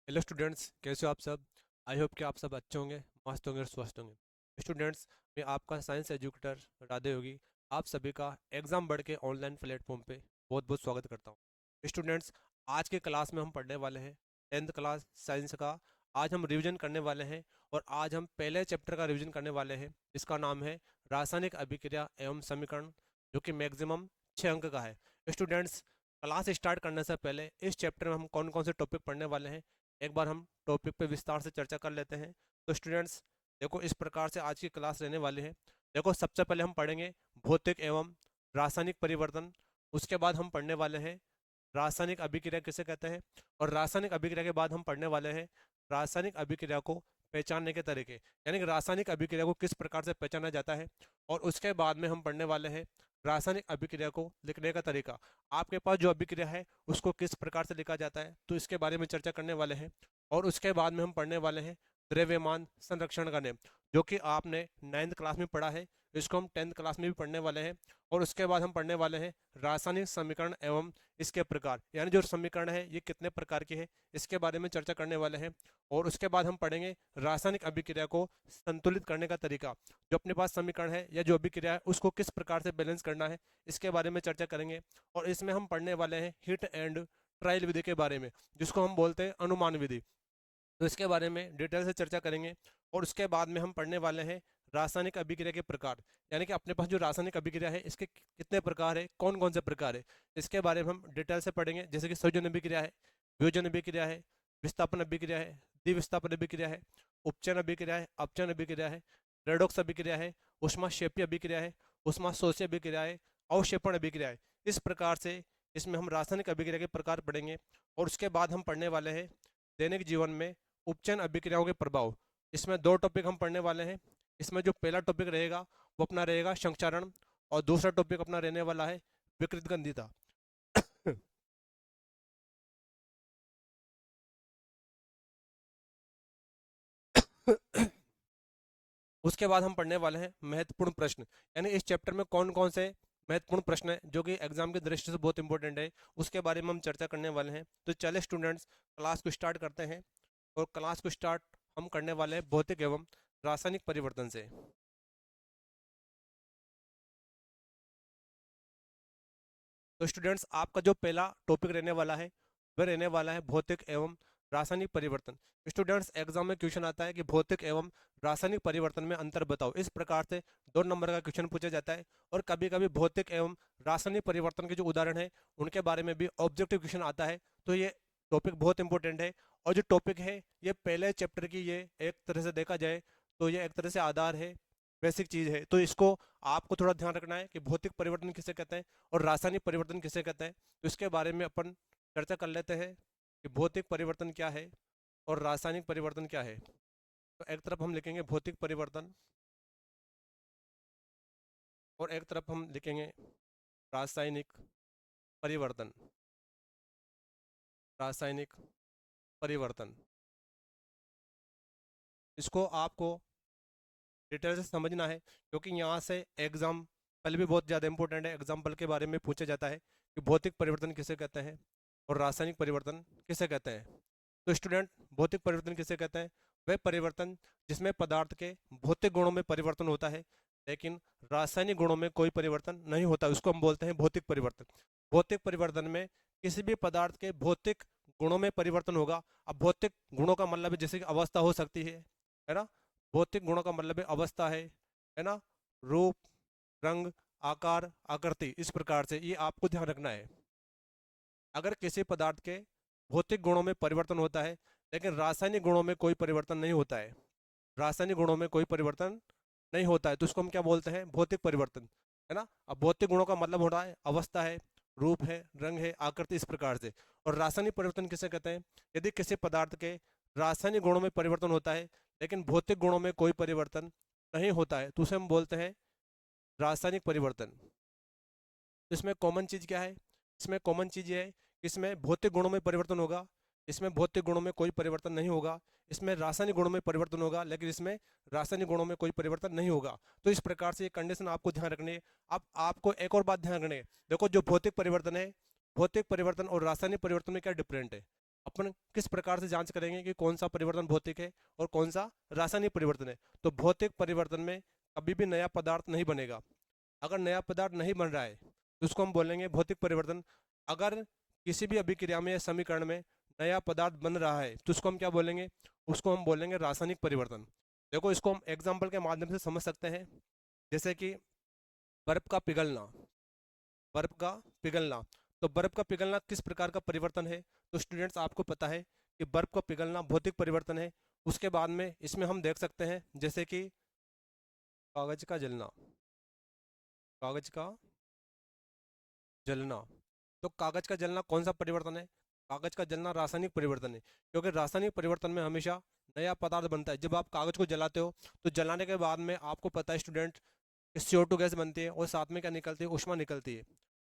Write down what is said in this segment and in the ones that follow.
Hello students, कैसे हो आप सब। आई होप कि आप सब अच्छे होंगे, मस्त होंगे और स्वस्थ होंगे। स्टूडेंट्स, मैं आपका साइंस एजुकेटर राधे योगी आप सभी का एग्ज़ाम बढ़ के ऑनलाइन प्लेटफॉर्म पे बहुत बहुत स्वागत करता हूँ। स्टूडेंट्स, आज के क्लास में हम पढ़ने वाले हैं 10th क्लास साइंस का। आज हम रिवीजन करने वाले हैं और आज हम पहले चैप्टर का रिवीजन करने वाले हैं। इसका नाम है रासायनिक अभिक्रिया एवं समीकरण, जो कि मैक्सिमम 6 अंक का है। स्टूडेंट्स, क्लास स्टार्ट करने से पहले इस चैप्टर में हम कौन कौन से टॉपिक पढ़ने वाले हैं एक बार हम टॉपिक पे विस्तार से चर्चा कर लेते हैं। तो स्टूडेंट्स, देखो इस प्रकार से आज की क्लास रहने वाली है। देखो, सबसे पहले हम पढ़ेंगे भौतिक एवं रासायनिक परिवर्तन। उसके बाद हम पढ़ने वाले हैं रासायनिक अभिक्रिया किसे कहते हैं, और रासायनिक अभिक्रिया के बाद हम पढ़ने वाले हैं रासायनिक अभिक्रिया को पहचानने के तरीके, यानी कि रासायनिक अभिक्रिया को किस प्रकार से पहचाना जाता है। और उसके बाद में हम पढ़ने वाले हैं रासायनिक अभिक्रिया को लिखने का तरीका। आपके पास जो अभिक्रिया है उसको किस प्रकार से लिखा जाता है, तो इसके बारे में चर्चा करने वाले हैं। और उसके बाद में हम पढ़ने वाले हैं द्रव्यमान संरक्षण का नियम, जो कि आपने 9th क्लास में पढ़ा है। इसको हम 10th क्लास में भी पढ़ने वाले हैं। और उसके बाद हम पढ़ने वाले हैं रासायनिक समीकरण एवं इसके प्रकार, यानी जो समीकरण है ये कितने प्रकार के हैं, इसके बारे में चर्चा करने वाले हैं। और उसके बाद हम पढ़ेंगे रासायनिक अभिक्रिया को संतुलित करने का तरीका। जो अपने पास समीकरण है या जो अभिक्रिया है उसको किस प्रकार से बैलेंस करना है, इसके बारे में चर्चा करेंगे। और इसमें हम पढ़ने वाले हैं हिट एंड ट्रायल विधि के बारे में, जिसको हम बोलते हैं अनुमान विधि। तो इसके बारे में डिटेल से चर्चा करेंगे। और उसके बाद में हम पढ़ने वाले हैं रासायनिक अभिक्रिया के प्रकार, यानी कि अपने पास जो रासायनिक अभिक्रिया है इसके कितने प्रकार है, कौन कौन से प्रकार है, इसके बारे में हम डिटेल से पढ़ेंगे। जैसे कि संयोजन अभिक्रिया है, वियोजन अभिक्रिया है, विस्थापन अभिक्रिया है, द्विविस्थापन अभिक्रिया है, उपचयन अभिक्रिया है, अपचयन अभिक्रिया है, रेडॉक्स अभिक्रिया है, ऊष्माक्षेपी अभिक्रिया है, ऊष्माशोषी अभिक्रिया है, अवक्षेपण अभिक्रिया है। इस प्रकार से इसमें हम रासायनिक अभिक्रिया के प्रकार पढ़ेंगे। और उसके बाद हम पढ़ने वाले हैं दैनिक जीवन में उपचयन अभिक्रियाओं के प्रभाव। इसमें दो टॉपिक हम पढ़ने वाले हैं। इसमें जो पहला टॉपिक रहेगा वो अपना रहेगा संक्षारण, और दूसरा टॉपिक अपना रहने वाला है विकृत गंधिता। उसके बाद हम पढ़ने वाले हैं महत्वपूर्ण प्रश्न, यानी इस चैप्टर में कौन कौन से महत्वपूर्ण प्रश्न है जो कि एग्जाम की दृष्टि से बहुत इंपॉर्टेंट है, उसके बारे में हम चर्चा करने वाले हैं। तो चले स्टूडेंट्स, क्लास को स्टार्ट करते हैं। और क्लास को स्टार्ट हम करने वाले हैं भौतिक एवं रासायनिक परिवर्तन से। तो स्टूडेंट्स, आपका जो पहला टॉपिक रहने वाला है वह रहने वाला है भौतिक एवं रासायनिक परिवर्तन। स्टूडेंट्स, एग्जाम में क्वेश्चन आता है कि भौतिक एवं रासायनिक परिवर्तन में अंतर बताओ। इस प्रकार से 2 नंबर का क्वेश्चन पूछा जाता है। और कभी कभी भौतिक एवं रासायनिक परिवर्तन के जो उदाहरण है उनके बारे में भी ऑब्जेक्टिव क्वेश्चन आता है। तो ये टॉपिक बहुत इंपॉर्टेंट है। और जो टॉपिक है ये पहले चैप्टर की, ये एक तरह से देखा जाए तो ये एक तरह से आधार है, बेसिक चीज़ है। तो इसको आपको थोड़ा ध्यान रखना है कि भौतिक परिवर्तन किसे कहते हैं और रासायनिक परिवर्तन किसे कहते हैं। तो इसके बारे में अपन चर्चा कर लेते हैं कि भौतिक परिवर्तन क्या है और रासायनिक परिवर्तन क्या है। तो एक तरफ हम लिखेंगे भौतिक परिवर्तन और एक तरफ हम लिखेंगे रासायनिक परिवर्तन। रासायनिक परिवर्तन, इसको आपको डिटेल से समझना है, क्योंकि यहाँ से एग्जाम्पल भी बहुत ज़्यादा इंपॉर्टेंट है। एग्जाम्पल के बारे में पूछा जाता है कि भौतिक परिवर्तन किसे कहते हैं और रासायनिक परिवर्तन किसे कहते हैं। तो स्टूडेंट, भौतिक परिवर्तन किसे कहते हैं? वह परिवर्तन जिसमें पदार्थ के भौतिक गुणों में परिवर्तन होता है लेकिन रासायनिक गुणों में कोई परिवर्तन नहीं होता, उसको हम बोलते हैं भौतिक परिवर्तन। भौतिक परिवर्तन में किसी भी पदार्थ के भौतिक गुणों में परिवर्तन होगा। अब भौतिक गुणों का मतलब है जैसे कि अवस्था हो सकती है ना। भौतिक गुणों का मतलब है अवस्था है ना, रूप, रंग, आकार, आकृति, इस प्रकार से ये आपको ध्यान रखना है। अगर किसी पदार्थ के भौतिक गुणों में परिवर्तन होता है लेकिन रासायनिक गुणों में कोई परिवर्तन नहीं होता है, रासायनिक गुणों में कोई परिवर्तन नहीं होता है, तो उसको हम क्या बोलते हैं? भौतिक परिवर्तन, है ना। अब भौतिक गुणों का मतलब हो रहा है अवस्था है, रूप है, रंग है, आकृति, इस प्रकार से। और रासायनिक परिवर्तन किसे कहते हैं? यदि किसी पदार्थ के रासायनिक गुणों में परिवर्तन होता है लेकिन भौतिक गुणों में कोई परिवर्तन नहीं होता है, तो उसे हम बोलते हैं रासायनिक परिवर्तन। तो इसमें कॉमन चीज़ क्या है? इसमें कॉमन चीज़ ये है कि इसमें भौतिक गुणों में परिवर्तन होगा, इसमें भौतिक गुणों में कोई परिवर्तन नहीं होगा। इसमें रासायनिक गुणों में परिवर्तन होगा लेकिन इसमें रासायनिक गुणों में कोई परिवर्तन नहीं होगा। तो इस प्रकार से ये कंडीशन आपको ध्यान रखनी है। अब आपको एक और बात ध्यान रखनी है। देखो, जो भौतिक परिवर्तन है, भौतिक परिवर्तन और रासायनिक परिवर्तन में क्या डिफरेंट है? अपन किस प्रकार से जांच करेंगे कि कौन सा परिवर्तन भौतिक है और कौन सा रासायनिक परिवर्तन है। तो भौतिक परिवर्तन में कभी भी नया पदार्थ नहीं बनेगा। अगर नया पदार्थ नहीं बन रहा है तो उसको हम बोलेंगे भौतिक परिवर्तन। अगर किसी भी अभिक्रिया में या समीकरण में नया पदार्थ बन रहा है तो उसको हम क्या बोलेंगे, उसको हम बोलेंगे रासायनिक परिवर्तन। देखो इसको हम एग्जाम्पल के माध्यम से समझ सकते हैं, जैसे कि बर्फ का पिघलना। बर्फ का पिघलना, तो बर्फ का पिघलना किस प्रकार का परिवर्तन है। तो स्टूडेंट्स आपको पता है कि बर्फ का पिघलना भौतिक परिवर्तन है। उसके बाद में इसमें हम देख सकते हैं जैसे कि कागज का जलना। कागज का जलना, तो कागज का जलना कौन सा परिवर्तन है। कागज का जलना रासायनिक परिवर्तन है, क्योंकि रासायनिक परिवर्तन में हमेशा नया पदार्थ बनता है। जब आप कागज को जलाते हो तो जलाने के बाद में आपको पता है स्टूडेंट, CO2 गैस बनती है और साथ में क्या निकलती है, ऊष्मा निकलती है।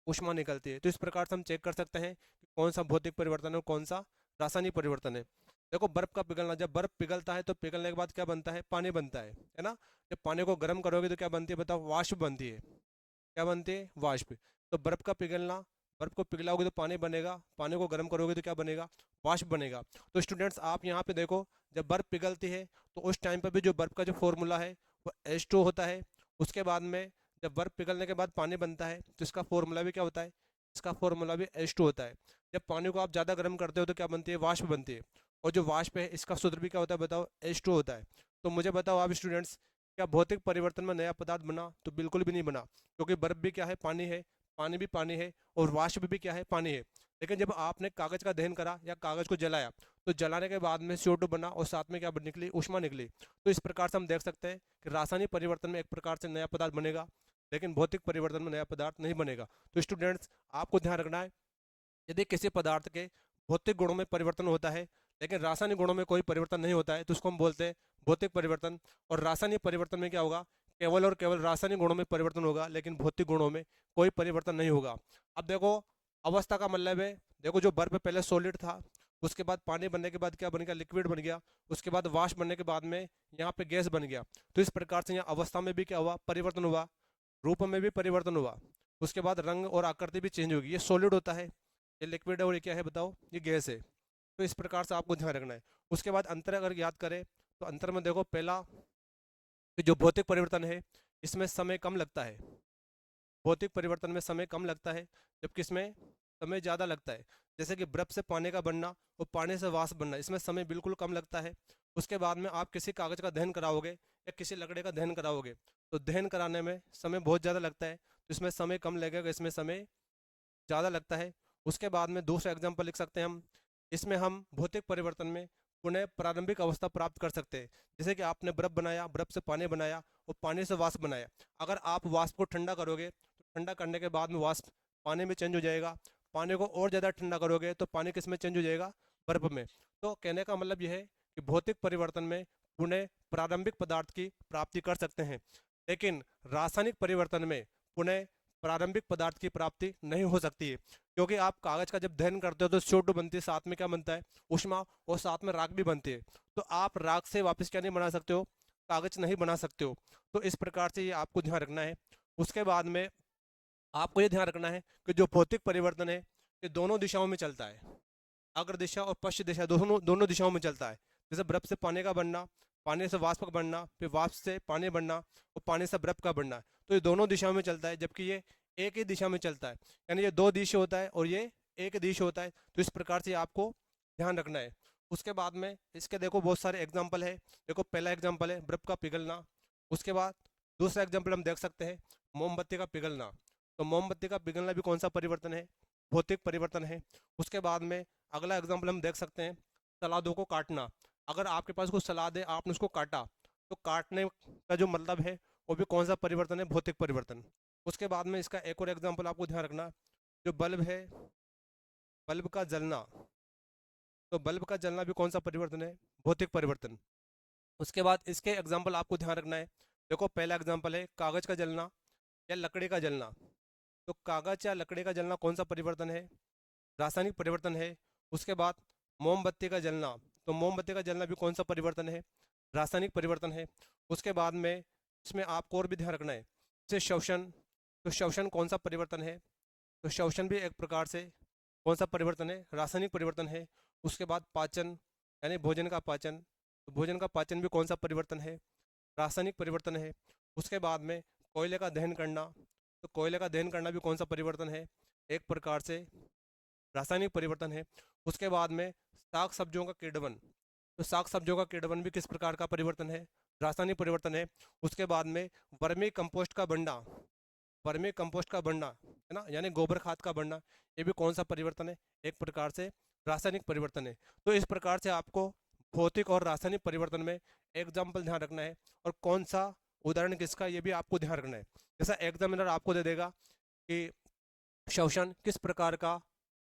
ऊष्मा निकलती है, तो इस प्रकार से हम चेक कर सकते हैं कि कौन सा भौतिक परिवर्तन है और कौन सा रासायनिक परिवर्तन है। देखो बर्फ का पिघलना, जब बर्फ पिघलता है तो पिघलने के बाद क्या बनता है, पानी बनता है ना। जब पानी को गर्म करोगे तो क्या बनती है बताओ, वाष्प बनती है। क्या बनती है, वाष्प। तो बर्फ का पिघलना, बर्फ को पिघलाओगे तो पानी बनेगा, पानी को गर्म करोगे तो क्या बनेगा, वाष्प बनेगा। तो स्टूडेंट्स आप यहाँ पे देखो, जब बर्फ पिघलती है तो उस टाइम पर भी जो बर्फ का जो फॉर्मूला है वो H2 होता है। उसके बाद में जब बर्फ पिघलने के बाद पानी बनता है तो इसका फॉर्मूला भी क्या होता है, इसका फॉर्मूला भी H2 होता है। जब पानी को आप ज़्यादा गर्म करते हो तो क्या बनती है, वाष्प बनती है। और जो वाष्प है इसका सूत्र भी क्या होता है बताओ, H2 होता है। तो मुझे बताओ आप स्टूडेंट्स, क्या भौतिक परिवर्तन में नया पदार्थ बना, तो बिल्कुल भी नहीं बना, क्योंकि बर्फ भी क्या है, पानी है, पानी भी पानी है, और वाष्प भी क्या है, पानी है। लेकिन जब आपने कागज का दहन करा या कागज को जलाया तो जलाने के बाद में CO2 बना और साथ में क्या निकली, ऊष्मा निकली। तो इस प्रकार से हम देख सकते हैं कि रासायनिक परिवर्तन में एक प्रकार से नया पदार्थ बनेगा, लेकिन भौतिक परिवर्तन में नया पदार्थ नहीं बनेगा। तो स्टूडेंट्स आपको ध्यान रखना है, यदि किसी पदार्थ के भौतिक गुणों में परिवर्तन होता है लेकिन रासायनिक गुणों में कोई परिवर्तन नहीं होता है तो उसको हम बोलते हैं भौतिक परिवर्तन। और रासायनिक परिवर्तन में क्या होगा, केवल और केवल रासायनिक गुणों में परिवर्तन होगा, लेकिन भौतिक गुणों में कोई परिवर्तन नहीं होगा। अब देखो अवस्था का मतलब है, देखो जो बर्फ पहले सॉलिड था, उसके बाद पानी बनने के बाद क्या बन गया, लिक्विड बन गया। उसके बाद वाष्प बनने के बाद में यहाँ पे गैस बन गया। तो इस प्रकार से यहाँ अवस्था में भी क्या हुआ, परिवर्तन हुआ, रूप में भी परिवर्तन हुआ। उसके बाद रंग और आकृति भी चेंज होगी। ये सॉलिड होता है, ये लिक्विड है, और ये क्या है बताओ, ये गैस है। तो इस प्रकार से आपको ध्यान रखना है। उसके बाद अंतर अगर याद करें तो अंतर में देखो, पहला कि जो भौतिक परिवर्तन है इसमें समय कम लगता है। भौतिक परिवर्तन में समय कम लगता है, जबकि इसमें समय ज़्यादा लगता है। जैसे कि बर्फ से पानी का बनना और पानी से वाष्प बनना, इसमें समय बिल्कुल कम लगता है। उसके बाद में आप किसी कागज़ का दहन कराओगे या किसी लकड़े का दहन कराओगे तो दहन कराने में समय बहुत ज़्यादा लगता है, तो इसमें समय कम लगेगा, इसमें समय ज़्यादा लगता है। उसके बाद में दूसरा एग्जाम्पल लिख सकते हैं हम, इसमें हम भौतिक परिवर्तन में पुनः प्रारंभिक अवस्था प्राप्त कर सकते हैं। जैसे कि आपने बर्फ बनाया, बर्फ से पानी बनाया और पानी से वाष्प बनाया। अगर आप वाष्प को ठंडा करोगे तो ठंडा करने के बाद में वाष्प पानी में चेंज हो जाएगा। पानी को और ज़्यादा ठंडा करोगे तो पानी किस में चेंज हो जाएगा, बर्फ में। तो कहने का मतलब यह है कि भौतिक परिवर्तन में पुनः प्रारंभिक पदार्थ की प्राप्ति कर सकते हैं, लेकिन रासायनिक परिवर्तन में पुनः प्रारंभिक पदार्थ की प्राप्ति नहीं हो सकती है। क्योंकि आप कागज का जब दहन करते हो तो CO2 बनती है, साथ में क्या बनता है, ऊष्मा, और साथ में राख भी बनती है। तो आप राख से वापस क्या नहीं बना सकते हो, कागज नहीं बना सकते हो। तो इस प्रकार से ये आपको ध्यान रखना है। उसके बाद में आपको ये ध्यान रखना है कि जो भौतिक परिवर्तन है ये दोनों दिशाओं में चलता है, अग्र दिशा और पश्चिम दिशा, दोनों दोनों दिशाओं में चलता है। जैसे बर्फ से पानी का बनना, पानी से वाष्प का बनना, फिर वाष्प से पानी बनना और पानी से बर्फ का बनना, तो ये दोनों दिशाओं में चलता है, जबकि ये एक ही दिशा में चलता है। यानी ये दो दिश होता है और ये एक दिश होता है। तो इस प्रकार से आपको ध्यान रखना है। उसके बाद में इसके देखो बहुत सारे एग्जाम्पल है। देखो पहला एग्जाम्पल है बर्फ का पिघलना। उसके बाद दूसरा एग्जाम्पल हम देख सकते हैं मोमबत्ती का पिघलना। तो मोमबत्ती का पिघलना भी कौन सा परिवर्तन है, भौतिक परिवर्तन है। उसके बाद में अगला एग्जाम्पल हम देख सकते हैं सलादों को काटना। अगर आपके पास कोई सलाद है, आपने उसको काटा, तो काटने का जो मतलब है वो भी कौन सा परिवर्तन है, भौतिक परिवर्तन। उसके बाद में इसका एक और एग्जाम्पल आपको ध्यान रखना, जो बल्ब है, बल्ब का जलना। तो बल्ब का जलना भी कौन सा परिवर्तन है, भौतिक परिवर्तन। उसके बाद इसके एग्जाम्पल आपको ध्यान रखना है। देखो पहला एग्जाम्पल है कागज का जलना या लकड़ी का जलना। तो कागज या लकड़ी का जलना कौन सा परिवर्तन है, रासायनिक परिवर्तन है। उसके बाद मोमबत्ती का जलना, तो मोमबत्ती का जलना भी कौन सा परिवर्तन है, रासायनिक परिवर्तन है। उसके बाद में इसमें आपको और भी ध्यान रखना है, जैसे श्वसन। तो श्वसन कौन सा परिवर्तन है, तो श्वसन भी एक प्रकार से कौन सा परिवर्तन है, रासायनिक परिवर्तन है। उसके बाद पाचन यानी भोजन का पाचन, तो भोजन का पाचन भी कौन सा परिवर्तन है? रासायनिक परिवर्तन है। उसके बाद में कोयले का दहन करना, तो कोयले का दहन करना भी कौन सा परिवर्तन है? एक प्रकार से रासायनिक परिवर्तन है। उसके बाद में साग सब्जियों का कीड़वन, तो साग सब्जियों का कीड़वन भी किस प्रकार का परिवर्तन है? रासायनिक परिवर्तन है। उसके बाद में वर्मी कंपोस्ट का बनना, वर्मी कंपोस्ट का बनना है ना, यानी गोबर खाद का बनना, ये भी कौन सा परिवर्तन है? एक प्रकार से रासायनिक परिवर्तन है। तो इस प्रकार से आपको भौतिक और रासायनिक परिवर्तन में एग्जाम्पल ध्यान रखना है, और कौन सा उदाहरण किसका ये भी आपको ध्यान रखना है। जैसा एग्जामिनर आपको दे देगा कि श्वसन किस प्रकार का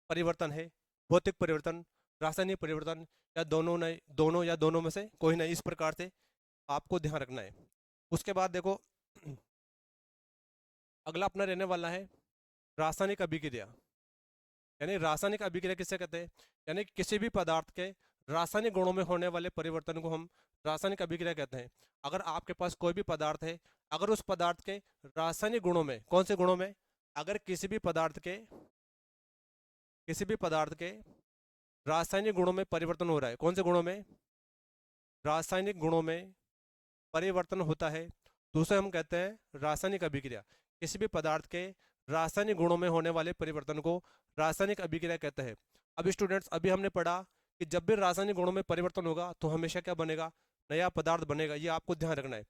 परिवर्तन है, भौतिक परिवर्तन, रासायनिक परिवर्तन, या दोनों नहीं, दोनों या दोनों में से कोई नहीं, इस प्रकार से आपको ध्यान रखना है। उसके बाद देखो अगला अपना रहने वाला है रासायनिक अभिक्रिया, यानी रासायनिक अभिक्रिया किसे कहते हैं? यानी किसी भी पदार्थ के रासायनिक गुणों में होने वाले परिवर्तन को हम रासायनिक अभिक्रिया कहते हैं। अगर आपके पास कोई भी पदार्थ है, अगर उस पदार्थ के रासायनिक गुणों में, कौन से गुणों में? अगर किसी भी पदार्थ के रासायनिक गुणों में परिवर्तन हो रहा है, कौन से गुणों में? रासायनिक गुणों में परिवर्तन होता है, तो उसे हम कहते हैं रासायनिक अभिक्रिया। किसी भी पदार्थ के रासायनिक गुणों में होने वाले परिवर्तन को रासायनिक अभिक्रिया कहते हैं। अब स्टूडेंट्स, अभी हमने पढ़ा कि जब भी रासायनिक गुणों में परिवर्तन होगा तो हमेशा क्या बनेगा? नया पदार्थ बनेगा, ये आपको ध्यान रखना है।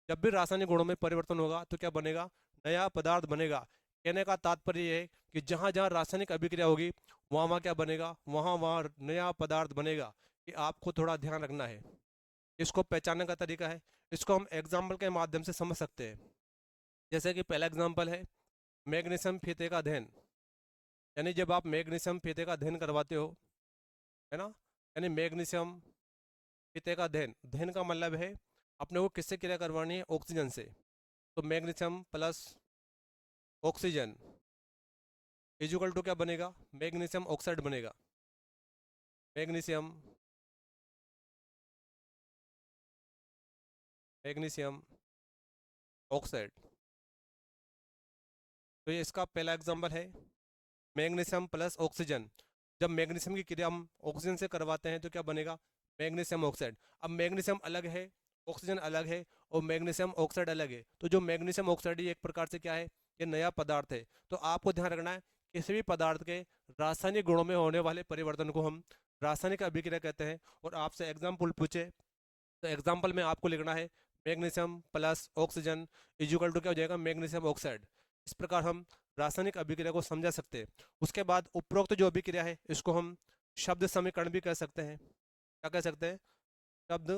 जब भी रासायनिक गुणों में परिवर्तन होगा तो क्या बनेगा? नया पदार्थ बनेगा। कहने का तात्पर्य ये है कि जहाँ जहाँ रासायनिक अभिक्रिया होगी वहाँ वहाँ क्या बनेगा? वहाँ वहाँ नया पदार्थ बनेगा। ये आपको थोड़ा ध्यान रखना है। इसको पहचानने का तरीका है, इसको हम एग्जाम्पल के माध्यम से समझ सकते हैं। जैसे कि पहला एग्जाम्पल है मैग्नीशियम फीते का दहन, यानी जब आप मैग्नीशियम फीते का दहन करवाते हो, है ना, यानी मैग्नीशियम फीते का दहन, दहन का मतलब है अपने को किससे क्रिया करवानी है? ऑक्सीजन से। तो magnesium plus oxygen equal to क्या बनेगा? मैग्नीशियम ऑक्साइड बनेगा। मैग्नीशियम मैग्नीशियम ऑक्साइड, तो ये इसका पहला एग्जाम्पल है मैग्नीशियम प्लस ऑक्सीजन। जब मैग्नीशियम की क्रिया हम ऑक्सीजन से करवाते हैं तो क्या बनेगा? Magnesium oxide. अब मैग्नीशियम अलग है, ऑक्सीजन अलग है, और मैग्नीशियम ऑक्साइड अलग है, तो जो मैग्नीशियम ऑक्साइड ये एक प्रकार से क्या है? ये नया पदार्थ है। तो आपको ध्यान रखना है किसी भी पदार्थ के रासायनिक गुणों में होने वाले परिवर्तन को हम रासायनिक अभिक्रिया कहते हैं। और आपसे एग्जाम्पल पूछे तो एग्जाम्पल में आपको लिखना है magnesium plus oxygen equal to क्या हो जाएगा? Magnesium oxide. इस प्रकार हम रासायनिक अभिक्रिया को समझा सकते हैं। उसके बाद उपरोक्त जो अभिक्रिया है इसको हम शब्द समीकरण भी कह सकते हैं। क्या कह सकते हैं? शब्द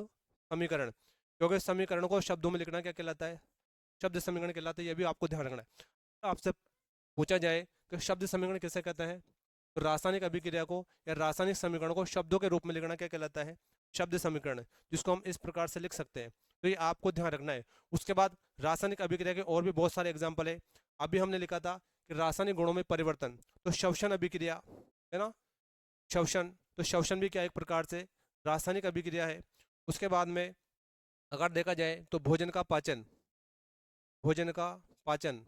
समीकरण, क्योंकि समीकरण को शब्दों में लिखना क्या कहलाता है? शब्द समीकरण कहलाता है। ये भी आपको ध्यान रखना है। तो आपसे पूछा जाए कि शब्द समीकरण किसे कहते हैं, तो रासायनिक अभिक्रिया को या रासायनिक समीकरण को शब्दों के रूप में लिखना क्या कहलाता है? शब्द समीकरण, जिसको हम इस प्रकार से लिख सकते हैं। तो ये आपको ध्यान रखना है। उसके बाद रासायनिक अभिक्रिया के और भी बहुत सारे एग्जाम्पल है। अभी हमने लिखा था कि रासायनिक गुणों में परिवर्तन, तो श्वसन अभिक्रिया है ना, श्वसन, तो श्वसन भी क्या एक प्रकार से रासायनिक अभिक्रिया है। उसके बाद में अगर देखा जाए तो भोजन का पाचन, भोजन का पाचन,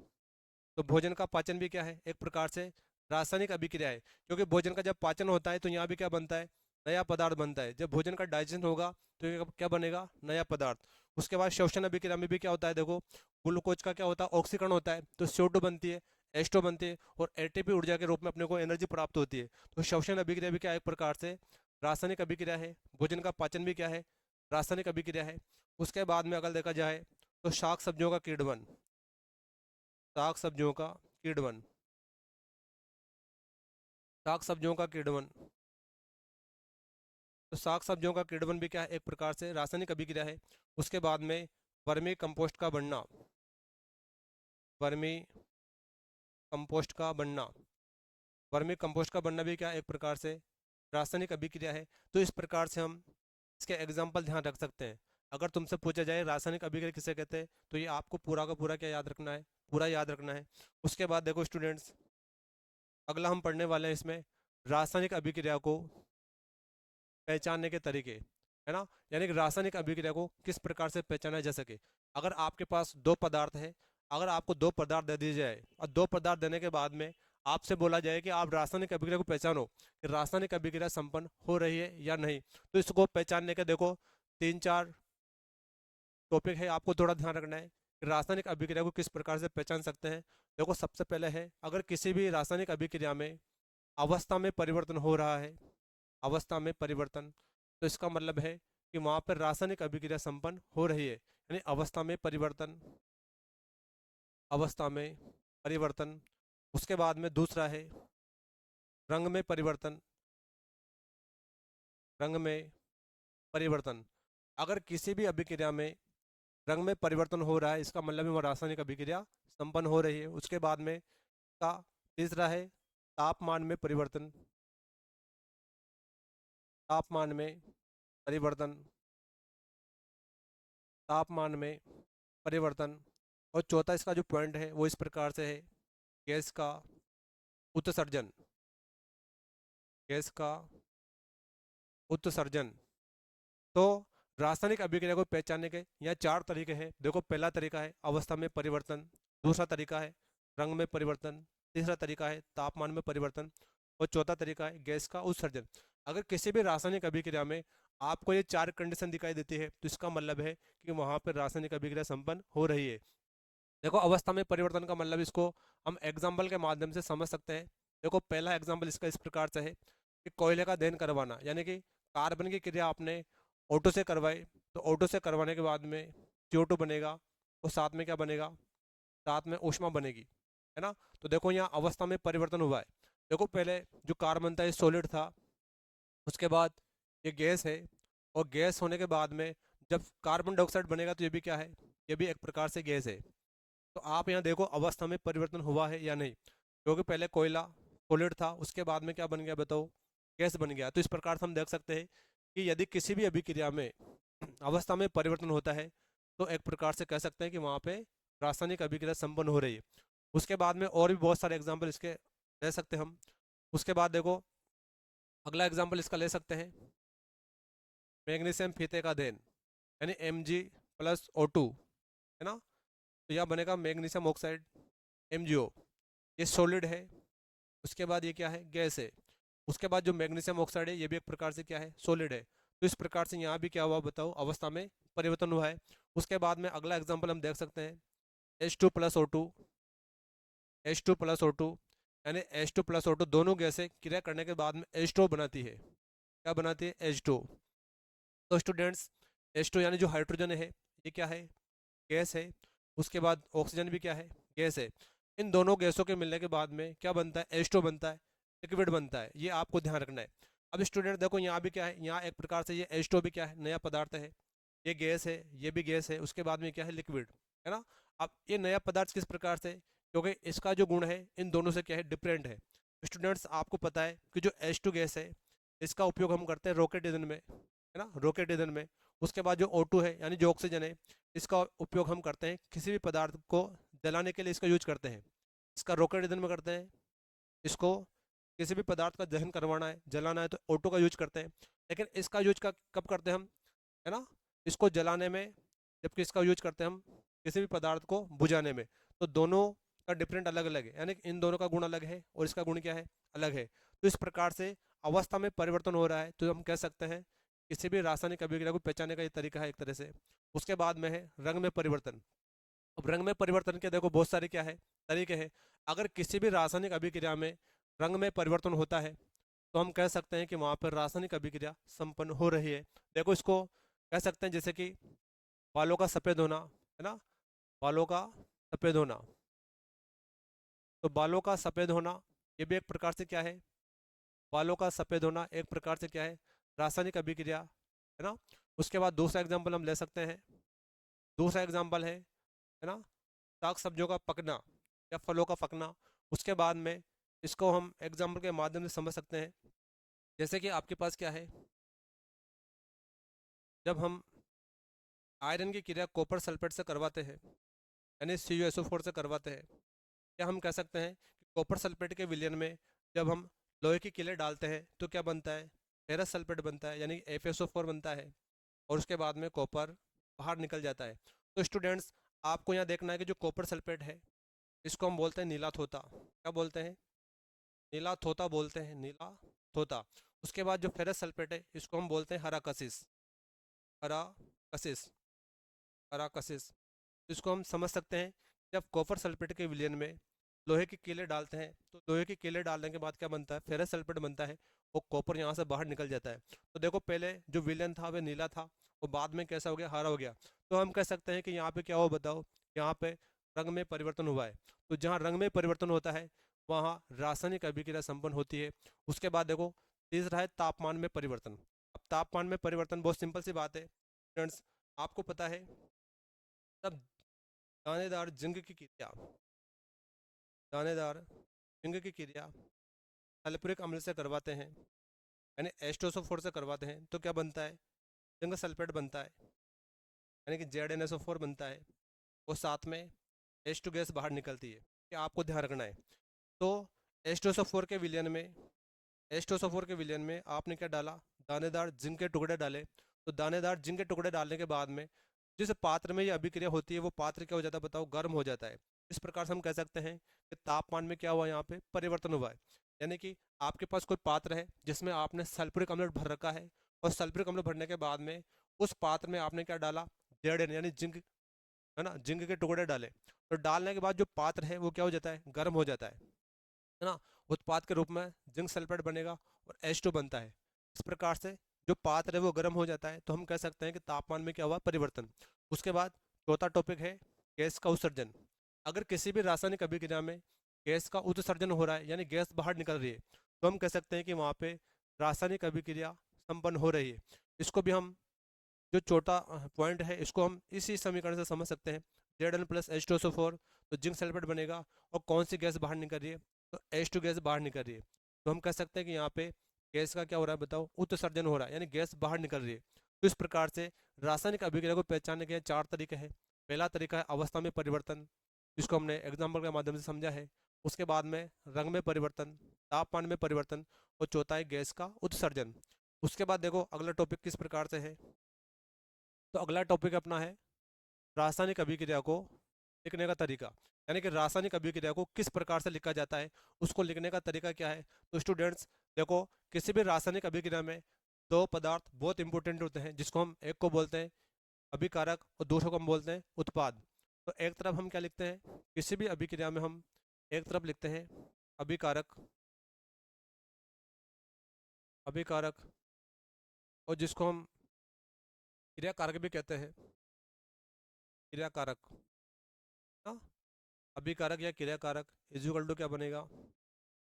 तो भोजन का पाचन भी क्या है? एक प्रकार से रासायनिक अभिक्रिया है, क्योंकि भोजन का जब पाचन होता है तो यहाँ भी क्या बनता है? नया पदार्थ बनता है। जब भोजन का डाइजेशन होगा तो ये क्या बनेगा? नया पदार्थ। उसके बाद श्वसन अभिक्रिया में भी क्या होता है? देखो ग्लूकोज का क्या होता है? ऑक्सीकरण होता है, तो CO2 बनती है, H2 बनती है, और ATP ऊर्जा के रूप में अपने को एनर्जी प्राप्त होती है। तो श्वसन अभिक्रिया भी क्या एक प्रकार से रासायनिक अभिक्रिया है। भोजन का पाचन भी क्या है? रासायनिक अभिक्रिया है। उसके बाद में अगर देखा जाए तो शाक सब्जियों का कीड़वन, साग सब्जियों का कीड़वन, साग सब्जियों का कीड़वन, तो साग सब्जियों का कीड़वन भी क्या है? एक प्रकार से रासायनिक अभिक्रिया है। उसके बाद में वर्मी कंपोस्ट का बनना, वर्मी कंपोस्ट का बनना, वर्मी कंपोस्ट का बनना भी क्या एक प्रकार से रासायनिक अभिक्रिया है। तो इस प्रकार से हम इसके एग्जाम्पल ध्यान रख सकते हैं। अगर तुमसे पूछा जाए रासायनिक अभिक्रिया किसे कहते हैं, तो ये आपको पूरा का पूरा क्या याद रखना है? पूरा याद रखना है। उसके बाद देखो स्टूडेंट्स, अगला हम पढ़ने वाले हैं इसमें रासायनिक अभिक्रिया को पहचानने के तरीके, है ना, यानी कि रासायनिक अभिक्रिया को किस प्रकार से पहचाना जा सके। अगर आपके पास दो पदार्थ है, अगर आपको दो पदार्थ दे दिए जाए और दो पदार्थ देने के बाद में आपसे बोला जाए कि आप रासायनिक अभिक्रिया को पहचानो कि रासायनिक अभिक्रिया संपन्न हो रही है या नहीं, तो इसको पहचानने के देखो 3-4 टॉपिक है, आपको थोड़ा ध्यान रखना है कि रासायनिक अभिक्रिया को किस प्रकार से पहचान सकते हैं। देखो सबसे पहले है, अगर किसी भी रासायनिक अभिक्रिया में अवस्था में परिवर्तन हो रहा है, अवस्था में परिवर्तन, तो इसका मतलब है कि वहाँ पर रासायनिक अभिक्रिया संपन्न हो रही है, यानी अवस्था में परिवर्तन, अवस्था में परिवर्तन। उसके बाद में दूसरा है रंग में परिवर्तन, रंग में परिवर्तन। अगर किसी भी अभिक्रिया में रंग में परिवर्तन हो रहा है, इसका मतलब है वह रासायनिक अभिक्रिया संपन्न हो रही है। उसके बाद में का तीसरा है तापमान में परिवर्तन, तापमान में परिवर्तन, तापमान में परिवर्तन। और चौथा इसका जो पॉइंट है वो इस प्रकार से है, गैस का उत्सर्जन, गैस का उत्सर्जन। तो रासायनिक अभिक्रिया को पहचानने के यहाँ 4 तरीके हैं। देखो पहला तरीका है अवस्था में परिवर्तन, दूसरा तरीका है रंग में परिवर्तन, तीसरा तरीका है तापमान में परिवर्तन, और चौथा तरीका है गैस का उत्सर्जन। अगर किसी भी रासायनिक अभिक्रिया में आपको ये 4 कंडीशन दिखाई देती है, तो इसका मतलब है कि वहाँ पर रासायनिक अभिक्रिया संपन्न हो रही है। देखो अवस्था में परिवर्तन का मतलब इसको हम एग्जाम्पल के माध्यम से समझ सकते हैं। देखो पहला एग्जाम्पल इसका इस प्रकार से है कि कोयले का दहन करवाना, यानी कि कार्बन की क्रिया आपने ऑटो से करवाई, तो ऑटो से करवाने के बाद में CO2 बनेगा, और साथ में क्या बनेगा, साथ में ऊष्मा बनेगी, है ना। तो देखो यहाँ अवस्था में परिवर्तन हुआ है। देखो पहले जो कार्बन था ये सॉलिड था, उसके बाद ये गैस है, और गैस होने के बाद में जब कार्बन डाइऑक्साइड बनेगा तो ये भी क्या है, ये भी एक प्रकार से गैस है। तो आप यहाँ देखो अवस्था में परिवर्तन हुआ है या नहीं, क्योंकि पहले कोयला सॉलिड था, उसके बाद में क्या बन गया बताओ, गैस बन गया। तो इस प्रकार से हम देख सकते हैं कि यदि किसी भी अभिक्रिया में अवस्था में परिवर्तन होता है, तो एक प्रकार से कह सकते हैं कि वहाँ पे रासायनिक अभिक्रिया संपन्न हो रही है। उसके बाद में और भी बहुत सारे एग्जाम्पल इसके ले सकते हैं हम। उसके बाद देखो अगला एग्जाम्पल इसका ले सकते हैं, मैग्नीशियम फीते का दहन, यानी Mg+O2, है ना। तो यह बनेगा मैग्नीशियम ऑक्साइड, MgO, ये सॉलिड है। उसके बाद ये क्या है, गैस है। उसके बाद जो मैग्नीशियम ऑक्साइड है ये भी एक प्रकार से क्या है, सॉलिड है। तो इस प्रकार से यहाँ भी क्या हुआ बताओ, अवस्था में परिवर्तन हुआ है। उसके बाद में अगला एग्जाम्पल हम देख सकते हैं H2+O2, H2+O2, यानी H2+O2 दोनों गैसें क्रिया करने के बाद में H2 बनाती है। क्या बनाती है, H2। तो स्टूडेंट्स H2 यानी जो हाइड्रोजन है ये क्या है, गैस है। उसके बाद ऑक्सीजन भी क्या है, गैस है। इन दोनों गैसों के मिलने के बाद में क्या बनता है, H2 बनता है, लिक्विड बनता है। ये आपको ध्यान रखना है। अब स्टूडेंट देखो यहाँ भी क्या है, यहाँ एक प्रकार से ये H2 भी क्या है, नया पदार्थ है, ये गैस है, ये भी गैस है। उसके बाद में क्या है, लिक्विड, है ना। अब ये नया पदार्थ किस प्रकार से, क्योंकि इसका जो गुण है इन दोनों से क्या है, डिफरेंट है। स्टूडेंट्स आपको पता है कि जो H2 गैस है इसका उपयोग हम करते हैं रॉकेट ईंधन में, है ना, रॉकेट ईंधन में। उसके बाद जो O2 है यानी जो ऑक्सीजन है, इसका उपयोग हम करते हैं किसी भी पदार्थ को जलाने के लिए, इसका यूज करते हैं। इसका रॉकेट ईंधन में करते हैं, इसको किसी भी पदार्थ का दहन करवाना है, जलाना है, तो O2 का यूज करते हैं। लेकिन इसका यूज कब करते हैं हम, है ना, इसको जलाने में, जबकि इसका यूज करते हैं हम किसी भी पदार्थ को बुझाने में। तो दोनों का डिफरेंट अलग अलग है, यानी कि इन दोनों का गुण अलग है और इसका गुण क्या है, अलग है। तो इस प्रकार से अवस्था में परिवर्तन हो रहा है, तो हम कह सकते हैं किसी भी रासायनिक अभिक्रिया को पहचानने का ये तरीका है एक तरह से। उसके बाद में है रंग में परिवर्तन। अब रंग में परिवर्तन के देखो बहुत सारे क्या है, तरीके हैं। अगर किसी भी रासायनिक अभिक्रिया में रंग में परिवर्तन होता है, तो हम कह सकते हैं कि वहाँ पर रासायनिक अभिक्रिया संपन्न हो रही है। देखो इसको कह सकते हैं जैसे कि बालों का सफ़ेद होना, है ना, बालों का सफ़ेद होना। तो बालों का सफ़ेद होना ये भी एक प्रकार से क्या है, बालों का सफ़ेद होना एक प्रकार से क्या है, रासायनिक अभिक्रिया, है ना। उसके बाद दूसरा एग्जाम्पल हम ले सकते हैं, दूसरा एग्जाम्पल है ना, साग सब्जियों का पकना या फलों का पकना। उसके बाद में इसको हम एग्जाम्पल के माध्यम से समझ सकते हैं, जैसे कि आपके पास क्या है, जब हम आयरन की क्रिया कॉपर सल्फेट से करवाते हैं, यानी CuSO4 से करवाते हैं, क्या हम कह सकते हैं कि कॉपर सल्फेट के विलयन में जब हम लोहे की किले डालते हैं तो क्या बनता है, फेरस सल्फेट बनता है, यानी FeSO4 बनता है, और उसके बाद में कॉपर बाहर निकल जाता है। तो स्टूडेंट्स आपको यहाँ देखना है कि जो कॉपर सल्फेट है इसको हम बोलते हैं नीला थोता। क्या बोलते हैं, नीला थोता बोलते हैं, नीला थोता। उसके बाद जो फेरस सल्फेट है इसको हम बोलते हैं हरा कशिश, हरा कशिश, हरा कशिश। इसको हम समझ सकते हैं, जब कॉपर सल्फेट के विलयन में लोहे की कीलें डालते हैं तो लोहे की कीलें डालने के बाद क्या बनता है, फेरस सल्फेट बनता है। वो कॉपर यहाँ से बाहर निकल जाता है। तो देखो पहले जो विलयन था वह नीला था, वो बाद में कैसा हो गया, हरा हो गया। तो हम कह सकते हैं कि यहाँ पे क्या हो बताओ, यहाँ पे रंग में परिवर्तन हुआ है। तो जहाँ रंग में परिवर्तन होता है वहाँ रासायनिक अभिक्रिया संपन्न होती है। उसके बाद देखो तीसरा है तापमान में परिवर्तन। अब तापमान में परिवर्तन बहुत सिंपल सी बात है फ्रेंड्स, आपको पता है तब दानेदार जिंक की क्रिया, दानेदार जिंक की क्रिया सल्फ्यूरिक अम्ल से करवाते हैं, यानी H2SO4 से करवाते हैं, तो क्या बनता है, जिंक सल्फेट बनता है, यानी कि ZnSO4 बनता है। और साथ में H2 गैस बाहर निकलती है। ये आपको ध्यान रखना है। तो H2SO4 के विलयन में, H2SO4 के विलयन में आपने क्या डाला, दानेदार जिंक के टुकड़े डाले। तो दानेदार जिंक के टुकड़े डालने के बाद में जिस पात्र में ये अभिक्रिया होती है वो पात्र क्या हो जाता है बताओ, गर्म हो जाता है। इस प्रकार से हम कह सकते हैं कि तापमान में क्या हुआ, यहाँ पे परिवर्तन हुआ है। यानी कि आपके पास कोई पात्र है जिसमें आपने सल्फ्यूरिक अम्ल भर रखा है, और सल्फ्यूरिक अम्ल भरने के बाद में उस पात्र में आपने क्या डाला, जेड यानी जिंक, है ना, जिंक के टुकड़े डाले। तो डालने के बाद जो पात्र है वो क्या हो जाता है, गर्म हो जाता है ना। उत्पाद के रूप में जिंक सल्फेट बनेगा और H2 बनता है। इस प्रकार से जो पात्र है वो गर्म हो जाता है, तो हम कह सकते हैं कि तापमान में क्या हुआ, परिवर्तन। उसके बाद चौथा टॉपिक है गैस का उत्सर्जन। अगर किसी भी रासायनिक अभिक्रिया में गैस का उत्सर्जन हो रहा है, यानी गैस बाहर निकल रही है, तो हम कह सकते हैं कि वहाँ पे रासायनिक अभिक्रिया संपन्न हो रही है। इसको भी हम, जो चौथा पॉइंट है, इसको हम इसी समीकरण से समझ सकते हैं, Zn+H2SO4, तो जिंक सल्फेट बनेगा। और कौन सी गैस बाहर निकल रही है, तो H2 गैस बाहर निकल रही है। तो हम कह सकते हैं कि यहाँ पे गैस का क्या हो रहा है बताओ, उत्सर्जन हो रहा है, यानी गैस बाहर निकल रही है। तो इस प्रकार से रासायनिक अभिक्रिया को पहचानने के चार तरीके हैं। पहला तरीका है अवस्था में परिवर्तन, जिसको हमने एग्जाम्पल के माध्यम से समझा है। उसके बाद में रंग में परिवर्तन, तापमान में परिवर्तन, और चौथा है गैस का उत्सर्जन। उसके बाद देखो अगला टॉपिक किस प्रकार से है। तो अगला टॉपिक अपना है रासायनिक अभिक्रिया को लिखने का तरीका, यानी कि रासायनिक अभिक्रिया को किस प्रकार से लिखा जाता है, उसको लिखने का तरीका क्या है। तो स्टूडेंट्स देखो, किसी भी रासायनिक अभिक्रिया में दो पदार्थ बहुत इंपॉर्टेंट होते हैं, जिसको हम एक को बोलते हैं अभिकारक और दूसरे को हम बोलते हैं उत्पाद। तो एक तरफ हम क्या लिखते हैं, किसी भी अभिक्रिया में हम एक तरफ लिखते हैं अभिकारक, अभिकारक, और जिसको हम क्रियाकारक भी कहते हैं, क्रियाकारक ना। अभिकारक या क्रियाकारक इक्वल टू क्या बनेगा,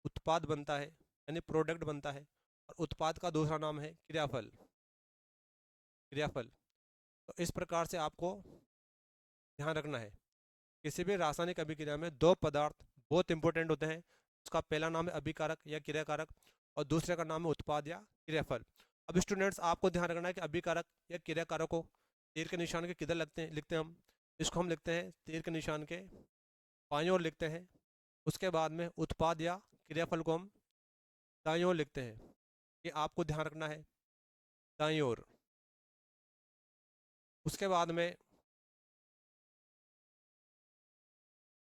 उत्पाद बनता है, यानी प्रोडक्ट बनता है। और उत्पाद का दूसरा नाम है क्रियाफल, क्रियाफल। तो इस प्रकार से आपको ध्यान रखना है, किसी भी रासायनिक अभिक्रिया में दो पदार्थ बहुत इंपॉर्टेंट होते हैं। उसका पहला नाम है अभिकारक या क्रियाकारक, और दूसरे का नाम है उत्पाद या क्रियाफल। अब स्टूडेंट्स आपको ध्यान रखना है कि अभिकारक या क्रियाकारक को तीर के निशान के किधर लगते हैं, लिखते हैं हम, इसको हम लिखते हैं तीर के निशान के बाईं ओर लिखते हैं। उसके बाद में उत्पाद या क्रियाफल को हम दाईं ओर लिखते हैं। ये आपको ध्यान रखना है, दाईं ओर। उसके बाद में,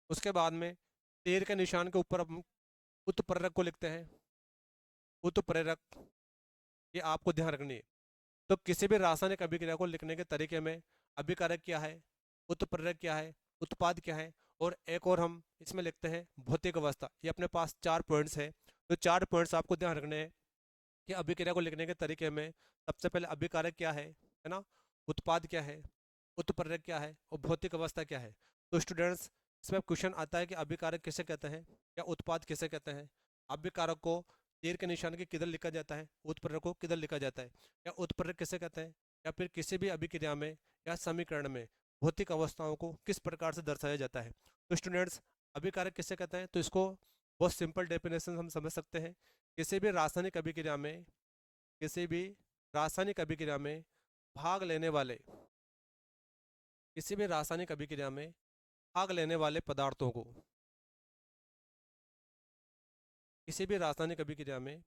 उसके बाद में तीर के निशान के ऊपर हम उत्प्रेरक को लिखते हैं, उत्प्रेरक। ये आपको ध्यान रखनी है। तो किसी भी रासायनिक अभिक्रिया को लिखने के तरीके में अभिकारक क्या है, उत्प्रेरक क्या है, उत्पाद क्या है, और एक और हम इसमें लिखते हैं भौतिक अवस्था। ये अपने पास चार पॉइंट्स हैं। तो चार पॉइंट्स आपको ध्यान रखने हैं कि अभिक्रिया को लिखने के तरीके में सबसे पहले अभिकारक क्या है ना, उत्पाद क्या है, उत्प्रेरक क्या है, और भौतिक अवस्था क्या है। तो स्टूडेंट्स इसमें क्वेश्चन आता है कि अभिकारक किसे कहते हैं या उत्पाद किसे कहते हैं। अभिकारक को तीर के निशान के किधर लिखा जाता है, उत्प्रेरक को किधर लिखा जाता है, या उत्प्रेरक किसे कहते हैं, या फिर किसी भी अभिक्रिया में या समीकरण में भौतिक अवस्थाओं को किस प्रकार से दर्शाया जाता है। तो स्टूडेंट्स अभिकारक किसे कहते हैं, तो इसको बहुत सिंपल डेफिनेशन हम समझ सकते हैं। किसी भी रासायनिक अभिक्रिया में, किसी भी रासायनिक अभिक्रिया में भाग लेने वाले, किसी भी रासायनिक अभिक्रिया में भाग लेने वाले पदार्थों को, किसी भी रासायनिक अभिक्रिया में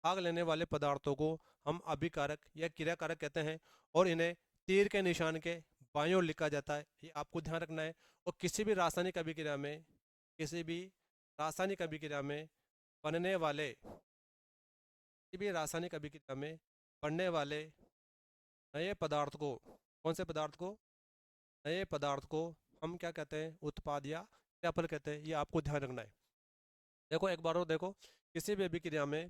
भाग लेने वाले पदार्थों को हम अभिकारक या क्रियाकारक कहते हैं। और इन्हें तीर के निशान के बाईं ओर लिखा जाता है, ये आपको ध्यान रखना है। और किसी भी रासायनिक अभिक्रिया में, किसी भी रासायनिक अभिक्रिया में बनने वाले, किसी भी रासायनिक अभिक्रिया में बनने वाले नए पदार्थ को, कौन से पदार्थ को, नए पदार्थ को हम क्या कहते हैं, उत्पाद या क्रियाफल कहते हैं। ये आपको ध्यान रखना है। देखो एक बार और देखो, किसी भी अभिक्रिया में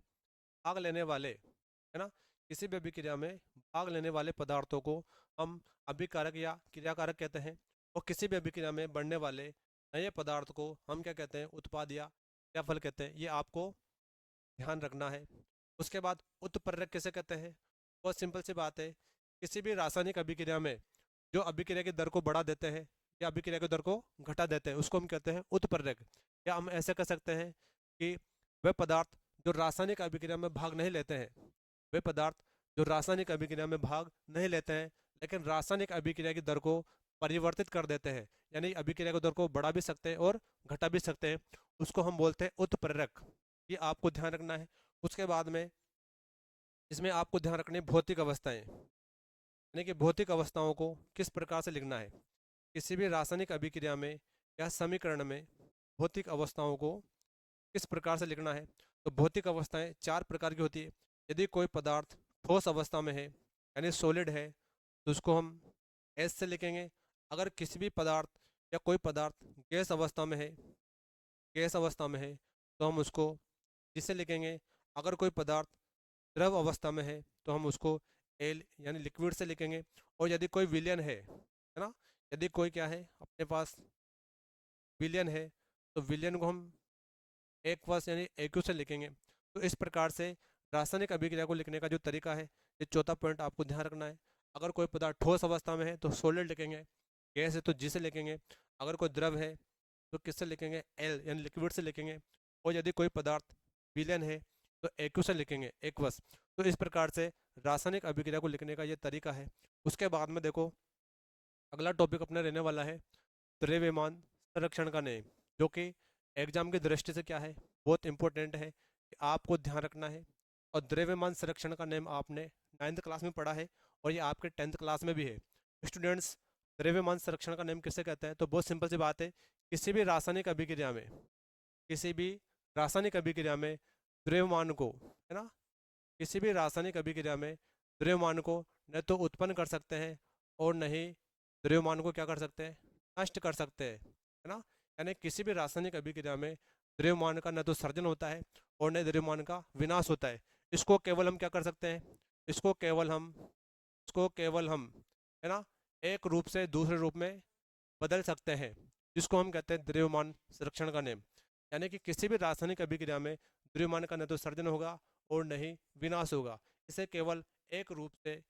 भाग लेने वाले, है ना, किसी भी अभिक्रिया में भाग लेने वाले पदार्थों को हम अभिकारक या क्रियाकारक कहते हैं, और किसी भी अभिक्रिया में बनने वाले नए पदार्थ को हम क्या कहते हैं, उत्पाद या क्रियाफल कहते हैं। ये आपको ध्यान रखना है। उसके बाद उत्प्रेरक किसे कहते हैं, बहुत सिंपल सी बात है, किसी भी रासायनिक अभिक्रिया में जो अभिक्रिया की दर को बढ़ा देते हैं या अभिक्रिया की दर को घटा देते हैं, उसको हम कहते हैं उत्प्रेरक। या हम ऐसे कह सकते हैं कि वे पदार्थ जो रासायनिक अभिक्रिया में भाग नहीं लेते हैं, वे पदार्थ जो रासायनिक अभिक्रिया में भाग नहीं लेते हैं लेकिन रासायनिक अभिक्रिया की दर को परिवर्तित कर देते हैं, यानी अभिक्रिया की दर को बढ़ा भी सकते हैं और घटा भी सकते हैं, उसको हम बोलते हैं उत्प्रेरक। ये आपको ध्यान रखना है। उसके बाद में इसमें आपको ध्यान रखनी है भौतिक अवस्थाएं, यानी कि भौतिक अवस्थाओं को किस प्रकार से लिखना है। किसी भी रासायनिक अभिक्रिया में या समीकरण में भौतिक अवस्थाओं को किस प्रकार से लिखना है। तो भौतिक अवस्थाएं चार प्रकार की होती है। यदि कोई पदार्थ ठोस अवस्था में है यानी सॉलिड है तो उसको हम एस से लिखेंगे। अगर किसी भी पदार्थ या कोई पदार्थ गैस अवस्था में है, गैस अवस्था में है तो हम उसको जिसे लिखेंगे। अगर कोई पदार्थ द्रव अवस्था में है तो हम उसको एल यानी लिक्विड से लिखेंगे। और यदि कोई विलयन है ना, यदि कोई क्या है अपने पास विलयन है तो विलयन को हम एक्वस यानी एक्यू से लिखेंगे। तो इस प्रकार से रासायनिक अभिक्रिया को लिखने का जो तरीका है, ये चौथा पॉइंट आपको ध्यान रखना है। अगर कोई पदार्थ ठोस अवस्था में है तो सोलिड लिखेंगे, गैस है तो जी से लिखेंगे, अगर कोई द्रव है तो किससे लिखेंगे, एल यानी लिक्विड से लिखेंगे, और यदि कोई पदार्थ विलयन है तो एक्यू से लिखेंगे, एक्वस। तो इस प्रकार से रासायनिक अभिक्रिया को लिखने का ये तरीका है। उसके बाद में देखो अगला टॉपिक अपना रहने वाला है द्रव्यमान संरक्षण का नियम, जो कि एग्जाम की दृष्टि से क्या है, बहुत इंपॉर्टेंट है कि आपको ध्यान रखना है। और द्रव्यमान संरक्षण का नियम आपने 9th क्लास में पढ़ा है और ये आपके 10th क्लास में भी है। स्टूडेंट्स, द्रव्यमान संरक्षण का नियम किसे कहते हैं, तो बहुत सिंपल सी बात है, किसी भी रासायनिक अभिक्रिया में, किसी भी रासायनिक अभिक्रिया में द्रव्यमान को, है ना, किसी भी रासायनिक अभिक्रिया में द्रव्यमान को न तो उत्पन्न कर सकते हैं और न ही द्रव्यमान को क्या कर सकते हैं, नष्ट कर सकते हैं, है ना। यानी किसी भी रासायनिक अभिक्रिया में द्रव्यमान का न तो सर्जन होता है और न द्रव्यमान का विनाश होता है। इसको केवल हम क्या कर सकते हैं, इसको केवल हम, इसको केवल हम, है ना, एक रूप से दूसरे रूप में बदल सकते हैं, जिसको हम कहते हैं द्रव्यमान संरक्षण का नियम। यानी कि किसी भी रासायनिक अभिक्रिया में द्रव्यमान का न तो सर्जन होगा और न ही विनाश होगा, इसे केवल एक रूप से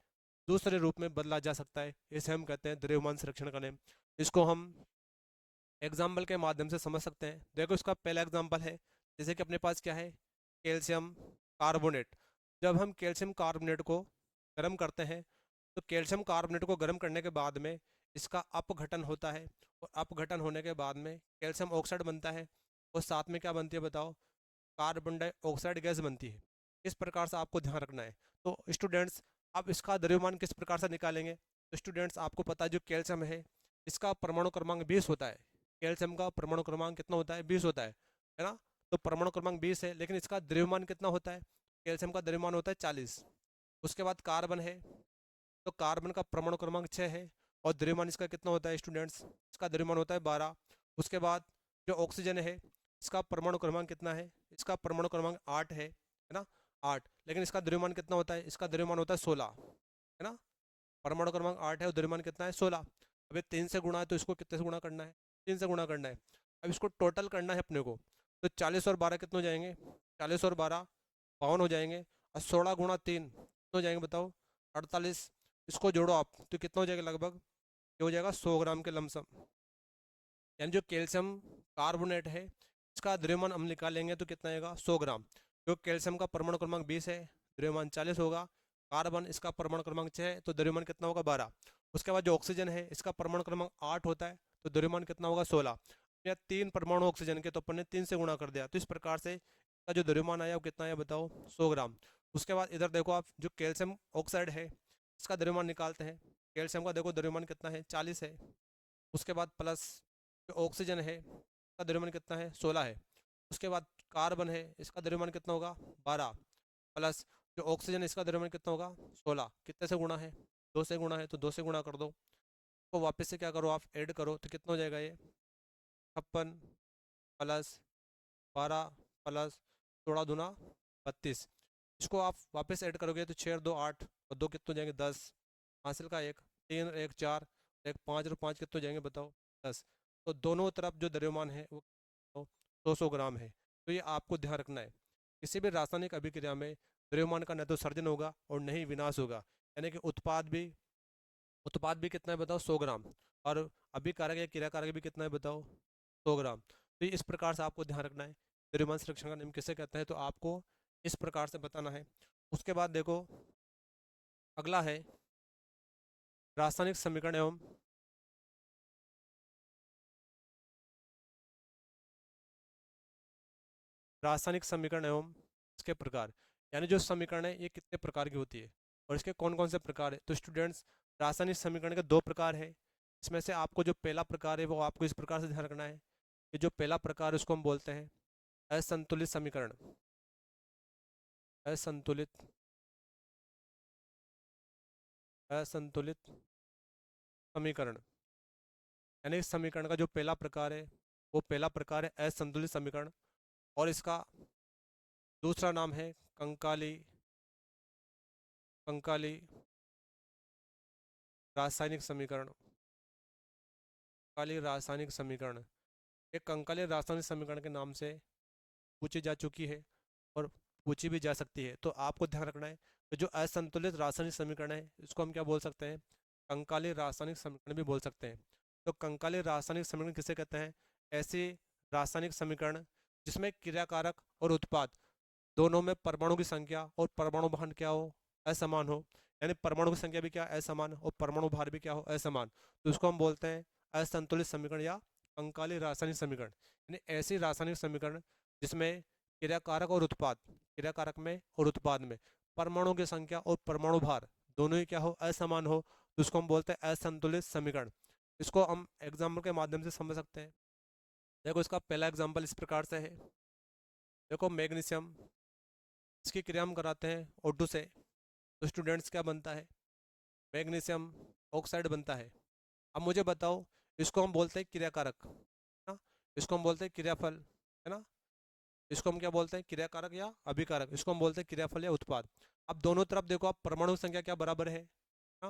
दूसरे रूप में बदला जा सकता है, इसे हम कहते हैं द्रव्यमान संरक्षण का नियम। इसको हम एग्जाम्पल के माध्यम से समझ सकते हैं। देखो इसका पहला एग्जाम्पल है, जैसे कि अपने पास क्या है, कैल्शियम कार्बोनेट। जब हम कैल्शियम कार्बोनेट को गर्म करते हैं तो कैल्शियम कार्बोनेट को गर्म करने के बाद में इसका अपघटन होता है, और अपघटन होने के बाद में कैल्शियम ऑक्साइड बनता है, और साथ में क्या बनती है बताओ, कार्बन डाइऑक्साइड गैस बनती है। इस प्रकार से आपको ध्यान रखना है। तो स्टूडेंट्स, अब इसका द्रव्यमान किस प्रकार से निकालेंगे, तो स्टूडेंट्स आपको पता है जो कैल्शियम है इसका परमाणु क्रमांक 20 होता है। कैल्शियम का परमाणु क्रमांक कितना होता है, 20 होता है ना। तो परमाणु क्रमांक 20 है, लेकिन इसका द्रव्यमान कितना होता है, कैल्शियम का द्रव्यमान होता है 40। उसके बाद कार्बन है, तो कार्बन का परमाणु क्रमांक 6 है, और द्रव्यमान इसका कितना होता है स्टूडेंट्स, इसका द्रव्यमान होता है 12। उसके बाद जो ऑक्सीजन है इसका परमाणु क्रमांक कितना है, इसका परमाणु क्रमांक 8 है ना, 8, लेकिन इसका द्रव्यमान कितना होता है, इसका द्रव्यमान होता है 16, है ना। परमाणु क्रमांक 8 है और द्रव्यमान कितना है 16। अब ये 3 से गुणा है तो इसको कितने से गुणा करना है, 3 से गुणा करना है। अब इसको टोटल करना है अपने को, तो 40 और 12 कितने हो जाएंगे, 40 और 12 52 हो जाएंगे, और 16 गुणा 3 कितने हो जाएंगे बताओ, 48। इसको जोड़ो आप तो कितना हो जाएगा, लगभग ये हो जाएगा 100 ग्राम के लमसम। यानी जो कैल्शियम कार्बोनेट है इसका द्रव्यमान हम निकालेंगे तो कितना आएगा, 100 ग्राम। जो कैल्शियम का परमाणु क्रमांक 20 है, द्रव्यमान 40 होगा। कार्बन इसका परमाणु क्रमांक 6 है तो द्रव्यमान कितना होगा, 12। उसके बाद जो ऑक्सीजन है इसका परमाणु क्रमांक 8 होता है तो द्रव्यमान कितना होगा, 16। या 3 परमाणु ऑक्सीजन के तो अपन ने 3 से गुणा कर दिया, तो इस प्रकार से इसका जो द्रव्यमान आया वो कितना आया बताओ, 100 ग्राम। उसके बाद इधर देखो आप, जो कैल्शियम ऑक्साइड है इसका द्रव्यमान निकालते हैं। कैल्शियम का देखो द्रव्यमान कितना है, 40 है। उसके बाद प्लस जो ऑक्सीजन है उसका द्रव्यमान कितना है, 16 है। उसके बाद कार्बन है, इसका द्रव्यमान कितना होगा 12, प्लस जो ऑक्सीजन है इसका द्रव्यमान कितना होगा 16, कितने से गुणा है 2 से गुणा है, तो 2 से गुणा कर दो, तो वापस से क्या करो आप ऐड करो, तो कितना हो जाएगा ये 56 प्लस 12 प्लस 16 दूना 32। इसको आप वापस ऐड करोगे तो 6 और 2 8 और 2 कितने हो जाएंगे 10, हासिल का 1, 3 और 1 4, 1 5 और 5 कितने हो जाएंगे बताओ 10। तो दोनों तरफ जो द्रव्यमान है वो 200 ग्राम है। तो ये आपको ध्यान रखना है, किसी भी रासायनिक अभिक्रिया में द्रव्यमान का न तो सर्जन होगा और न ही विनाश होगा, यानी कि उत्पाद भी कितना है बताओ 100 ग्राम, और अभिकारक या क्रियाकारक भी कितना है बताओ 100 ग्राम। तो ये इस प्रकार से आपको ध्यान रखना है। द्रव्यमान संरक्षण का नियम किसे कहते हैं, तो आपको इस प्रकार से बताना है। उसके बाद देखो अगला है रासायनिक समीकरण एवं रासायनिक समीकरण एवं इसके प्रकार, यानी जो समीकरण है ये कितने प्रकार की होती है और इसके कौन कौन से प्रकार है। तो स्टूडेंट्स रासायनिक समीकरण के 2 प्रकार है, इसमें से आपको जो पहला प्रकार है वो आपको इस प्रकार से ध्यान रखना है कि जो पहला प्रकार है उसको हम बोलते हैं असंतुलित समीकरण। असंतुलित असंतुलित समीकरण, यानी इस समीकरण का जो पहला प्रकार है वो पहला प्रकार है असंतुलित समीकरण, और इसका दूसरा नाम है कंकाली कंकाली रासायनिक समीकरण। कंकाली रासायनिक समीकरण एक कंकाली रासायनिक समीकरण के नाम से पूछी जा चुकी है और पूछी भी जा सकती है। तो आपको ध्यान रखना है कि जो असंतुलित रासायनिक समीकरण है इसको हम क्या बोल सकते हैं, कंकाली रासायनिक समीकरण भी बोल सकते हैं। तो कंकाली रासायनिक समीकरण किसे कहते हैं, ऐसे रासायनिक समीकरण जिसमें क्रियाकारक और उत्पाद दोनों में परमाणु की संख्या और परमाणु भार क्या हो असमान हो, यानी परमाणु की संख्या भी क्या असमान और परमाणु भार भी क्या हो असमान, तो उसको हम बोलते हैं असंतुलित समीकरण या कंकाली रासायनिक समीकरण। यानी ऐसी रासायनिक समीकरण जिसमें क्रियाकारक में और उत्पाद में परमाणु की संख्या और परमाणु भार दोनों ही क्या हो असमान हो, तो उसको हम बोलते हैं असंतुलित समीकरण। इसको हम एग्जाम्पल के माध्यम से समझ सकते हैं। देखो इसका पहला एग्जाम्पल इस प्रकार से है, देखो मैग्नीशियम, इसकी क्रिया हम कराते हैं O2 से, तो स्टूडेंट्स क्या बनता है मैग्नीशियम ऑक्साइड बनता है। अब मुझे बताओ इसको हम बोलते हैं क्रियाकारक है ना, इसको हम बोलते हैं क्रियाफल है ना, इसको हम क्या बोलते हैं क्रियाकारक या अभिकारक, इसको हम बोलते हैं क्रियाफल या उत्पाद। अब दोनों तरफ देखो आप परमाणु संख्या क्या बराबर है ना,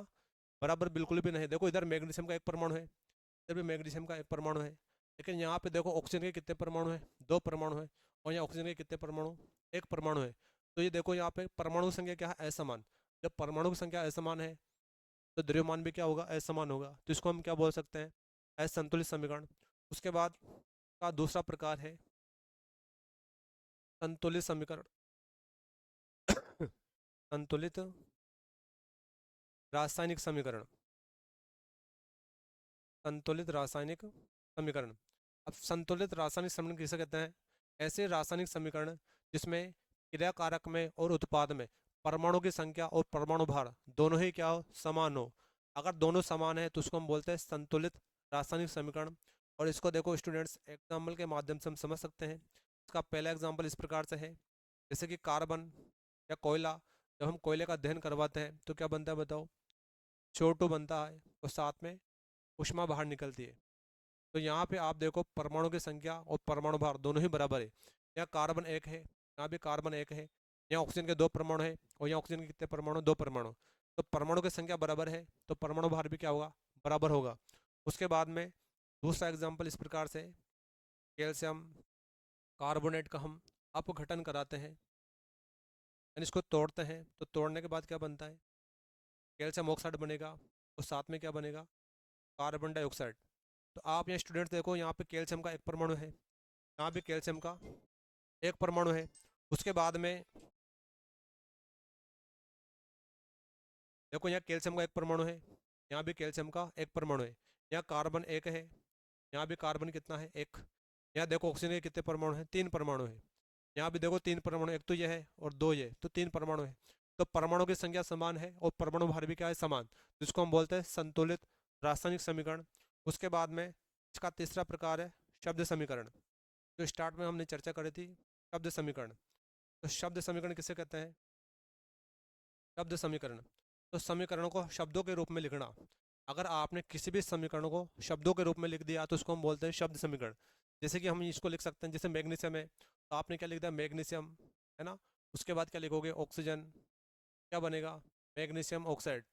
बराबर बिल्कुल भी नहीं। देखो इधर मैग्नीशियम का एक परमाणु है, इधर भी मैग्नीशियम का एक परमाणु है, लेकिन यहाँ पे देखो ऑक्सीजन के कितने परमाणु है 2 परमाणु है, और यहाँ ऑक्सीजन के कितने परमाणु 1 परमाणु है। तो ये देखो यहाँ पे परमाणु संख्या क्या है असमान, जब परमाणु की संख्या असमान है तो द्रव्यमान भी क्या होगा असमान होगा, तो इसको हम क्या बोल सकते हैं असंतुलित समीकरण। उसके बाद का दूसरा प्रकार है संतुलित समीकरण संतुलित रासायनिक समीकरण, संतुलित रासायनिक समीकरण। अब संतुलित रासायनिक समीकरण किसे कहते हैं, ऐसे रासायनिक समीकरण जिसमें क्रियाकारक में और उत्पाद में परमाणु की संख्या और परमाणु भार दोनों ही क्या हो समान हो। अगर दोनों समान है तो उसको हम बोलते हैं संतुलित रासायनिक समीकरण। और इसको देखो स्टूडेंट्स एग्जाम्पल के माध्यम से हम समझ सकते हैं। इसका पहला एग्जाम्पल इस प्रकार से है, जैसे कि कार्बन या कोयला, जब हम कोयले का दहन करवाते हैं तो क्या बनता है बताओ CO2 बनता है और साथ में ऊष्मा बाहर निकलती है। तो यहाँ पे आप देखो परमाणु की संख्या और परमाणु भार दोनों ही बराबर है, यहाँ कार्बन 1 है यहाँ भी कार्बन 1 है, यहाँ ऑक्सीजन के 2 परमाणु है और यहाँ ऑक्सीजन के कितने परमाणु 2 परमाणु, तो परमाणु की संख्या बराबर है तो परमाणु भार भी क्या होगा बराबर होगा। उसके बाद में दूसरा एग्जाम्पल इस प्रकार से, कैल्शियम कार्बोनेट का हम अपघटन कराते हैं, यानी इसको तोड़ते हैं, तो तोड़ने के बाद क्या बनता है कैल्शियम ऑक्साइड बनेगा और साथ में क्या बनेगा कार्बन डाइऑक्साइड। तो आप यहाँ स्टूडेंट्स देखो यहाँ पे कैल्शियम का एक परमाणु है, यहाँ भी कैल्शियम का एक परमाणु है। उसके बाद में देखो यहाँ कैल्शियम का एक परमाणु है, यहाँ भी कैल्शियम का एक परमाणु है, यहाँ कार्बन 1 है, यहाँ भी कार्बन कितना है 1, यहाँ देखो ऑक्सीजन के कितने परमाणु हैं 3 परमाणु है, यहाँ भी देखो 3 परमाणु, एक तो ये है और 2 ये, तो 3 परमाणु है। तो परमाणु की संख्या समान है और परमाणु भार भी क्या है समान, जिसको हम बोलते हैं संतुलित रासायनिक समीकरण। उसके बाद में इसका तीसरा प्रकार है शब्द समीकरण। तो स्टार्ट में हमने चर्चा करी थी शब्द समीकरण। तो शब्द समीकरण किसे कहते हैं? शब्द समीकरण। तो समीकरणों को शब्दों के रूप में लिखना। अगर आपने किसी भी समीकरण को शब्दों के रूप में लिख दिया तो उसको हम बोलते हैं शब्द समीकरण। जैसे कि हम इसको लिख सकते हैं, जैसे मैग्नीशियम है तो आपने क्या लिख दिया? मैग्नीशियम, है ना। उसके बाद क्या लिखोगे? ऑक्सीजन, क्या बनेगा? Magnesium oxide,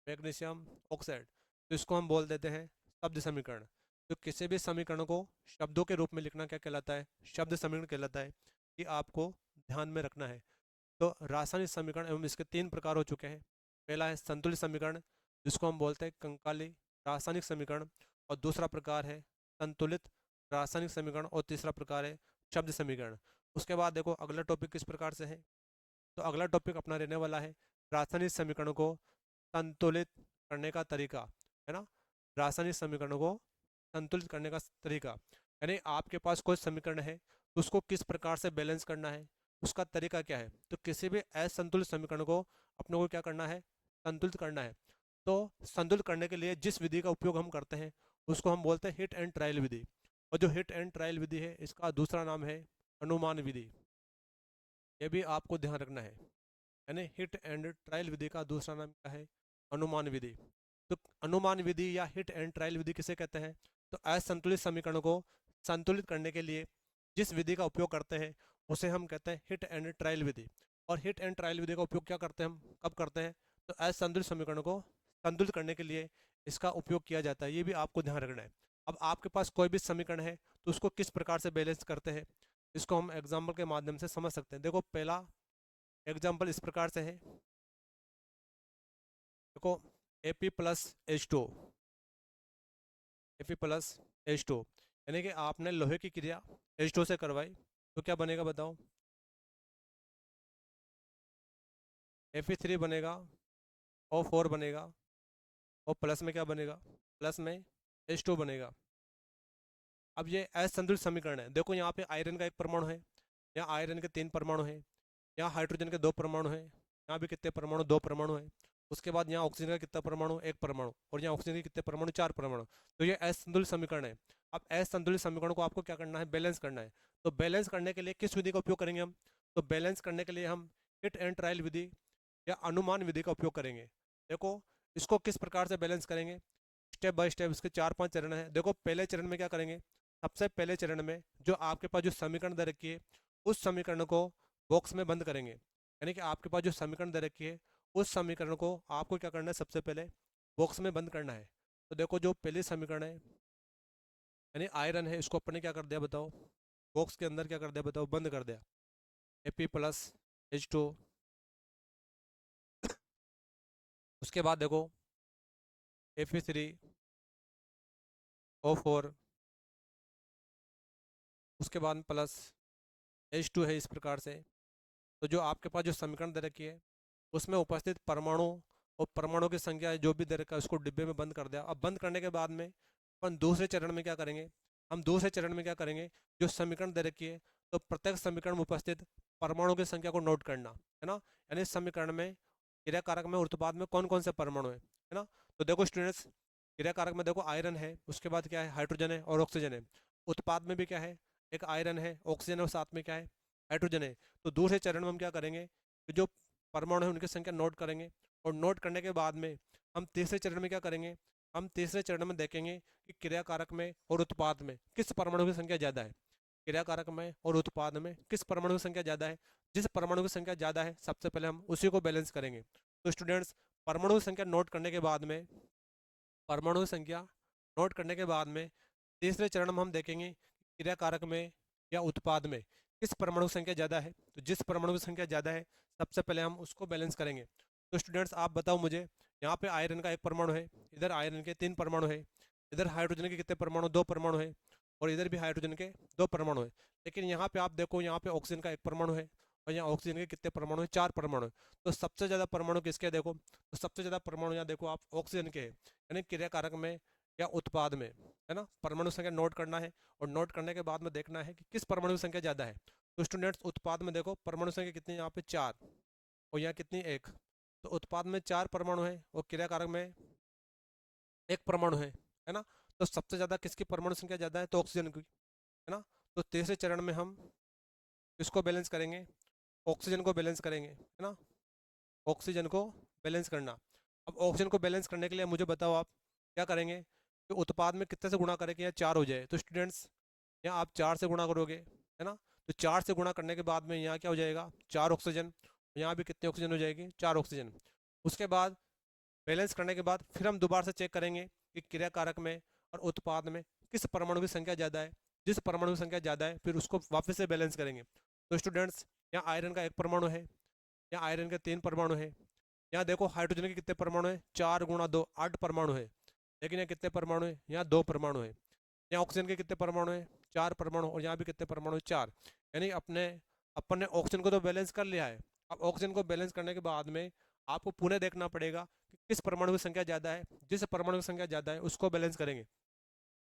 magnesium oxide. तो इसको हम बोल देते हैं शब्द समीकरण। तो किसी भी समीकरण को शब्दों के रूप में लिखना क्या कहलाता है? शब्द समीकरण कहलाता है। कि आपको ध्यान में रखना है। तो रासायनिक समीकरण एवं इसके 3 प्रकार हो चुके हैं। पहला है संतुलित समीकरण, जिसको हम बोलते हैं कंकाली रासायनिक समीकरण, और दूसरा प्रकार है संतुलित रासायनिक समीकरण, और तीसरा प्रकार है शब्द समीकरण। उसके बाद देखो अगला टॉपिक किस प्रकार से है। तो अगला टॉपिक अपना रहने वाला है रासायनिक समीकरण को संतुलित करने का तरीका, है ना। रासायनिक समीकरण को संतुलित करने का तरीका, यानी आपके पास कोई समीकरण है तो उसको किस प्रकार से बैलेंस करना है, उसका तरीका क्या है। तो किसी भी असंतुलित समीकरण को अपने को क्या करना है? संतुलित करना है। तो संतुलित करने के लिए जिस विधि का उपयोग हम करते हैं उसको हम बोलते हैं हिट एंड ट्रायल विधि। और जो हिट एंड ट्रायल विधि है इसका दूसरा नाम है अनुमान विधि। ये भी आपको ध्यान रखना है। यानी हिट एंड ट्रायल विधि का दूसरा नाम क्या है? अनुमान विधि। तो अनुमान विधि या हिट एंड ट्रायल विधि किसे कहते हैं? तो असंतुलित समीकरणों को संतुलित करने के लिए जिस विधि का उपयोग करते हैं उसे हम कहते हैं हिट एंड ट्रायल विधि। और हिट एंड ट्रायल विधि का उपयोग क्या करते हैं, हम कब करते हैं? तो असंतुलित समीकरणों को संतुलित करने के लिए इसका उपयोग किया जाता है। ये भी आपको ध्यान रखना है। अब आपके पास कोई भी समीकरण है तो उसको किस प्रकार से बैलेंस करते हैं, इसको हम एग्जाम्पल के माध्यम से समझ सकते हैं। देखो पहला एग्जाम्पल इस प्रकार से है। देखो Ap plus H2, Ap plus H2, यानी कि आपने लोहे की क्रिया H2 से करवाई तो क्या बनेगा बताओ? Fe3 बनेगा, O4 बनेगा, और प्लस में क्या बनेगा? प्लस में H2 बनेगा। अब ये असंतुलित समीकरण है। देखो यहाँ पे आयरन का एक परमाणु है, यहाँ आयरन के 3 परमाणु हैं, यहाँ हाइड्रोजन के 2 परमाणु हैं, यहाँ भी कितने परमाणु? 2 परमाणु हैं। उसके बाद यहाँ ऑक्सीजन का कितना परमाणु? 1 परमाणु। और यहाँ ऑक्सीजन के कितने परमाणु? 4 परमाणु। तो ये असंतुलित समीकरण है। अब असंतुलित समीकरण को आपको क्या करना है? बैलेंस करना है। तो बैलेंस करने के लिए किस विधि का उपयोग करेंगे हम? तो बैलेंस करने के लिए हम हिट एंड ट्रायल विधि या अनुमान विधि का उपयोग करेंगे। देखो इसको किस प्रकार से बैलेंस करेंगे, स्टेप बाय स्टेप इसके 4-5 चरण हैं। देखो पहले चरण में क्या करेंगे? सबसे पहले चरण में जो आपके पास जो समीकरण दे रखी है उस समीकरण को बॉक्स में बंद करेंगे। यानी कि आपके पास जो समीकरण दे रखी है उस समीकरण को आपको क्या करना है? सबसे पहले बॉक्स में बंद करना है। तो देखो जो पहले समीकरण है यानी आयरन है, इसको अपने क्या कर दिया बताओ? बॉक्स के अंदर क्या कर दिया बताओ? बंद कर दिया। Ap plus H2। उसके बाद देखो Fe3 O4, उसके बाद प्लस H2 है। इस प्रकार से तो जो आपके पास जो समीकरण दे रखी है उसमें उपस्थित परमाणु और परमाणु की संख्या जो भी दे रखा है उसको डिब्बे में बंद कर दिया। अब बंद करने के बाद में अपन दूसरे चरण में क्या करेंगे? हम दूसरे चरण में क्या करेंगे? जो समीकरण दे रखी है तो प्रत्येक समीकरण में उपस्थित परमाणु की संख्या को नोट करना है ना। यानी इस समीकरण में क्रिया कारक में और उत्पाद में कौन कौन से परमाणु है ना। तो देखो स्टूडेंट्स, क्रिया कारक में देखो आयरन है, उसके बाद क्या है? हाइड्रोजन है और ऑक्सीजन है। उत्पाद में भी क्या है? एक आयरन है, ऑक्सीजन है, और साथ में क्या है? हाइड्रोजन है। तो दूसरे चरण में हम क्या करेंगे? कि जो परमाणु है उनकी संख्या नोट करेंगे। और नोट करने के बाद में हम तीसरे चरण में क्या करेंगे? हम तीसरे चरण में देखेंगे कि क्रिया कारक में और उत्पाद में किस परमाणु की संख्या ज़्यादा है। क्रिया कारक में और उत्पाद में किस परमाणु की संख्या ज़्यादा है? जिस परमाणु की संख्या ज़्यादा है सबसे पहले हम उसी को बैलेंस करेंगे। तो स्टूडेंट्स, परमाणु की संख्या नोट करने के बाद में परमाणु की संख्या नोट करने के बाद में तीसरे चरण में हम देखेंगे कि क्रिया कारक में या उत्पाद में किस परमाणु की संख्या ज़्यादा है। तो जिस परमाणु की संख्या ज़्यादा है सबसे पहले हम उसको बैलेंस करेंगे। तो स्टूडेंट्स आप बताओ मुझे, यहाँ पे आयरन का 1 परमाणु है, इधर आयरन के 3 परमाणु है, इधर हाइड्रोजन के कितने परमाणु? 2 परमाणु है, और इधर भी हाइड्रोजन के 2 परमाणु है। लेकिन यहाँ पे आप देखो, यहाँ पे ऑक्सीजन का 1 परमाणु है, और यहाँ ऑक्सीजन के कितने परमाणु है? 4 परमाणु है। तो सबसे ज़्यादा परमाणु किसके? देखो तो सबसे ज़्यादा परमाणु यहाँ देखो आप ऑक्सीजन के है। यानी क्रिया कारक में या उत्पाद में, है ना, परमाणु संख्या नोट करना है। और नोट करने के बाद में देखना है कि किस परमाणु की संख्या ज़्यादा है। तो स्टूडेंट्स उत्पाद में देखो परमाणु संख्या कितनी है? यहाँ पे 4, और यहाँ कितनी? 1। तो उत्पाद में 4 परमाणु है और क्रिया कारक में 1 परमाणु है ना। तो सबसे ज़्यादा किसकी परमाणु संख्या ज़्यादा है? तो ऑक्सीजन की, है ना। तो तीसरे चरण में हम इसको बैलेंस करेंगे, ऑक्सीजन को बैलेंस करेंगे, है ना, ऑक्सीजन को बैलेंस करना। अब ऑक्सीजन को बैलेंस करने के लिए मुझे बताओ आप क्या करेंगे कि उत्पाद में कितने से गुणा करें कि यहाँ 4 हो जाए। तो स्टूडेंट्स यहाँ आप 4 से गुणा करोगे, है ना, तो 4 से गुणा करने के बाद में यहाँ क्या हो जाएगा, 4 ऑक्सीजन, यहाँ भी कितनी ऑक्सीजन हो जाएगी, 4 ऑक्सीजन। उसके बाद बैलेंस करने के बाद फिर हम दोबारा से चेक करेंगे कि क्रिया कारक में और उत्पाद में किस परमाणु की संख्या ज़्यादा है। जिस परमाणु की संख्या ज़्यादा है फिर उसको वापस से बैलेंस करेंगे। तो स्टूडेंट्स यहाँ आयरन का 1 परमाणु है, यहाँ आयरन के 3 परमाणु है, यहाँ देखो हाइड्रोजन के कितने परमाणु है, 4 गुणा 2 8 परमाणु है, लेकिन यहाँ कितने परमाणु है, यहाँ 2 परमाणु है। यहाँ ऑक्सीजन के कितने परमाणु है, 4 परमाणु, और यहाँ भी कितने परमाणु है, 4। यानी अपन ने ऑक्सीजन को तो बैलेंस कर लिया है। अब ऑक्सीजन को बैलेंस करने के बाद में आपको पुनः देखना पड़ेगा कि किस परमाणु की संख्या ज़्यादा है। जिस परमाणु की संख्या ज़्यादा है उसको बैलेंस करेंगे।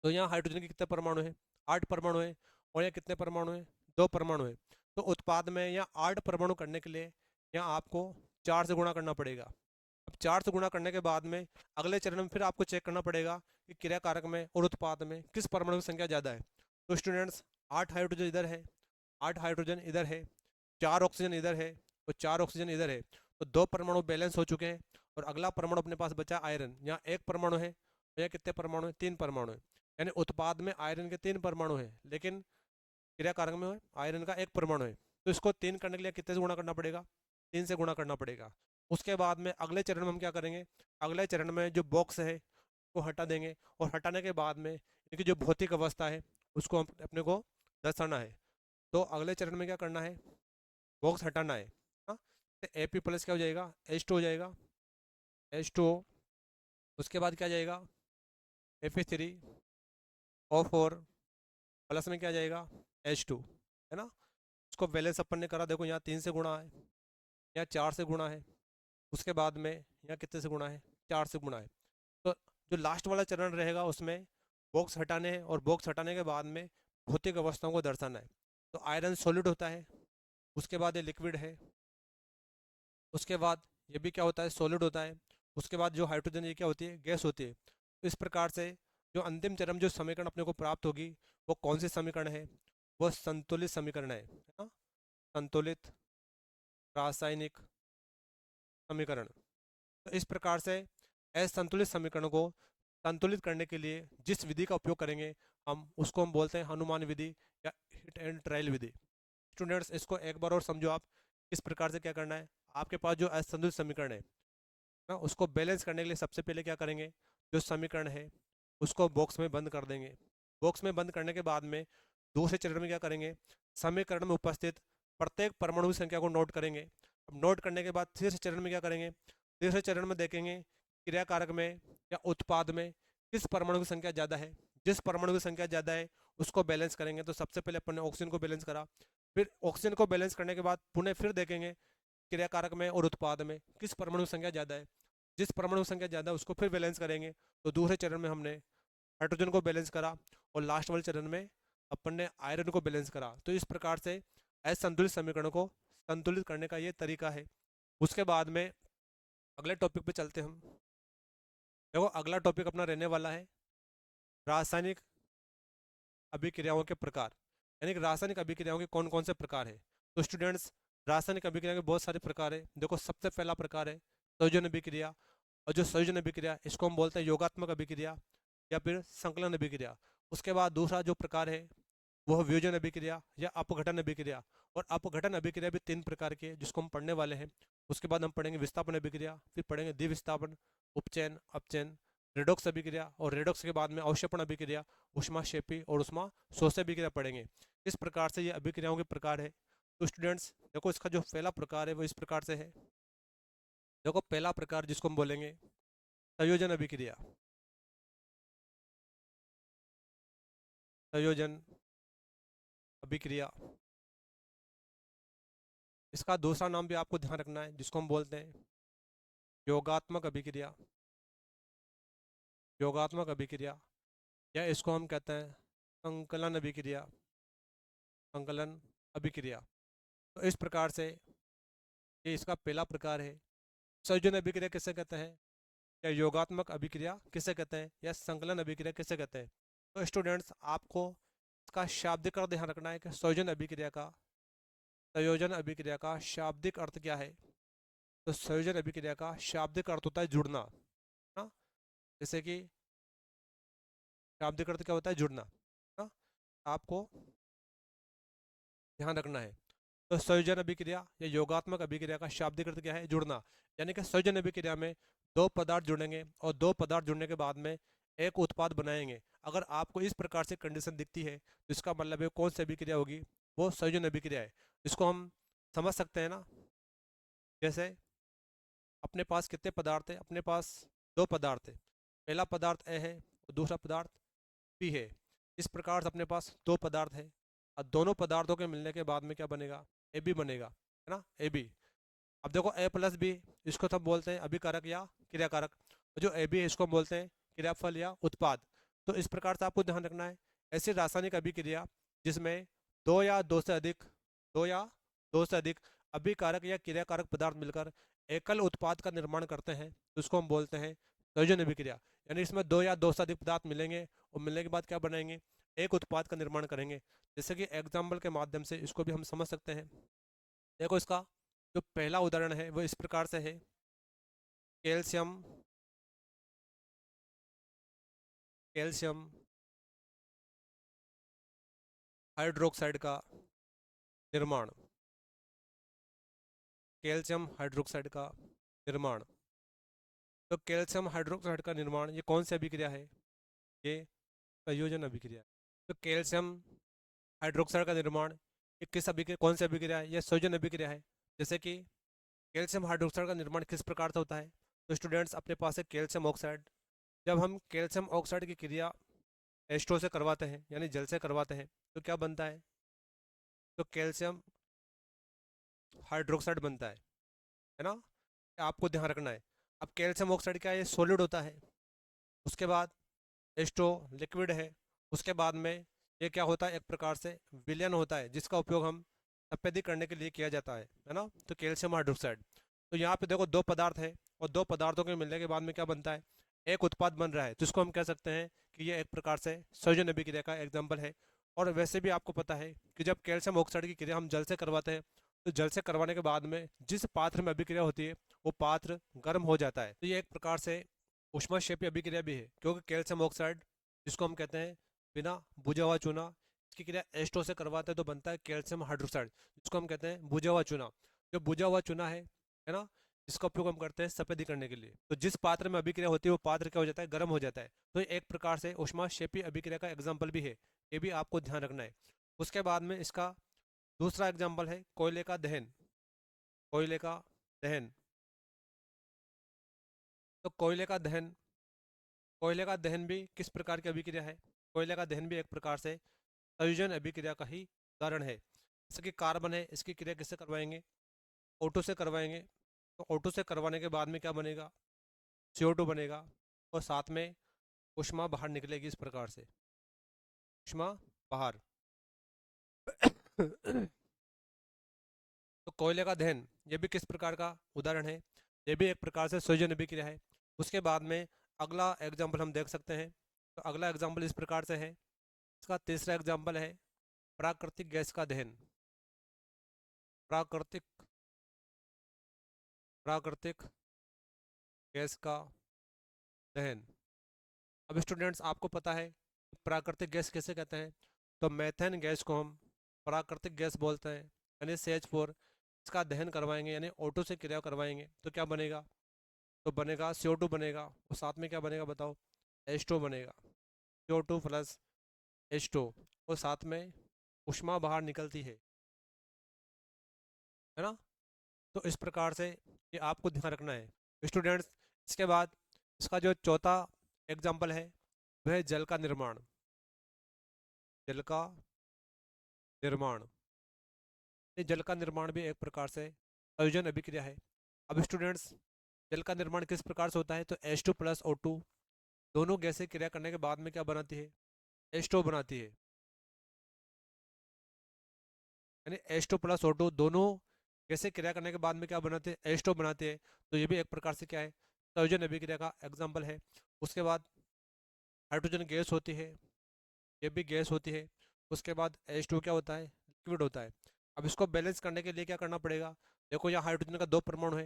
तो यहाँ हाइड्रोजन के कितने परमाणु है, 8 परमाणु है, और यहाँ कितने परमाणु है, 2 परमाणु है। तो उत्पाद में यहाँ 8 परमाणु करने के लिए यहाँ आपको 4 से गुणा करना पड़ेगा। अब 4 से गुणा करने के बाद में अगले चरण में फिर आपको चेक करना पड़ेगा कि क्रिया कारक में और उत्पाद में किस परमाणु की संख्या ज़्यादा है। तो स्टूडेंट्स 8 हाइड्रोजन इधर है, 8 हाइड्रोजन इधर है, 4 ऑक्सीजन इधर है, और 4 ऑक्सीजन इधर है। तो 2 परमाणु बैलेंस हो चुके हैं, और अगला परमाणु अपने पास बचा आयरन। यहाँ 1 परमाणु है, और यहाँ कितने परमाणु है, 3 परमाणु है। यानी उत्पाद में आयरन के 3 परमाणु है, लेकिन क्रिया कारक में आयरन का 1 परमाणु है। तो इसको 3 करने के लिए कितने से गुणा करना पड़ेगा, 3 से गुणा करना पड़ेगा। उसके बाद में अगले चरण में हम क्या करेंगे, अगले चरण में जो बॉक्स है वो हटा देंगे, और हटाने के बाद में इनकी जो भौतिक अवस्था है उसको अपने को दर्शाना है। तो अगले चरण में क्या करना है, बॉक्स हटाना है। हाँ, तो Ap प्लस क्या हो जाएगा, H2 हो जाएगा, H2O। उसके बाद क्या जाएगा, Fe3O4 प्लस में क्या जाएगा, H2, है ना। उसको बैलेंस अपन ने करा, देखो यहाँ 3 से गुणा है, यहाँ 4 से गुणा है, उसके बाद में यहाँ कितने से गुणा है, 4 से गुणा है। तो जो लास्ट वाला चरण रहेगा उसमें बॉक्स हटाने हैं, और बॉक्स हटाने के बाद में भौतिक अवस्थाओं को दर्शाना है। तो आयरन सॉलिड होता है, उसके बाद ये लिक्विड है, उसके बाद ये भी क्या होता है, सॉलिड होता है। उसके बाद जो हाइड्रोजन ये क्या होती है, गैस होती है। तो इस प्रकार से जो अंतिम चरण जो समीकरण अपने को प्राप्त होगी वो कौन सी समीकरण है, वो संतुलित समीकरण है ना, संतुलित रासायनिक समीकरण। तो इस प्रकार से असंतुलित समीकरण को संतुलित करने के लिए जिस विधि का उपयोग करेंगे उसको हम बोलते हैं अनुमान विधि या hit and trial Vidhi. Students इसको एक बार और समझो आप, किस प्रकार से क्या करना है। आपके पास जो असंतुलित समीकरण है ना, उसको बैलेंस करने के लिए सबसे पहले क्या करेंगे, जो समीकरण है उसको बॉक्स में बंद कर देंगे। बॉक्स में बंद करने के बाद में दूसरे चरण में क्या करेंगे, समीकरण में उपस्थित प्रत्येक परमाणु की संख्या को नोट करेंगे। अब नोट करने के बाद तीसरे चरण में क्या करेंगे, तीसरे चरण में देखेंगे क्रिया कारक में या उत्पाद में किस परमाणु की संख्या ज़्यादा है। जिस परमाणु की संख्या ज़्यादा है उसको बैलेंस करेंगे। तो सबसे पहले अपन ने ऑक्सीजन को बैलेंस करा, फिर ऑक्सीजन को बैलेंस करने के बाद पुनः फिर देखेंगे क्रिया कारक में और उत्पाद में किस परमाणु की संख्या ज़्यादा है। जिस परमाणु की संख्या ज़्यादा है उसको फिर बैलेंस करेंगे। तो दूसरे चरण में हमने हाइड्रोजन को बैलेंस करा, और लास्ट वाले चरण में अपन ने आयरन को बैलेंस करा। तो इस प्रकार से असंतुलित समीकरण को संतुलित करने का ये तरीका है। उसके बाद में अगले टॉपिक पे चलते हम। देखो अगला टॉपिक अपना रहने वाला है रासायनिक अभिक्रियाओं के प्रकार, यानी कि रासायनिक अभिक्रियाओं के कौन कौन से प्रकार है। तो स्टूडेंट्स रासायनिक अभिक्रिया के बहुत सारे प्रकार है। देखो सबसे पहला प्रकार है संयोजन अभिक्रिया, और जो संयोजन अभिक्रिया इसको हम बोलते हैं योगात्मक अभिक्रिया या फिर संकलन अभिक्रिया। उसके बाद दूसरा जो प्रकार है वह वियोजन अभिक्रिया या अपघटन अभिक्रिया। और अपघटन अभिक्रिया भी 3 प्रकार की है जिसको हम पढ़ने वाले हैं। उसके बाद हम पढ़ेंगे विस्थापन अभिक्रिया, फिर पढ़ेंगे द्विविस्थापन, उपचयन, अपचयन, रेडॉक्स अभिक्रिया, और रेडॉक्स के बाद में अवक्षेपण अभिक्रिया, ऊष्माक्षेपी और ऊष्मा शोषक अभिक्रिया पढ़ेंगे। इस प्रकार से ये अभिक्रियाओं के प्रकार है। तो स्टूडेंट्स देखो इसका जो पहला प्रकार है वो इस प्रकार से है। देखो पहला प्रकार जिसको हम बोलेंगे संयोजन अभिक्रिया, संयोजन अभिक्रिया। इसका दूसरा नाम भी आपको ध्यान रखना है जिसको हम बोलते हैं योगात्मक अभिक्रिया, योगात्मक अभिक्रिया, या इसको हम कहते हैं संकलन अभिक्रिया, संकलन अभिक्रिया। तो इस प्रकार से ये इसका पहला प्रकार है। संयोजन अभिक्रिया किसे कहते हैं, या योगात्मक अभिक्रिया किसे कहते हैं, या संकलन अभिक्रिया किसे कहते हैं। तो स्टूडेंट्स आपको इसका शाब्दिक अर्थ ध्यान रखना है कि संयोजन अभिक्रिया का शाब्दिक अर्थ क्या है। तो संयोजन अभिक्रिया का शाब्दिक अर्थ होता है जुड़ना, है ना। जैसे कि शाब्दिक अर्थ क्या होता है, जुड़ना, है ना। आपको ध्यान रखना है। तो संयोजन अभिक्रिया या योगात्मक अभिक्रिया का शाब्दिक अर्थ क्या है, जुड़ना। यानी कि संयोजन अभिक्रिया में दो पदार्थ जुड़ेंगे और दो पदार्थ जुड़ने के बाद में एक उत्पाद बनाएंगे। अगर आपको इस प्रकार से कंडीशन दिखती है तो इसका मतलब है कौन सी अभिक्रिया होगी, वो संयोजन अभिक्रिया है। इसको हम समझ सकते हैं ना। जैसे अपने पास कितने पदार्थ है, अपने पास दो पदार्थ है। पहला पदार्थ ए है और दूसरा पदार्थ बी है। इस प्रकार से अपने पास दो पदार्थ है और दोनों पदार्थों के मिलने के बाद में क्या बनेगा, ए बी बनेगा, है ना, ए बी। अब देखो ए प्लस बी, इसको सब बोलते हैं अभिकारक या क्रियाकारक। जो ए बी है इसको बोलते हैं क्रियाफल या उत्पाद। तो इस प्रकार से आपको ध्यान रखना है। ऐसी रासायनिक अभिक्रिया जिसमें दो या दो से अधिक दो या दो से अधिक अभिकारक या क्रियाकारक पदार्थ मिलकर एकल उत्पाद का निर्माण करते हैं तो उसको हम बोलते हैं संयोजन अभिक्रिया। यानी इसमें दो या दो से अधिक पदार्थ मिलेंगे और मिलने के बाद क्या बनाएंगे, एक उत्पाद का निर्माण करेंगे। जैसे कि एग्जाम्पल के माध्यम से इसको भी हम समझ सकते हैं। देखो इसका जो पहला उदाहरण है वो इस प्रकार से है। कैल्शियम कैल्शियम हाइड्रोक्साइड का निर्माण, कैल्शियम हाइड्रोक्साइड का निर्माण। तो कैल्शियम हाइड्रोक्साइड का निर्माण ये कौन सी अभिक्रिया है, ये संयोजन अभिक्रिया है। तो कैल्शियम हाइड्रोक्साइड का निर्माण ये किस अभिक्रिया, कौन सी अभिक्रिया है, ये संयोजन अभिक्रिया है। जैसे कि कैल्शियम हाइड्रोक्साइड का निर्माण किस प्रकार से होता है। तो स्टूडेंट्स अपने पास है कैल्शियम ऑक्साइड। जब हम कैल्शियम ऑक्साइड की क्रिया H2O से करवाते हैं यानी जल से करवाते हैं तो क्या बनता है, तो कैल्शियम हाइड्रोक्साइड बनता है ना। आपको ध्यान रखना है। अब कैल्शियम ऑक्साइड क्या है, ये सॉलिड होता है। उसके बाद H2O लिक्विड है। उसके बाद में ये क्या होता है, एक प्रकार से विलयन होता है जिसका उपयोग हम सफेदी करने के लिए किया जाता है ना। तो कैल्शियम हाइड्रोक्साइड, तो यहाँ पे देखो दो पदार्थ है और दो पदार्थों के मिलने के बाद में क्या बनता है, एक उत्पाद बन रहा है। तो इसको हम कह सकते हैं कि ये एक प्रकार से संयोजन अभिक्रिया का एग्जाम्पल है। और वैसे भी आपको पता है कि जब कैल्शियम ऑक्साइड की क्रिया हम जल से करवाते हैं तो जल से करवाने के बाद में जिस पात्र में अभिक्रिया होती है वो पात्र गर्म हो जाता है। तो ये एक प्रकार से ऊष्माक्षेपी अभिक्रिया भी है, क्योंकि कैल्शियम ऑक्साइड जिसको हम कहते हैं बिना बुझा हुआ चूना, इसकी क्रिया H2O से करवाते हैं तो बनता है कैल्शियम हाइड्रोक्साइड जिसको हम कहते हैं बुझा हुआ चूना। जो बुझा हुआ चूना है ना, जिसका उपयोग हम करते हैं सफेदी करने के लिए। तो जिस पात्र में अभिक्रिया होती है वो पात्र क्या हो जाता है, गर्म हो जाता है। तो एक प्रकार से ऊष्माक्षेपी अभिक्रिया का एग्जाम्पल भी है, ये भी आपको ध्यान रखना है। उसके बाद में इसका दूसरा एग्जाम्पल है कोयले का दहन। कोयले का दहन, तो कोयले का दहन भी किस प्रकार की अभिक्रिया है, कोयले का दहन भी एक प्रकार से संयोजन अभिक्रिया का ही उदाहरण है। जैसे कि कार्बन है, इसकी क्रिया किससे करवाएंगे, O2 से करवाएंगे। तो O2 से करवाने के बाद में क्या बनेगा, CO2 बनेगा और साथ में ऊष्मा बाहर निकलेगी इस प्रकार से, ऊष्मा बाहर। तो कोयले का दहन ये भी किस प्रकार का उदाहरण है, ये भी एक प्रकार से संयोजन अभिक्रिया है। उसके बाद में अगला एग्जाम्पल हम देख सकते हैं। तो अगला एग्जाम्पल इस प्रकार से है। इसका तीसरा एग्जाम्पल है प्राकृतिक गैस का दहन। प्राकृतिक प्राकृतिक गैस का दहन। अब स्टूडेंट्स आपको पता है प्राकृतिक गैस किसे कहते हैं। तो मेथेन गैस को हम प्राकृतिक गैस बोलते हैं, यानी CH4। इसका दहन करवाएंगे यानी O2 से क्रिया करवाएंगे तो क्या बनेगा, तो बनेगा CO2 बनेगा और साथ में क्या बनेगा बताओ, H2O बनेगा। CO2 प्लस H2O और साथ में ऊष्मा बाहर निकलती है ना। तो इस प्रकार से ये आपको ध्यान रखना है स्टूडेंट्स। इसके बाद इसका जो चौथा एग्जाम्पल है वह है जल का निर्माण। जल का निर्माण, ये जल का निर्माण भी एक प्रकार से संयोजन अभिक्रिया है। अब स्टूडेंट्स जल का निर्माण किस प्रकार से होता है, तो H2 प्लस O2 दोनों गैसें क्रिया करने के बाद में क्या बनाती है, H2O बनाती है। यानी H2 प्लस O2 दोनों गैसें क्रिया करने के बाद में क्या बनाते हैं, H2O बनाते हैं। तो ये भी एक प्रकार से क्या है, संयोजन अभिक्रिया का एग्जाम्पल है। उसके बाद हाइड्रोजन गैस होती है, ये भी गैस होती है। उसके बाद H2 क्या होता है, लिक्विड होता है। अब इसको बैलेंस करने के लिए क्या करना पड़ेगा, देखो यहाँ हाइड्रोजन का 2 परमाणु है,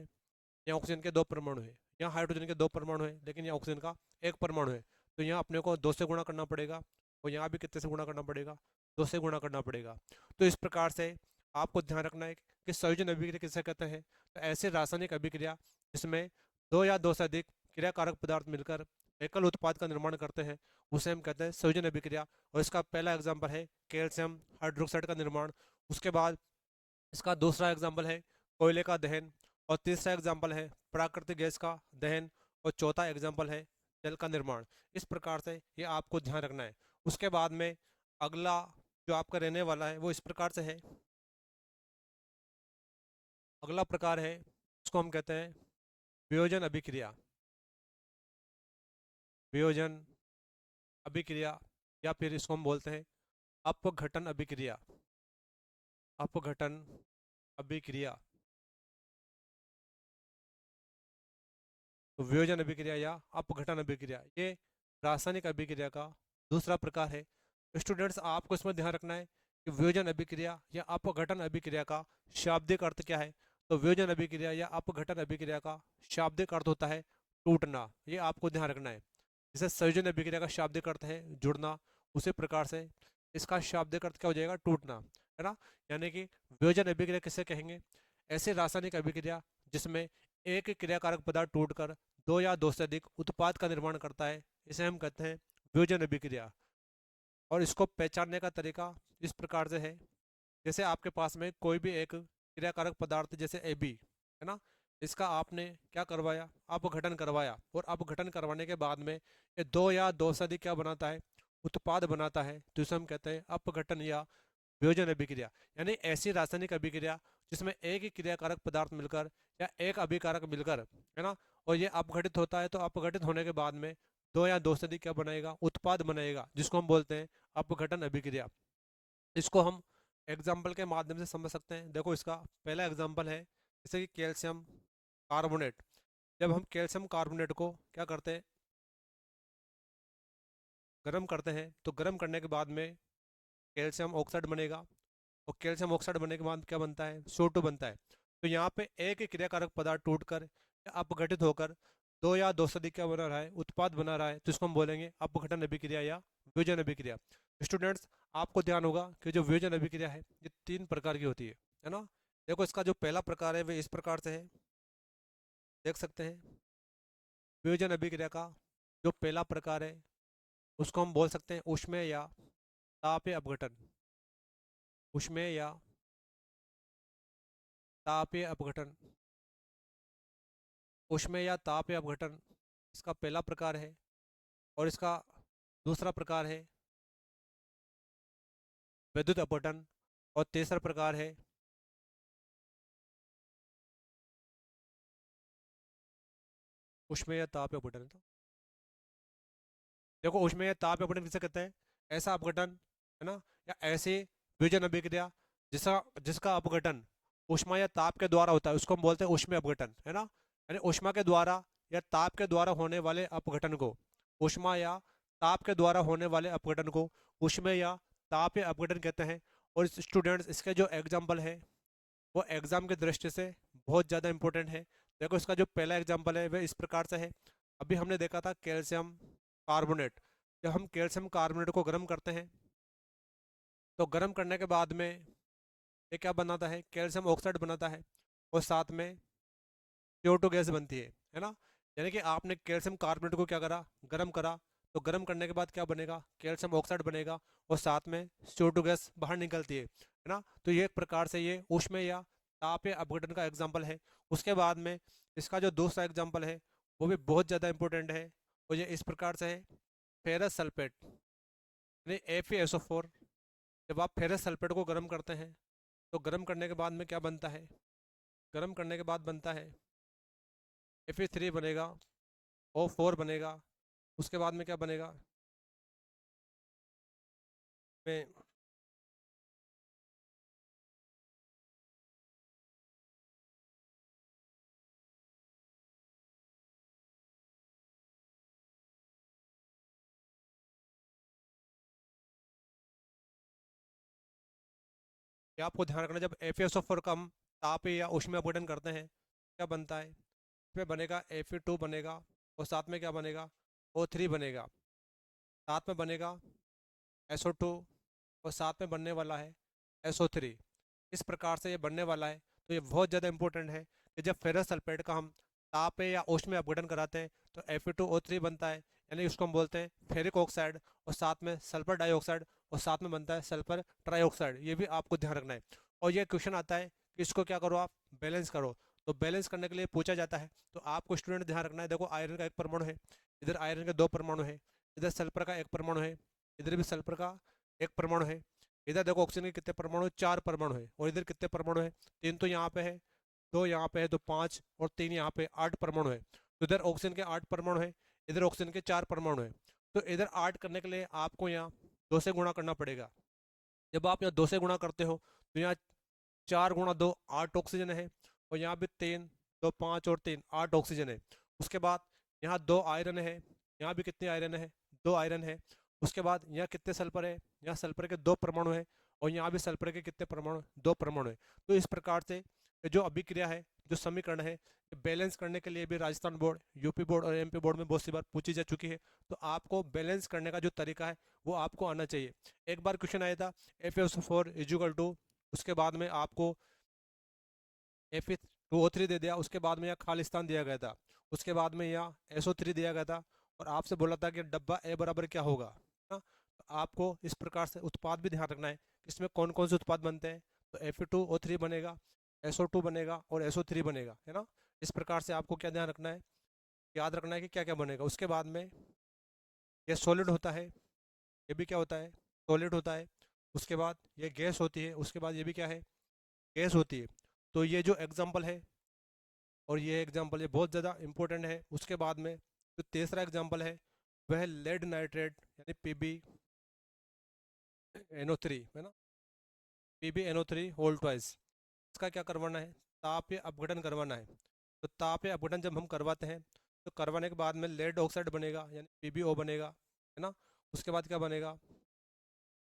यहाँ ऑक्सीजन के 2 परमाणु है, यहाँ हाइड्रोजन के 2 परमाणु है, लेकिन यहाँ ऑक्सीजन का 1 परमाणु है। तो यहाँ अपने को 2 से गुणा करना पड़ेगा, और यहाँ भी कितने से गुणा करना पड़ेगा, 2 से गुणा करना पड़ेगा। तो इस प्रकार से आपको ध्यान रखना है कि संयोजन अभिक्रिया किसे कहते हैं। तो ऐसे रासायनिक अभिक्रिया जिसमें 2 या 2 से अधिक क्रियाकारक पदार्थ मिलकर एकल उत्पाद का निर्माण करते हैं उसे हम कहते हैं संयोजन अभिक्रिया। और इसका पहला एग्जाम्पल है कैल्शियम हाइड्रोक्साइड का निर्माण। उसके बाद इसका दूसरा एग्जाम्पल है कोयले का दहन, और तीसरा एग्जाम्पल है प्राकृतिक गैस का दहन, और चौथा एग्जाम्पल है जल का निर्माण। इस प्रकार से ये आपको ध्यान रखना है। उसके बाद में अगला जो आपका रहने वाला है वो इस प्रकार से है। अगला प्रकार है, उसको हम कहते हैं वियोजन अभिक्रिया। वियोजन अभिक्रिया, या फिर इसको हम बोलते हैं अपघटन अभिक्रिया। अपघटन अभिक्रिया। तो वियोजन अभिक्रिया या अपघटन अभिक्रिया ये रासायनिक अभिक्रिया का दूसरा प्रकार है। स्टूडेंट्स आपको इसमें ध्यान रखना है कि वियोजन अभिक्रिया या अपघटन अभिक्रिया का शाब्दिक अर्थ क्या है। तो वियोजन अभिक्रिया या अपघटन अभिक्रिया का शाब्दिक अर्थ होता है टूटना, ये आपको ध्यान रखना है। जैसे संयोजन अभिक्रिया का शाब्दिक अर्थ है जुड़ना, उसी प्रकार से इसका शाब्दिक अर्थ क्या हो जाएगा, टूटना, है ना। यानी कि वियोजन अभिक्रिया किसे कहेंगे, ऐसे रासायनिक अभिक्रिया जिसमें एक क्रियाकारक पदार्थ टूटकर 2 या 2 से अधिक उत्पाद का निर्माण करता है, इसे हम कहते हैं वियोजन अभिक्रिया। और इसको पहचानने का तरीका इस प्रकार से है, जैसे आपके पास में कोई भी एक क्रियाकारक पदार्थ जैसे AB है ना, इसका आपने क्या करवाया, अपघटन करवाया, और अपघटन करवाने के बाद में ये 2 या 2 से अधिक क्या बनाता है, उत्पाद बनाता है, तो इसे हम कहते हैं अपघटन या वियोजन अभिक्रिया। यानी ऐसी रासायनिक अभिक्रिया जिसमें एक ही क्रियाकारक पदार्थ मिलकर या एक अभिकारक मिलकर, है ना, और ये अपघटित होता है, तो अपघटित होने के बाद में 2 या 2 से अधिक क्या बनाएगा, उत्पाद बनाएगा, जिसको हम बोलते हैं अपघटन अभिक्रिया। इसको हम एग्जाम्पल के माध्यम से समझ सकते हैं। देखो इसका पहला एग्जाम्पल है जैसे कि कैल्शियम कार्बोनेट। जब हम कैल्शियम कार्बोनेट को क्या करते हैं, गर्म करते हैं, तो गर्म करने के बाद में कैल्शियम ऑक्साइड बनेगा, और कैल्शियम ऑक्साइड बनने के बाद क्या बनता है, CO2 बनता है। तो यहाँ पे एक ही क्रियाकारक पदार्थ टूटकर या अपघटित होकर 2 या 2 से अधिक क्या बना रहा है, उत्पाद बना रहा है, तो इसको हम बोलेंगे अपघटन अभिक्रिया या वियोजन अभिक्रिया। स्टूडेंट्स आपको ध्यान होगा कि जो वियोजन अभिक्रिया है ये 3 प्रकार की होती है ना। देखो इसका जो पहला प्रकार है वह इस प्रकार से है, देख सकते हैं। वियोजन अभिक्रिया का जो पहला प्रकार है उसको हम बोल सकते हैं ऊष्मीय या तापीय अपघटन। ऊष्मीय या तापीय अपघटन। ऊष्मीय या तापीय अपघटन इसका पहला प्रकार है, और इसका दूसरा प्रकार है विद्युत अपघटन, और तीसरा प्रकार है ऊष्मीय या तापीय अपघटन। तो देखो ऊष्मीय या तापीय अपघटन किसे कहते हैं, ऐसा अपघटन, है ना, या ऐसी वियोजन अभिक्रिया जिसका जिसका अपघटन ऊष्मा या ताप के द्वारा होता है, उसको हम बोलते हैं ऊष्मीय अपघटन, है ना। यानी ऊष्मा के द्वारा या ताप के द्वारा होने वाले अपघटन को, ऊष्मा या ताप के द्वारा होने वाले अपघटन को ऊष्मीय या तापीय अपघटन कहते हैं। और स्टूडेंट्स इसके जो एग्जाम्पल है वो एग्जाम की दृष्टि से बहुत ज़्यादा इंपॉर्टेंट है। देखो इसका जो पहला एग्जाम्पल है वह इस प्रकार से है। अभी हमने देखा था कैल्शियम कार्बोनेट। जब हम कैल्शियम कार्बोनेट को गर्म करते हैं, तो गर्म करने के बाद में ये क्या बनाता है, कैल्शियम ऑक्साइड बनाता है, और साथ में CO2 गैस बनती है ना। यानी कि आपने कैल्शियम कार्बोनेट को क्या करा, गर्म करा, तो गर्म करने के बाद क्या बनेगा, कैल्शियम ऑक्साइड बनेगा, और साथ में CO2 गैस बाहर निकलती है ना। तो ये एक प्रकार से ये ऊष्मीय या तापीय अपघटन का एग्जाम्पल है। उसके बाद में इसका जो दूसरा एग्जाम्पल है वो भी बहुत ज़्यादा इंपॉर्टेंट है, और ये इस प्रकार से है फेरस सल्फेट यानी FeSO4। जब आप फेरस सल्फेट को गर्म करते हैं, तो गर्म करने के बाद में क्या बनता है, गर्म करने के बाद बनता है Fe3 बनेगा, O4 बनेगा, उसके बाद में क्या बनेगा में ये आपको ध्यान रखना, जब FeSO4 का हम ताप या ऊष्मीय अपघटन करते हैं क्या बनता है, इसमें बनेगा Fe2 बनेगा, और साथ में क्या बनेगा, O3 बनेगा, साथ में बनेगा SO2, और साथ में बनने वाला है SO3। इस प्रकार से ये बनने वाला है। तो ये बहुत ज़्यादा इंपॉर्टेंट है कि जब फेरस सल्फेट का हम ताप या ऊष्मीय अपघटन कराते हैं तो Fe2O3 बनता है, यानी उसको हम बोलते हैं फेरिक ऑक्साइड, और साथ में सल्फर डाइऑक्साइड, और साथ में बनता है सल्फर ट्राइऑक्साइड। ये भी आपको ध्यान रखना है। और ये क्वेश्चन आता है कि इसको क्या करो, आप बैलेंस करो। तो बैलेंस करने के लिए पूछा जाता है, तो आपको स्टूडेंट ध्यान रखना है। देखो आयरन का एक परमाणु है, इधर आयरन के दो परमाणु है, इधर सल्फर का एक परमाणु है, इधर भी सल्फर का एक परमाणु है, इधर देखो ऑक्सीजन के कितने परमाणु, चार परमाणु है, और इधर कितने परमाणु है, तीन तो यहाँ पे है, दो यहाँ पे है, तो पांच, और तीन यहाँ पे, आठ परमाणु है। तो इधर ऑक्सीजन के आठ परमाणु है, इधर ऑक्सीजन के चार परमाणु है। तो इधर आठ करने के लिए आपको यहाँ दो से गुणा करना पड़ेगा। जब आप यहाँ दो से गुणा करते हो तो यहाँ चार गुणा दो, आठ ऑक्सीजन है, और यहाँ भी तीन, दो पाँच, और तीन, आठ ऑक्सीजन है। उसके बाद यहाँ दो आयरन है, यहाँ भी कितने आयरन है, दो आयरन है। उसके बाद यहाँ कितने सल्फर है, यहाँ सल्फर के दो परमाणु है, और यहाँ भी सल्फर के कितने परमाणु, दो परमाणु है। तो इस प्रकार से जो अभिक्रिया है, जो समीकरण है, बैलेंस करने के लिए भी राजस्थान बोर्ड, यूपी बोर्ड और MP बोर्ड में बहुत सी बार पूछी जा चुकी है। तो आपको बैलेंस करने का जो तरीका है वो आपको आना चाहिए। एक बार क्वेश्चन आया था FeSO4 इक्वल टू, उसके बाद में आपको Fe2O3 दे दिया, उसके बाद में यहाँ खालिस्तान दिया गया था, उसके बाद में यहाँ SO3 दिया गया था, और आपसे बोला था कि डब्बा ए बराबर क्या होगा, है ना। तो आपको इस प्रकार से उत्पाद भी ध्यान रखना है कि इसमें कौन कौन से उत्पाद बनते हैं। तो Fe2O3 बनेगा, SO2 बनेगा, और SO3 बनेगा, है ना। इस प्रकार से आपको क्या ध्यान रखना है, याद रखना है कि क्या क्या बनेगा। उसके बाद में ये सॉलिड होता है, ये भी क्या होता है, सॉलिड होता है। उसके बाद ये गैस होती है, उसके बाद ये भी क्या है, गैस होती है। तो ये जो एग्जाम्पल है, और ये एग्जाम्पल ये बहुत ज़्यादा इंपॉर्टेंट है। उसके बाद में जो तीसरा एग्जाम्पल है वह लेड नाइट्रेट यानी PbNO3, है ना, PbNO3 होल ट्वाइस। इसका क्या करवाना है, ताप या अपघटन करवाना है। तो ताप या अपघटन जब हम करवाते हैं तो करवाने के बाद में लेड ऑक्साइड बनेगा, यानी PbO बनेगा, है ना। उसके बाद क्या बनेगा,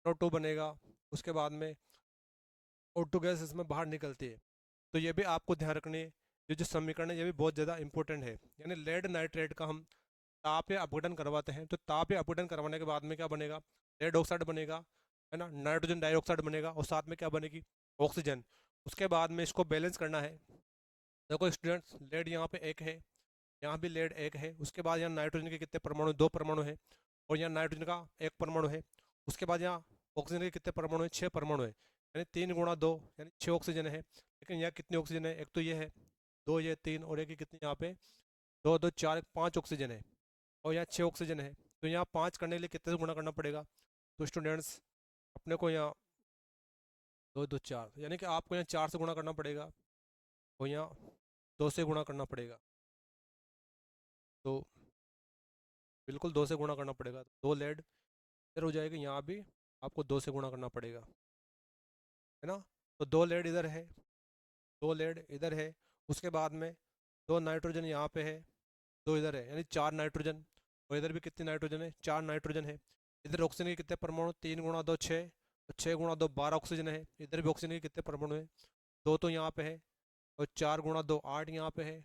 NO2 बनेगा। उसके बाद में O2 गैस इसमें बाहर निकलती है। तो ये भी आपको ध्यान रखनी है। ये जो समीकरण है ये भी बहुत ज़्यादा इंपॉर्टेंट है। यानी लेड नाइट्रेट का हम ताप या अपघटन करवाते हैं, तो ताप या अपघटन करवाने के बाद में क्या बनेगा, लेड ऑक्साइड बनेगा, है ना, नाइट्रोजन डाइऑक्साइड बनेगा, और साथ में क्या बनेगी, ऑक्सीजन। उसके बाद में इसको बैलेंस करना है। देखो स्टूडेंट्स, लेड यहाँ पे एक है, यहाँ भी लेड एक है। उसके बाद यहाँ नाइट्रोजन के कितने परमाणु, दो परमाणु है, और यहाँ नाइट्रोजन का एक परमाणु है। उसके बाद यहाँ ऑक्सीजन के कितने परमाणु है, छः परमाणु है, यानी तीन गुणा दो, यानी छः ऑक्सीजन है। लेकिन यहाँ कितनी ऑक्सीजन है, एक तो ये है, दो ये तीन, और एक ही कितनी यहाँ पे, दो दो चार, पाँच ऑक्सीजन है, और यहाँ छः ऑक्सीजन है। तो यहाँ पाँच करने के लिए कितने से गुणा करना पड़ेगा। तो स्टूडेंट्स अपने को यहाँ दो दो चार, यानी कि आपको यहाँ चार से गुणा करना पड़ेगा, और यहाँ दो से गुणा करना पड़ेगा। तो बिल्कुल दो से गुणा करना पड़ेगा। दो लेड इधर हो जाएगी, यहाँ भी आपको दो से गुणा करना पड़ेगा, है ना। तो दो लेड इधर है, दो लेड इधर है। उसके बाद में दो नाइट्रोजन यहाँ पे है, दो इधर है, यानी चार नाइट्रोजन, और इधर भी कितनी नाइट्रोजन है, चार नाइट्रोजन है। इधर ऑक्सीजन के कितने परमाणु, तीन गुणा दो छः, और छः गुणा दो बारह ऑक्सीजन है। इधर भी ऑक्सीजन के कितने परमाणु है, दो तो यहाँ पे है, और चार गुणा दो आठ यहाँ पे है,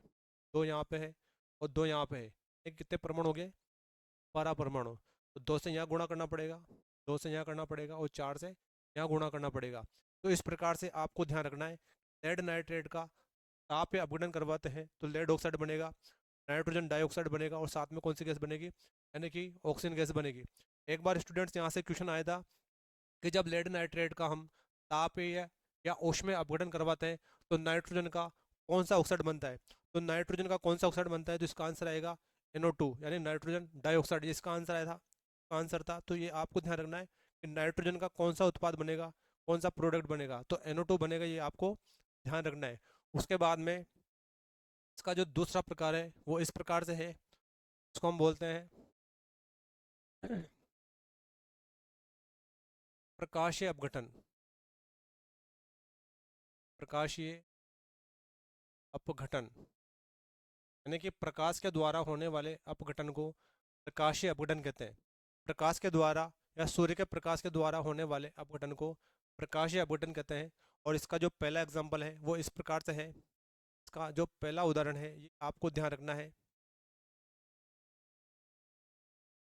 दो यहाँ पे है, और दो यहाँ पे है। ये कितने परमाणु हो गए, बारह परमाणु। तो दो से यहाँ गुणा करना पड़ेगा, दो से यहाँ करना पड़ेगा, और चार से यहाँ गुणा करना पड़ेगा। तो इस प्रकार से आपको ध्यान रखना है। लेड नाइट्रेट का ताप या अपघटन करवाते हैं तो लेड ऑक्साइड बनेगा, नाइट्रोजन डाइऑक्साइड बनेगा, और साथ में कौन सी गैस बनेगी, यानी कि ऑक्सीजन गैस बनेगी। एक बार स्टूडेंट्स यहाँ से क्वेश्चन आया था कि जब लेड नाइट्रेट का हम ताप या ऊष्मीय अपघटन करवाते हैं तो नाइट्रोजन का कौन सा ऑक्साइड बनता है। तो नाइट्रोजन का कौन सा ऑक्साइड बनता है, तो इसका आंसर आएगा NO2, यानी नाइट्रोजन डाइऑक्साइड। इसका आंसर आया था, आंसर था। तो ये आपको ध्यान रखना है कि नाइट्रोजन का कौन सा उत्पाद बनेगा, कौन सा प्रोडक्ट बनेगा, तो NO2 बनेगा। ये आपको ध्यान रखना है। उसके बाद में इसका जो दूसरा प्रकार है वो इस प्रकार से है, इसको हम बोलते हैं प्रकाशीय अपघटन। प्रकाशीय अपघटन यानी कि प्रकाश के द्वारा होने वाले अपघटन को प्रकाशीय अपघटन कहते हैं। प्रकाश के द्वारा या सूर्य के प्रकाश के द्वारा होने वाले अपघटन को प्रकाशीय अपघटन कहते हैं। और इसका जो पहला एग्जाम्पल है वो इस प्रकार से है। इसका जो पहला उदाहरण है ये आपको ध्यान रखना है,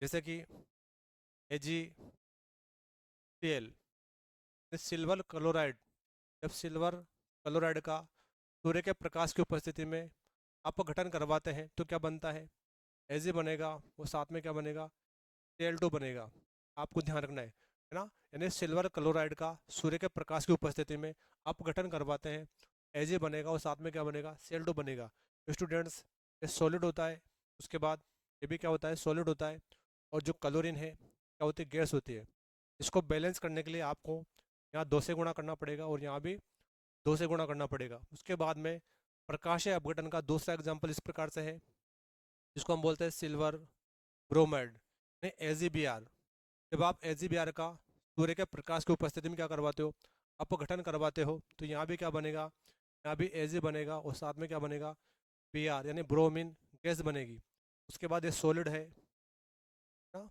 जैसे कि AgCl, सिल्वर क्लोराइड। जब सिल्वर क्लोराइड का सूर्य के प्रकाश की उपस्थिति में अपघटन करवाते हैं तो क्या बनता है, Ag बनेगा, वो साथ में क्या बनेगा, Cl2 बनेगा। आपको ध्यान रखना है ना। यानी सिल्वर क्लोराइड का सूर्य के प्रकाश की उपस्थिति में अपघटन करवाते हैं, Ag बनेगा और साथ में क्या बनेगा, Cl2 बनेगा। स्टूडेंट्स, ये सॉलिड होता है, उसके बाद ये भी क्या होता है, सॉलिड होता है। और जो क्लोरीन है क्या होती है, गैस होती है। इसको बैलेंस करने के लिए आपको यहाँ 2 से गुणा करना पड़ेगा और यहाँ भी 2 से गुणा करना पड़ेगा। उसके बाद में प्रकाशीय अपघटन का दूसरा एग्जाम्पल इस प्रकार से है, जिसको हम बोलते हैं सिल्वर ब्रोमाइड, AgBr। जब आप AgBr का सूर्य के प्रकाश की उपस्थिति में क्या करवाते हो, अपघटन करवाते हो, तो यहाँ भी क्या बनेगा, यहाँ भी Ag बनेगा और साथ में क्या बनेगा, Br, यानी ब्रोमीन गैस बनेगी। उसके बाद ये सॉलिड है ना,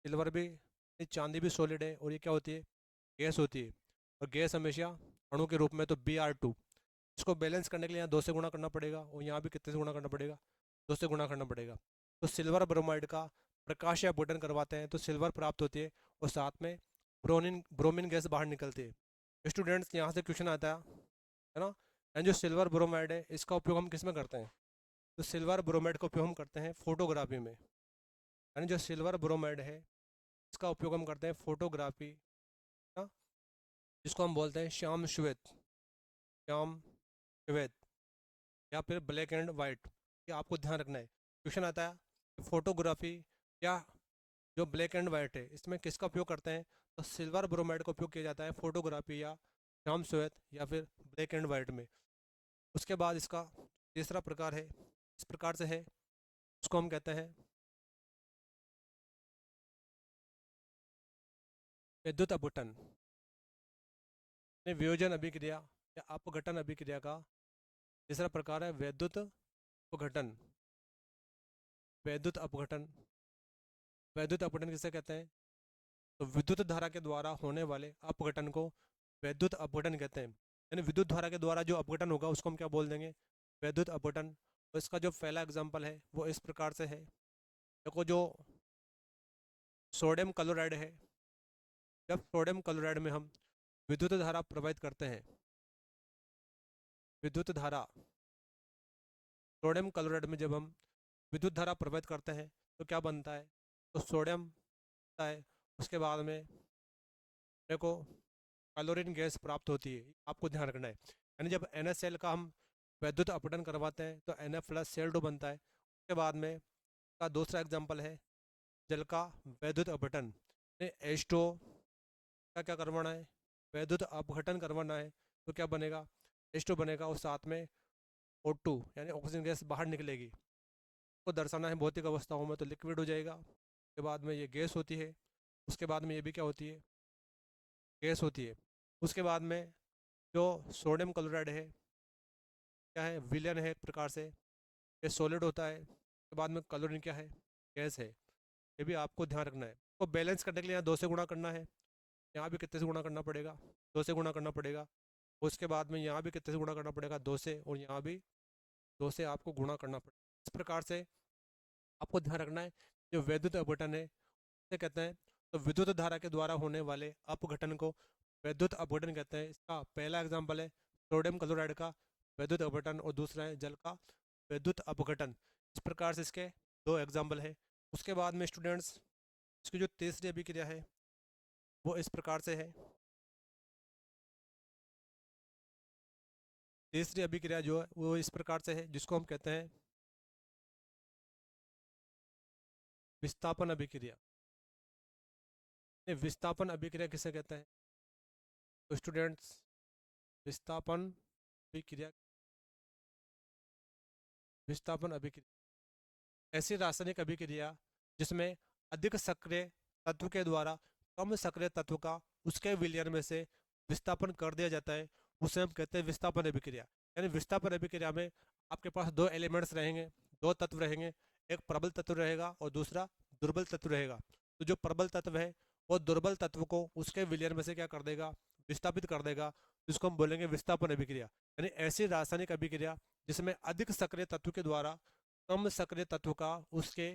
सिल्वर भी, चांदी भी सॉलिड है और ये क्या होती है, गैस होती है। और गैस हमेशा अणु के रूप में, तो Br2। इसको बैलेंस करने के लिए यहाँ 2 से गुणा करना पड़ेगा और यहाँ भी कितने से गुणा करना पड़ेगा, 2 से गुणा करना पड़ेगा। तो सिल्वर ब्रोमाइड का प्रकाशीय अपघटन करवाते हैं तो सिल्वर प्राप्त होती है और साथ में ब्रोमीन गैस बाहर निकलती है। स्टूडेंट्स, यहाँ से क्वेश्चन आता है ना, एंड जो सिल्वर ब्रोमाइड है इसका उपयोग हम किस में करते हैं, तो सिल्वर ब्रोमाइड का उपयोग हम करते हैं फोटोग्राफी में। यानी जो सिल्वर ब्रोमाइड है इसका उपयोग हम करते हैं फोटोग्राफी ना, जिसको हम बोलते हैं श्याम श्वेत या फिर ब्लैक एंड वाइट। ये आपको ध्यान रखना है। क्वेश्चन आता है फोटोग्राफी या जो ब्लैक एंड वाइट है इसमें किसका उपयोग करते हैं, तो सिल्वर ब्रोमाइड का उपयोग किया जाता है फोटोग्राफी या श्याम श्वेत या फिर ब्लैक एंड वाइट में। उसके बाद इसका तीसरा प्रकार है, इस प्रकार से है, उसको हम कहते हैं विद्युत अपघटन। वियोजन अभिक्रिया या अपघटन अभिक्रिया का तीसरा प्रकार है वैद्युत अपघटन। वैद्युत अपघटन, वैद्युत अपघटन किसे कहते हैं, तो विद्युत धारा के द्वारा होने वाले अपघटन को वैद्युत अपघटन कहते हैं। यानी विद्युत धारा के द्वारा जो अपघटन होगा उसको हम क्या बोल देंगे, वैद्युत अपघटन। तो इसका जो पहला एग्जाम्पल है वो इस प्रकार से है, देखो जो सोडियम क्लोराइड है, जब सोडियम क्लोराइड में हम विद्युत धारा प्रवाहित करते हैं, विद्युत धारा सोडियम क्लोराइड में जब हम विद्युत धारा प्रवाहित करते हैं तो क्या बनता है, तो सोडियम बनता है। उसके बाद में देखो क्लोरीन गैस प्राप्त होती है, आपको ध्यान रखना है। यानी जब NaCl का हम वैद्युत अपघटन करवाते हैं तो Na+Cl2 बनता है। उसके बाद में का दूसरा एग्जाम्पल है जल का वैद्युत अपघटन। H2O का क्या करवाना है, वैद्युत अपघटन करवाना है, तो क्या बनेगा, H2 बनेगा और साथ में O2 यानी ऑक्सीजन गैस बाहर निकलेगी। को दर्शाना है भौतिक अवस्थाओं में तो लिक्विड हो जाएगा। उसके बाद में ये गैस होती है। उसके बाद में ये भी क्या होती है, गैस होती है। उसके बाद में जो सोडियम क्लोराइड है क्या है, विलयन है एक प्रकार से, ये सॉलिड होता है। उसके बाद में क्लोरीन क्या है, गैस है। ये भी आपको ध्यान रखना है। तो बैलेंस करने के लिए यहाँ 2 से गुणा करना है, यहाँ भी कितने से गुणा करना पड़ेगा, 2 से गुणा करना पड़ेगा। उसके बाद में यहाँ भी कितने से गुणा करना पड़ेगा, 2 से, और यहाँ भी 2 से आपको गुणा करना पड़ेगा। इस प्रकार से आपको ध्यान रखना है। जो वैद्युत अपघटन है उसे कहते हैं, तो विद्युत धारा के द्वारा होने वाले अपघटन को वैद्युत अपघटन कहते हैं। इसका पहला एग्जाम्पल है सोडियम क्लोराइड का वैद्युत अपघटन और दूसरा है जल का वैद्युत अपघटन। इस प्रकार से इसके 2 एग्जाम्पल है। उसके बाद में स्टूडेंट्स, इसकी जो तीसरी अभिक्रिया है वो इस प्रकार से है। तीसरी अभिक्रिया जो है वो इस प्रकार से है, जिसको हम कहते हैं विस्थापन अभिक्रिया। ये विस्थापन अभिक्रिया किसे कहते हैं, तो स्टूडेंट्स विस्थापन अभिक्रिया, विस्थापन अभिक्रिया ऐसी रासायनिक अभिक्रिया जिसमें अधिक सक्रिय तत्व के द्वारा कम सक्रिय तत्व का उसके विलयन में से विस्थापन कर दिया जाता है, उसे हम कहते हैं विस्थापन अभिक्रिया। यानी विस्थापन अभिक्रिया में आपके पास 2 एलिमेंट्स रहेंगे, 2 तत्व रहेंगे, एक प्रबल तत्व रहेगा और दूसरा दुर्बल तत्व रहेगा। तो जो प्रबल तत्व है वो दुर्बल तत्व को उसके विलयन में से क्या कर देगा, विस्थापित कर देगा। जिसको हम बोलेंगे विस्थापन अभिक्रिया, यानी ऐसी रासायनिक अभिक्रिया जिसमें अधिक सक्रिय तत्व के द्वारा कम सक्रिय तत्व का उसके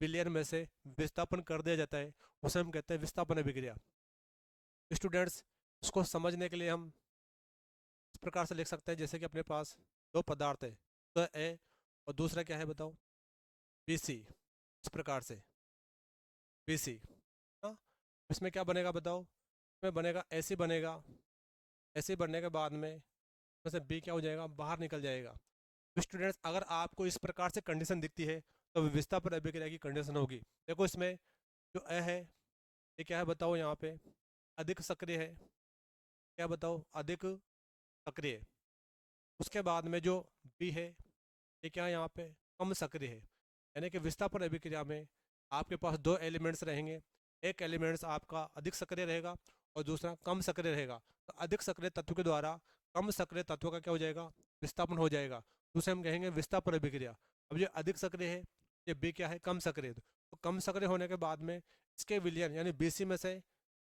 विलयन में से विस्थापन कर दिया जाता है, उसे हम कहते हैं विस्थापन अभिक्रिया। स्टूडेंट्स, इसको समझने के लिए हम इस प्रकार से लिख सकते हैं, जैसे कि अपने पास दो पदार्थ है, तो ए और दूसरा क्या है बताओ, BC। इस प्रकार से BC, हाँ, इसमें क्या बनेगा बताओ, इसमें बनेगा ऐसे बनेगा, ऐसे बनने के बाद में से बी क्या हो जाएगा, बाहर निकल जाएगा। तो स्टूडेंट्स, अगर आपको इस प्रकार से कंडीशन दिखती है तो विस्थापन अभिक्रिया की कंडीशन होगी। देखो इसमें जो ए है ये क्या है बताओ, यहाँ पे अधिक सक्रिय है, क्या बताओ, अधिक सक्रिय। उसके बाद में जो बी है ये क्या है, यहाँ पे कम सक्रिय है। यानी कि विस्थापन अभिक्रिया में आपके पास दो एलिमेंट्स रहेंगे, एक एलिमेंट्स आपका अधिक सक्रिय रहेगा और दूसरा कम सक्रिय रहेगा। तो अधिक सक्रिय तत्व के द्वारा कम सक्रिय तत्व का क्या हो जाएगा, विस्थापन हो जाएगा, तो उसे हम कहेंगे विस्थापन अभिक्रिया। अब ये अधिक सक्रिय है, ये बी क्या है, कम सक्रिय। तो कम सक्रिय होने के बाद में इसके विलयन यानी BC में से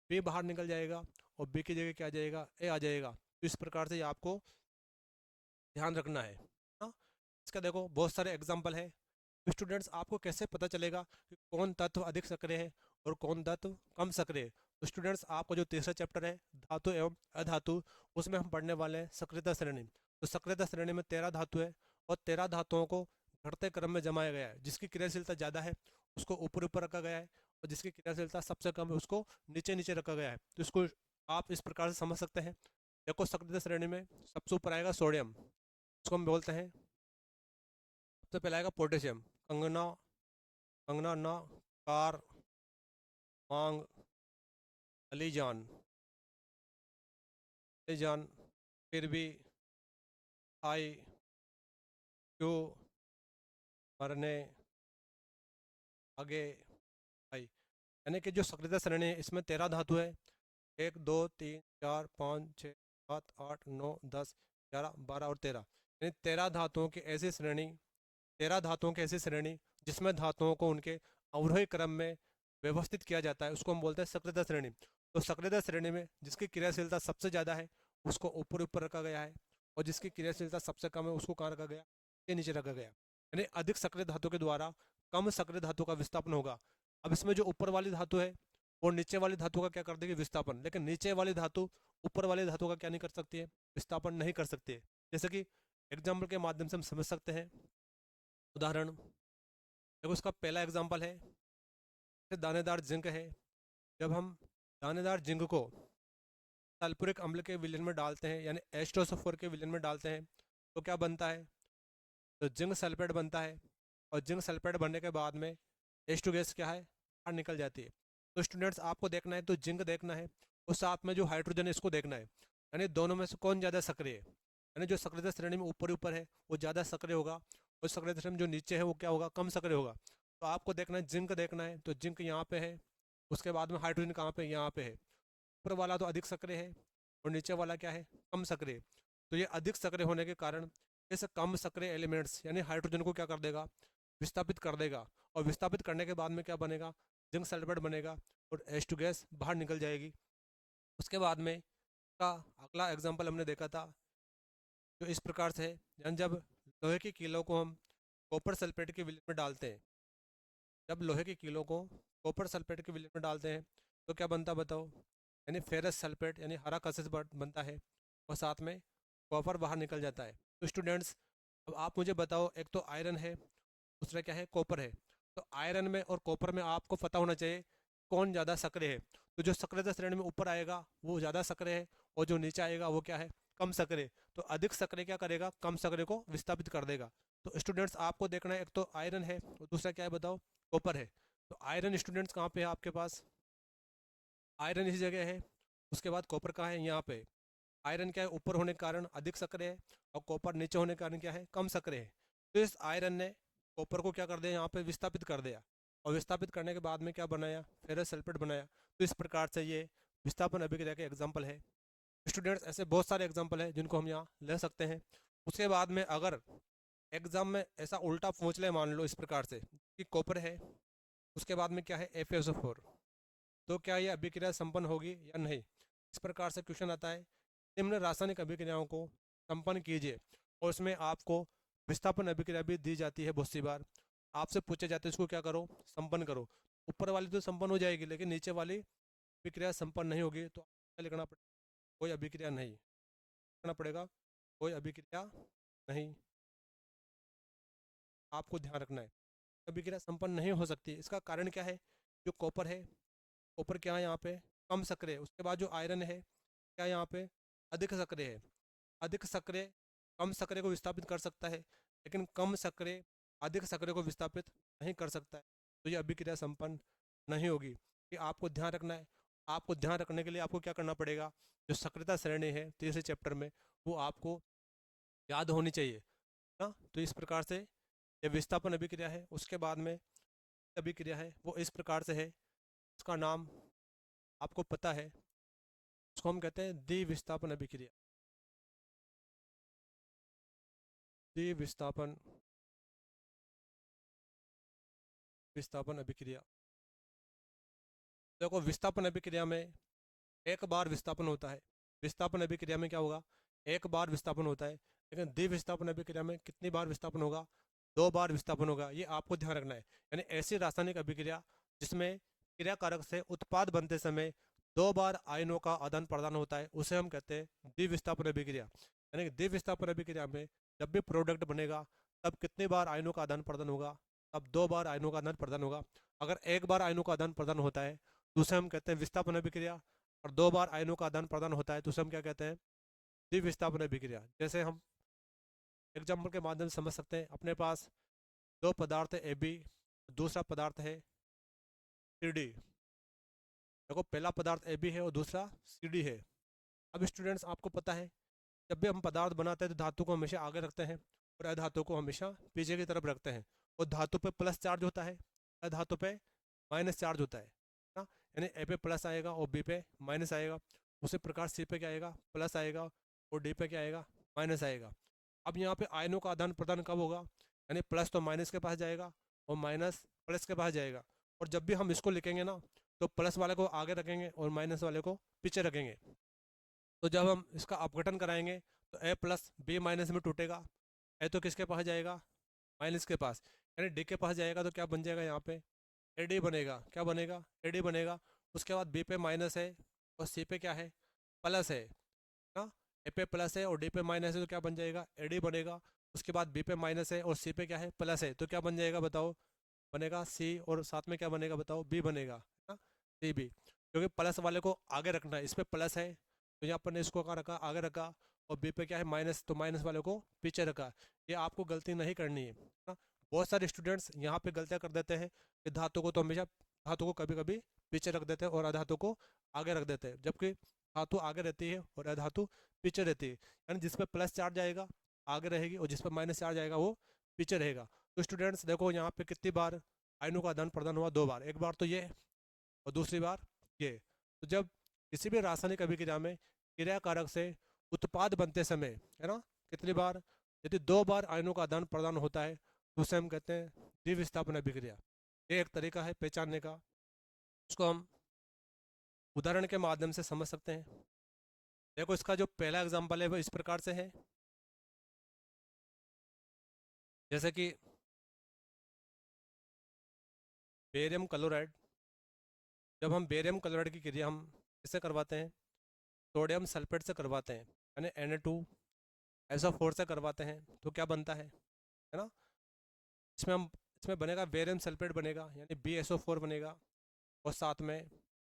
बी बाहर निकल जाएगा और बी की जगह क्या आ जाएगा, ए आ जाएगा। तो इस प्रकार से ये आपको ध्यान रखना है। हाँ, इसका देखो बहुत सारे एग्जाम्पल है। तो स्टूडेंट्स, आपको कैसे पता चलेगा कि कौन तत्व अधिक सक्रिय है और कौन तत्व कम सक्रिय है? तो स्टूडेंट्स, आपको जो तीसरा चैप्टर है धातु एवं अधातु, उसमें हम पढ़ने वाले हैं सक्रियता श्रेणी। तो सक्रियता श्रेणी में 13 धातु है और 13 धातुओं को घटते क्रम में जमाया गया है। जिसकी क्रियाशीलता ज़्यादा है उसको ऊपर ऊपर रखा गया है और जिसकी क्रियाशीलता सबसे कम है उसको नीचे नीचे रखा गया है। तो इसको आप इस प्रकार से समझ सकते हैं। देखो सक्रियता श्रेणी में सबसे ऊपर आएगा सोडियम, उसको हम बोलते हैं, सबसे पहले आएगा पोटेशियम, कंगना, कंगना ना, कार, मांग, अलीजान, अलीजान, फिर भी, आई, क्यों, मरने, आगे, आई। यानी कि जो सक्रियता श्रेणी है इसमें 13 धातु है, 1 2 3 4 5 6 7 8 9 10 11 12 और 13, यानी 13 धातुओं की ऐसी श्रेणी, 13 धातुओं की ऐसी श्रेणी जिसमें धातुओं को उनके अवरोही क्रम में व्यवस्थित किया जाता है, उसको हम बोलते हैं सक्रियता श्रेणी। तो सक्रियता श्रेणी में जिसकी क्रियाशीलता सबसे ज़्यादा है उसको ऊपर ऊपर रखा गया है और जिसकी क्रियाशीलता सबसे कम है उसको कहाँ रखा गया, ये नीचे रखा गया। यानी अधिक सक्रिय धातु के द्वारा कम सक्रिय धातु का विस्थापन होगा। अब इसमें जो ऊपर वाली धातु है वो नीचे वाली धातु का क्या कर देगी, विस्थापन। लेकिन नीचे वाली धातु ऊपर वाली धातु का क्या नहीं कर सकती है, विस्थापन नहीं कर सकती है। जैसे कि एग्जाम्पल के माध्यम से हम समझ सकते हैं। उदाहरण देखो, इसका पहला एग्जाम्पल है, दानेदार जिंक है। जब हम दानेदार जिंक को सल्फ्यूरिक अम्ल के विलयन में डालते हैं यानी H2SO4 के विलयन में डालते हैं तो क्या बनता है, तो जिंक सल्फेट बनता है और जिंक सल्फेट बनने के बाद में H2 गैस क्या है, बाहर निकल जाती है। तो स्टूडेंट्स, आपको देखना है तो जिंक देखना है और साथ में जो हाइड्रोजन है इसको देखना है, यानी दोनों में से कौन ज़्यादा सक्रिय है। यानी जो सक्रियता श्रेणी में ऊपर ऊपर है वो ज़्यादा सक्रिय होगा और सक्रियता श्रेणी में जो नीचे है वो क्या होगा, कम सक्रिय होगा। तो आपको देखना है जिंक देखना है, तो जिंक यहाँ पे है, उसके बाद में हाइड्रोजन कहाँ पे, यहाँ पे है। ऊपर वाला तो अधिक सक्रिय है और नीचे वाला क्या है, कम सक्रिय। तो ये अधिक सक्रिय होने के कारण इस कम सक्रिय एलिमेंट्स यानी हाइड्रोजन को क्या कर देगा, विस्थापित कर देगा और विस्थापित करने के बाद में क्या बनेगा, जिंक सल्फेट बनेगा और H2 गैस बाहर निकल जाएगी। उसके बाद में का अगला एग्जाम्पल हमने देखा था जो इस प्रकार से है, यानी जब लोहे की कीलों को हम कॉपर सल्फेट के विलयन में डालते हैं, जब लोहे की कीलों को कॉपर सल्फेट के विलयन में डालते हैं तो क्या बनता बताओ, यानी फेरस सल्फेट यानी हरा कशिश बनता है और साथ में कॉपर बाहर निकल जाता है। तो स्टूडेंट्स, अब आप मुझे बताओ, एक तो आयरन है, दूसरा क्या है, कॉपर है। तो आयरन में और कॉपर में आपको पता होना चाहिए कौन ज़्यादा सक्रिय है। तो जो सक्रियता श्रेणी में ऊपर आएगा वो ज़्यादा सक्रिय है और जो नीचे आएगा वो क्या है, कम सक्रिय। तो अधिक सक्रिय क्या करेगा, कम सक्रिय को विस्थापित कर देगा। तो स्टूडेंट्स, आपको देखना है एक तो आयरन है और दूसरा क्या है बताओ, कॉपर है। तो आयरन स्टूडेंट्स कहाँ पे है आपके पास, आयरन इसी जगह है। उसके बाद कॉपर कहाँ है, यहाँ पे। आयरन क्या है, ऊपर होने के कारण अधिक सक्रिय है और कॉपर नीचे होने के कारण क्या है, कम सक्रिय है। तो इस आयरन ने कॉपर को क्या कर दिया, यहाँ पे विस्थापित कर दिया और विस्थापित करने के बाद में क्या बनाया, फेरस सल्फेट बनाया। तो इस प्रकार से ये विस्थापन अभिक्रिया के एग्जाम्पल है। स्टूडेंट्स, ऐसे बहुत सारे एग्जाम्पल हैं जिनको हम यहाँ ले सकते हैं। उसके बाद में अगर एग्जाम में ऐसा उल्टा पूछ ले, मान लो इस प्रकार से कि कॉपर है, उसके बाद में क्या है, FeSO4, तो क्या ये अभिक्रिया संपन्न होगी या नहीं, इस प्रकार से क्वेश्चन आता है। निम्न रासायनिक अभिक्रियाओं को संपन्न कीजिए, और उसमें आपको विस्थापन अभिक्रिया भी दी जाती है बहुत सी बार। आपसे पूछे जाते हैं इसको क्या करो, संपन्न करो। ऊपर वाली तो संपन्न हो जाएगी, लेकिन नीचे वाली अभिक्रिया संपन्न नहीं होगी, तो क्या लिखना पड़ेगा, कोई अभिक्रिया नहीं लिखना पड़ेगा, कोई अभिक्रिया नहीं। आपको ध्यान रखना है, अभिक्रिया संपन्न नहीं हो सकती। इसका कारण क्या है, जो कॉपर है, कॉपर क्या है यहाँ पे, कम सक्रिय। उसके बाद जो आयरन है, क्या यहाँ पे, अधिक सक्रिय है। अधिक सक्रिय कम सक्रिय को विस्थापित कर सकता है, लेकिन कम सक्रिय अधिक सक्रिय को विस्थापित नहीं कर सकता है, तो ये अभिक्रिया संपन्न नहीं होगी। ये आपको ध्यान रखना है। आपको ध्यान रखने के लिए आपको क्या करना पड़ेगा, जो सक्रियता श्रेणी है तीसरे चैप्टर में, वो आपको याद होनी चाहिए ना। तो इस प्रकार से ये विस्थापन अभिक्रिया है। उसके बाद में अभिक्रिया है वो इस प्रकार से है, उसका नाम आपको पता है, उसको हम कहते हैं द्विविस्थापन अभिक्रिया। द्विविस्थापन विस्थापन अभिक्रिया। देखो, विस्थापन अभिक्रिया में एक बार विस्थापन होता है। विस्थापन अभिक्रिया में क्या होगा, एक बार विस्थापन होता है, लेकिन द्विविस्थापन अभिक्रिया में कितनी बार विस्थापन होगा, दो बार विस्थापन होगा। ये आपको ध्यान रखना है। यानी ऐसी रासायनिक अभिक्रिया जिसमें क्रियाकारक से उत्पाद बनते समय दो बार आयनों का आदान प्रदान होता है, उसे हम कहते हैं द्विविस्थापन अभिक्रिया। यानी द्विविस्थापन अभिक्रिया में जब भी प्रोडक्ट बनेगा, तब कितनी बार आयनों का आदान प्रदान होगा, तब दो बार आयनों का आदान प्रदान होगा। अगर एक बार आयनों का आदान प्रदान होता है तो उसे हम कहते हैं विस्थापन अभिक्रिया, और दो बार आयनों का आदान प्रदान होता है तो उसे हम क्या कहते हैं, द्विविस्थापन अभिक्रिया। जैसे हम एग्जाम्पल के माध्यम से समझ सकते हैं। अपने पास दो पदार्थ है, ए बी, दूसरा पदार्थ है सी डी। देखो, पहला पदार्थ ए बी है और दूसरा सी डी है। अब स्टूडेंट्स, आपको पता है, जब भी हम पदार्थ बनाते हैं तो धातु को हमेशा आगे रखते हैं और अधातु को हमेशा पीछे की तरफ रखते हैं। और धातु पे प्लस चार्ज होता है, अधातु पे माइनस चार्ज होता है ना। यानी ए पे प्लस आएगा और बी पे माइनस आएगा। उसी प्रकार सी पे क्या आएगा, प्लस आएगा, और डी पे क्या आएगा, माइनस आएगा। अब यहाँ पे आयनों का आदान प्रदान कब होगा, यानी प्लस तो माइनस के पास जाएगा और माइनस प्लस के पास जाएगा। और जब भी हम इसको लिखेंगे ना, तो प्लस वाले को आगे रखेंगे और माइनस वाले को पीछे रखेंगे। तो जब हम इसका अपघटन कराएंगे तो ए प्लस बी माइनस में टूटेगा। ए तो किसके पास जाएगा, माइनस के पास, यानी डी के पास जाएगा। तो क्या बन जाएगा, यहाँ पे ए डी बनेगा। क्या बनेगा, ए डी बनेगा। उसके बाद बी पे माइनस है और सी पे क्या है, प्लस है ना। ए पे प्लस है और डी पे माइनस है, तो क्या बन जाएगा, ए डी बनेगा। उसके बाद बी पे माइनस है और सी पे क्या है, प्लस है, तो क्या बन जाएगा बताओ, बनेगा सी, और साथ में क्या बनेगा बताओ, बी बनेगा, है ना, सी बी। क्योंकि प्लस वाले को आगे रखना है, इस पे प्लस है तो यहाँ पर ने इसको कहाँ रखा, आगे रखा, और बी पे क्या है, माइनस, तो माइनस वाले को पीछे रखा। ये आपको गलती नहीं करनी है ना। बहुत सारे स्टूडेंट्स यहाँ पे गलतियाँ कर देते हैं कि धातु को तो हमेशा, धातु को कभी कभी पीछे रख देते हैं और अधातु को आगे रख देते हैं, जबकि धातु आगे रहती है और अधातु पीछे रहती है। यानी जिस पे प्लस चार्ज आएगा आगे रहेगी और जिस पे माइनस चार्ज आएगा वो पीछे रहेगा। तो स्टूडेंट्स देखो, यहाँ पे कितनी बार आयनों का आदान प्रदान हुआ, दो बार। एक बार तो ये और दूसरी बार ये। तो जब किसी भी रासायनिक अभिक्रिया में क्रिया कारक से उत्पाद बनते समय, है ना, कितनी बार, यदि दो बार आयनों का आदान प्रदान होता है तो उसे हम कहते हैं द्विविस्थापन अभिक्रिया। ये एक तरीका है पहचानने का, उसको हम उदाहरण के माध्यम से समझ सकते हैं। देखो, इसका जो पहला एग्जाम्पल है वो इस प्रकार से है, जैसे कि बेरियम क्लोराइड। जब हम बेरियम क्लोराइड की क्रिया हम किससे करवाते हैं, सोडियम सल्फेट से करवाते हैं, यानी Na2SO4 से करवाते हैं, तो क्या बनता है ना, इसमें हम, इसमें बनेगा बेरियम सल्फेट बनेगा, यानी BSO4 बनेगा, और साथ में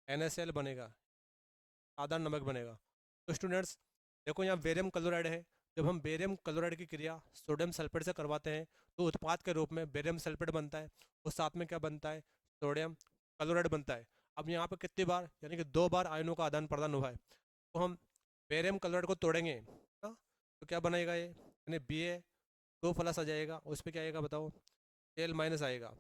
NaCl बनेगा, साधारण नमक बनेगा। तो स्टूडेंट्स देखो, यहाँ बेरियम क्लोराइड है। जब हम बेरियम क्लोराइड की क्रिया सोडियम सल्फेट से करवाते हैं तो उत्पाद के रूप में बेरियम सल्फेट बनता है, और साथ में क्या बनता है, सोडियम क्लोराइड बनता है। अब यहाँ पे कितनी बार, यानी कि दो बार आयनों का आदान प्रदान हुआ है। तो हम बेरियम क्लोराइड को तोड़ेंगे ना, तो क्या बनेगा ये, यानी Ba2+ आ जाएगा, और उस पर क्या आएगा बताओ, Al- आएगा।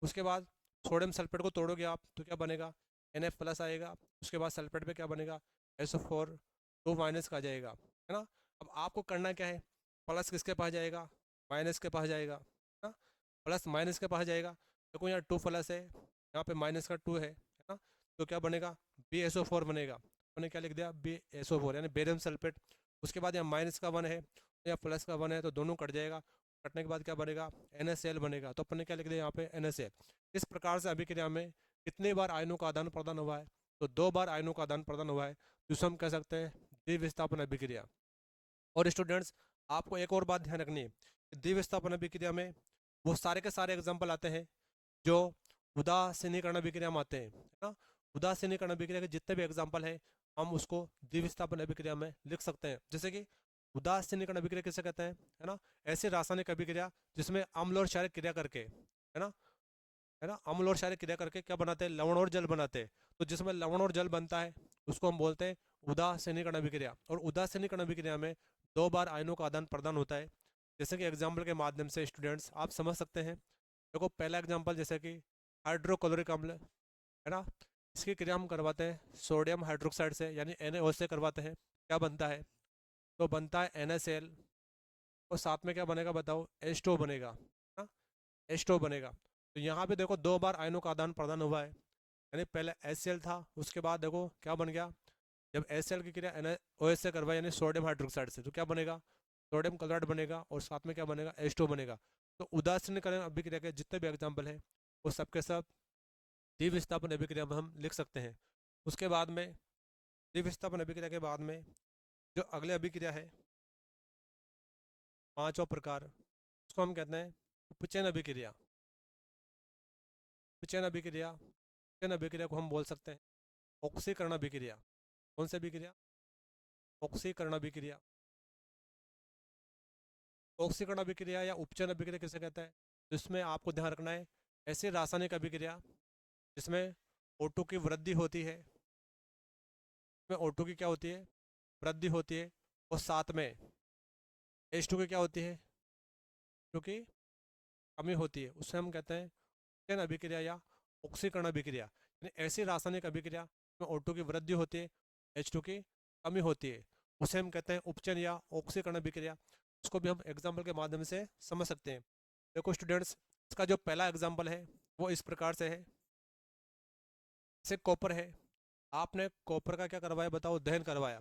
उसके बाद सोडियम सल्फेट को तोड़ोगे आप तो क्या बनेगा, Na+ आएगा। उसके बाद सल्फेट पे क्या बनेगा, SO4 2- का आ जाएगा, है ना। अब आपको करना क्या है, प्लस किसके पास जाएगा, माइनस के पास जाएगा ना, प्लस माइनस के पास जाएगा। देखो, यहाँ 2+ है, यहाँ पे माइनस का 2 है ना, तो क्या बनेगा, BSO4 बनेगा। मैंने क्या लिख दिया, BaSO4 यानी बेरियम सल्फेट। उसके बाद यहाँ माइनस का 1 है या प्लस का 1 है तो दोनों कट जाएगा, कटने के बाद क्या बनेगा, NaCl बनेगा। तो अपन ने क्या लिख दिया यहाँ पे, NaCl। इस प्रकार से अभिक्रिया में कितनी बार आयनों का आदान प्रदान हुआ है, तो 2 बार आयनों का आदान प्रदान हुआ है, जिसे हम कह सकते हैं द्विविस्थापन अभिक्रिया। और स्टूडेंट्स, आपको एक और बात ध्यान रखनी है, द्विविस्थापन अभिक्रिया में वो सारे के सारे एग्जाम्पल आते हैं जो उदासीनीकरण अभिक्रिया में आते हैं, है ना। उदासीनीकरण अभिक्रिया के जितने भी एग्जाम्पल हैं हम उसको द्विविस्थापन अभिक्रिया में लिख सकते हैं। जैसे कि उदासीनीकरण अभिक्रिया किसे कहते हैं, है ना, ऐसी रासायनिक अभिक्रिया जिसमें अम्ल और क्षारीय क्रिया करके, है ना, अम्ल और क्षारीय क्रिया करके क्या बनाते हैं, लवण और जल बनाते हैं। तो जिसमें लवण और जल बनता है उसको हम बोलते हैं उदासीनीकरण अभिक्रिया। और उदासीनीकरण अभिक्रिया में 2 बार आयनों का आदान प्रदान होता है। जैसे कि एग्जाम्पल के माध्यम से स्टूडेंट्स आप समझ सकते हैं। देखो पहला एग्जाम्पल जैसे कि हाइड्रोक्लोरिक अम्ल, है ना, इसकी क्रिया हम करवाते हैं सोडियम हाइड्रोक्साइड से यानी NaO से करवाते हैं। क्या बनता है, तो बनता है NaCl। और साथ में क्या बनेगा बताओ, H2O बनेगा, है ना, H2O बनेगा। तो यहाँ पे देखो 2 बार आयनों का आदान प्रदान हुआ है, यानी पहले HCl था, उसके बाद देखो क्या बन गया, जब HCl की क्रिया NaOH से करवाई यानी सोडियम हाइड्रोक्साइड से, तो क्या बनेगा, सोडियम क्लोराइड बनेगा और साथ में क्या बनेगा, H2O बनेगा। तो उदासीनीकरण अभिक्रिया के जितने भी एग्जाम्पल हैं वो सबके सब द्विविस्थापन अभिक्रिया में हम लिख सकते हैं। उसके बाद में द्विविस्थापन अभिक्रिया के बाद में जो अगले अभिक्रिया है, 5वां प्रकार, उसको हम कहते हैं उपचयन अभिक्रिया। उपचयन अभिक्रिया, उपचयन अभिक्रिया को हम बोल सकते हैं ऑक्सीकरण अभिक्रिया। कौन सी अभिक्रिया, ऑक्सीकरण अभिक्रिया। ऑक्सीकरण अभिक्रिया या उपचयन अभिक्रिया किसे कहता है, जिसमें आपको ध्यान रखना है ऐसी रासायनिक अभिक्रिया जिसमें O2 की वृद्धि होती है, इसमें O2 की क्या होती है, वृद्धि होती है, और साथ में H2 की क्या होती है, क्योंकि कमी होती है, उससे हम कहते हैं उपचयन अभिक्रिया या ऑक्सीकरण अभिक्रिया। यानी ऐसी रासायनिक अभिक्रिया में O2 की वृद्धि होती है, H2 की कमी होती है, उसे हम कहते हैं उपचयन या ऑक्सीकरण अभिक्रिया। उसको भी हम एग्जाम्पल के माध्यम से समझ सकते हैं। देखो स्टूडेंट्स, इसका जो पहला एग्जाम्पल है वो इस प्रकार से है, जैसे कॉपर है, आपने कॉपर का क्या करवाया बताओ, दहन करवाया।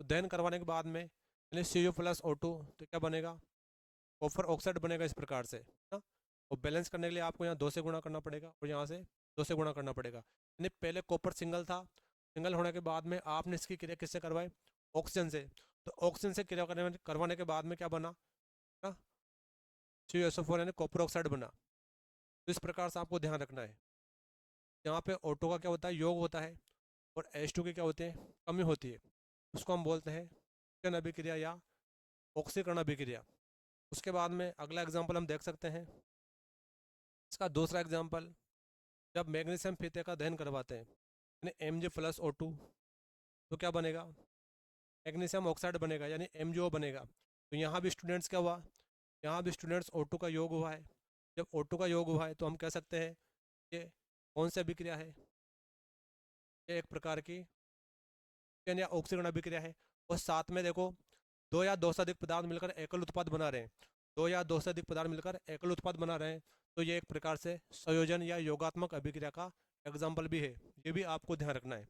तो दहन करवाने के बाद में यानी Cu+O2, तो क्या बनेगा, कॉपर ऑक्साइड बनेगा इस प्रकार से, है ना। और बैलेंस करने के लिए आपको यहाँ 2 से गुणा करना पड़ेगा और यहाँ से 2 से गुणा करना पड़ेगा। यानी पहले कॉपर सिंगल था, सिंगल होने के बाद में आपने इसकी क्रिया किससे करवाई, ऑक्सीजन से। तो ऑक्सीजन से क्रिया करवाने के बाद में क्या बना, ना, CuSO4 यानी कॉपर ऑक्साइड बना। तो इस प्रकार से आपको ध्यान रखना है, यहाँ पे O2 का क्या होता है, योग होता है, और H2 की क्या होती है, कमी होती है। उसको हम बोलते हैं उपचयन अभिक्रिया या ऑक्सीकरण अभिक्रिया। उसके बाद में अगला एग्जाम्पल हम देख सकते हैं, इसका दूसरा एग्जाम्पल, जब मैग्नीशियम फीते का दहन करवाते हैं यानी Mg+O2, तो क्या बनेगा, मैग्नीशियम ऑक्साइड बनेगा यानी MgO बनेगा। तो यहाँ भी स्टूडेंट्स क्या हुआ, यहाँ भी स्टूडेंट्स O2 का योग हुआ है। जब O2 का योग हुआ है तो हम कह सकते हैं ये कौन सी अभिक्रिया है, ये एक प्रकार की उपचयन या ऑक्सीकरण अभिक्रिया है। और साथ में देखो 2 या 2 से अधिक पदार्थ मिलकर एकल उत्पाद बना रहे हैं, 2 या 2 से अधिक पदार्थ मिलकर एकल उत्पाद बना रहे हैं, तो ये एक प्रकार से संयोजन या योगात्मक अभिक्रिया का एग्जाम्पल भी है, ये भी आपको ध्यान रखना है।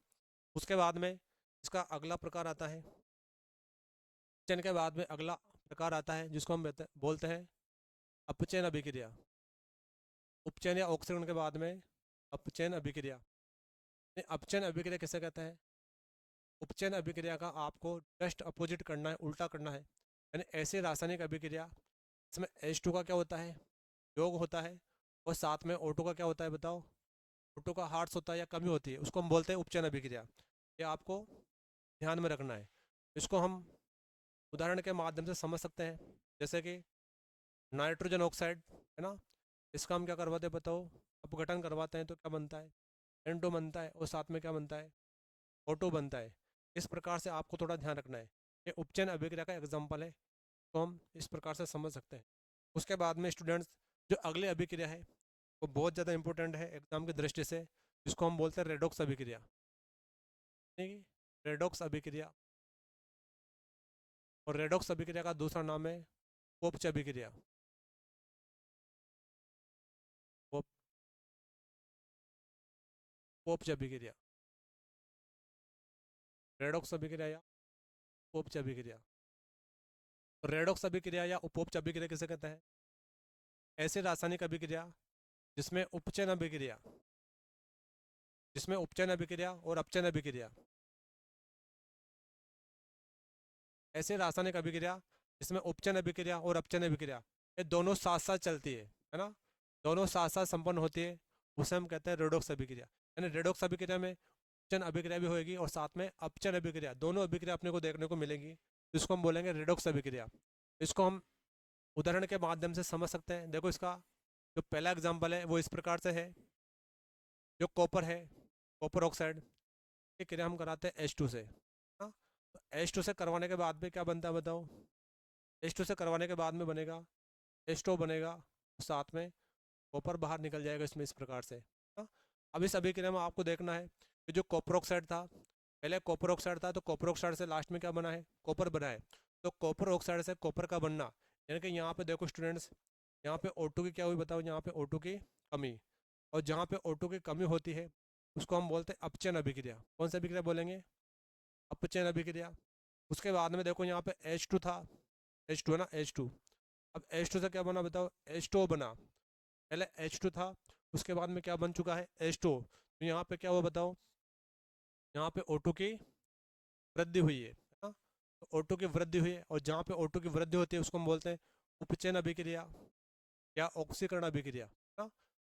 उसके बाद में इसका अगला प्रकार आता है, उपचयन के बाद में अगला प्रकार आता है जिसको हम बोलते हैं अपचयन अभिक्रिया। उपचयन या ऑक्सीकरण के बाद में अपचयन अभिक्रिया। अपचयन अभिक्रिया किसे कहते हैं, उपचयन अभिक्रिया का आपको जस्ट अपोजिट करना है, उल्टा करना है। यानी ऐसी रासायनिक अभिक्रिया इसमें H2 का क्या होता है, योग होता है, और साथ में O2 का क्या होता है बताओ, O2 का हार्ट्स होता है या कमी होती है, उसको हम बोलते हैं उपचयन अभिक्रिया। ये आपको ध्यान में रखना है। इसको हम उदाहरण के माध्यम से समझ सकते हैं, जैसे कि नाइट्रोजन ऑक्साइड, है ना, इसका हम क्या करवाते हैं बताओ, अपघटन करवाते हैं तो क्या बनता है, N2 बनता है, और साथ में क्या बनता है, O2 बनता है। इस प्रकार से आपको थोड़ा ध्यान रखना है, ये उपचयन अभिक्रिया का एग्जाम्पल है, तो हम इस प्रकार से समझ सकते हैं। उसके बाद में स्टूडेंट्स, जो अगली अभिक्रिया है वो बहुत ज़्यादा इंपॉर्टेंट है एग्जाम की दृष्टि से, जिसको हम बोलते हैं रेडॉक्स अभिक्रिया। ठीक है, रेडॉक्स अभिक्रिया, और रेडॉक्स अभिक्रिया का दूसरा नाम है पोप्च अभिक्रिया। पोप पोप्च अभिक्रिया। रेडॉक्स अभिक्रिया या उपोपचय अभिक्रिया। तो रेडॉक्स अभिक्रिया या उपोपचय अभिक्रिया किसे कहते हैं? ऐसी रासायनिक अभिक्रिया जिसमें उपचयन अभिक्रिया, जिसमें उपचयन अभिक्रिया और अपचयन अभिक्रिया, ऐसे रासायनिक अभिक्रिया जिसमें उपचयन अभिक्रिया और अपचयन अभिक्रिया ये दोनों साथ साथ चलती है ना, दोनों साथ साथ संपन्न होती है, उसे हम कहते हैं रेडॉक्स अभिक्रिया। यानी रेडॉक्स अभिक्रिया में उपचयन अभिक्रिया भी होगी और साथ में अपचयन अभिक्रिया, दोनों अभिक्रिया अपने को देखने को मिलेगी, इसको हम बोलेंगे रेडॉक्स अभिक्रिया। इसको हम उदाहरण के माध्यम से समझ सकते हैं। देखो इसका जो पहला एग्जाम्पल है वो इस प्रकार से है, जो कॉपर है, कॉपर ऑक्साइड की क्रिया हम कराते हैं H2 से। हाँ, तो H2 से करवाने के बाद में क्या बनता है बताओ? H2 से करवाने के बाद में बनेगा H2 बनेगा, साथ में कॉपर बाहर निकल जाएगा इसमें इस प्रकार से। हाँ, अब इस अभिक्रिया में आपको देखना है कि जो कॉपर ऑक्साइड था, पहले कॉपर ऑक्साइड था, तो कॉपर ऑक्साइड से लास्ट में क्या बना है? कॉपर बना है। तो कॉपर ऑक्साइड से कॉपर का बनना, यानी कि यहाँ पे देखो स्टूडेंट्स, यहाँ पे O2 की क्या हुई बताओ? यहाँ पे O2 की कमी, और जहाँ पे O2 की कमी होती है उसको हम बोलते हैं अपचयन अभिक्रिया। कौन सी अभिक्रिया बोलेंगे? अपचयन अभिक्रिया। उसके बाद में देखो यहाँ पे H2 था, H2 है ना, H2। अब H2 से क्या बना बताओ? H2O बना। पहले H2 था, उसके बाद में क्या बन चुका है? H2O। तो यहाँ पे क्या हुआ बताओ? यहाँ पे O2 की वृद्धि हुई है ना, तो O2 की वृद्धि हुई है, और जहाँ पे O2 की वृद्धि होती है उसको हम बोलते हैं उपचयन अभिक्रिया या ऑक्सीकरण अभिक्रिया ना।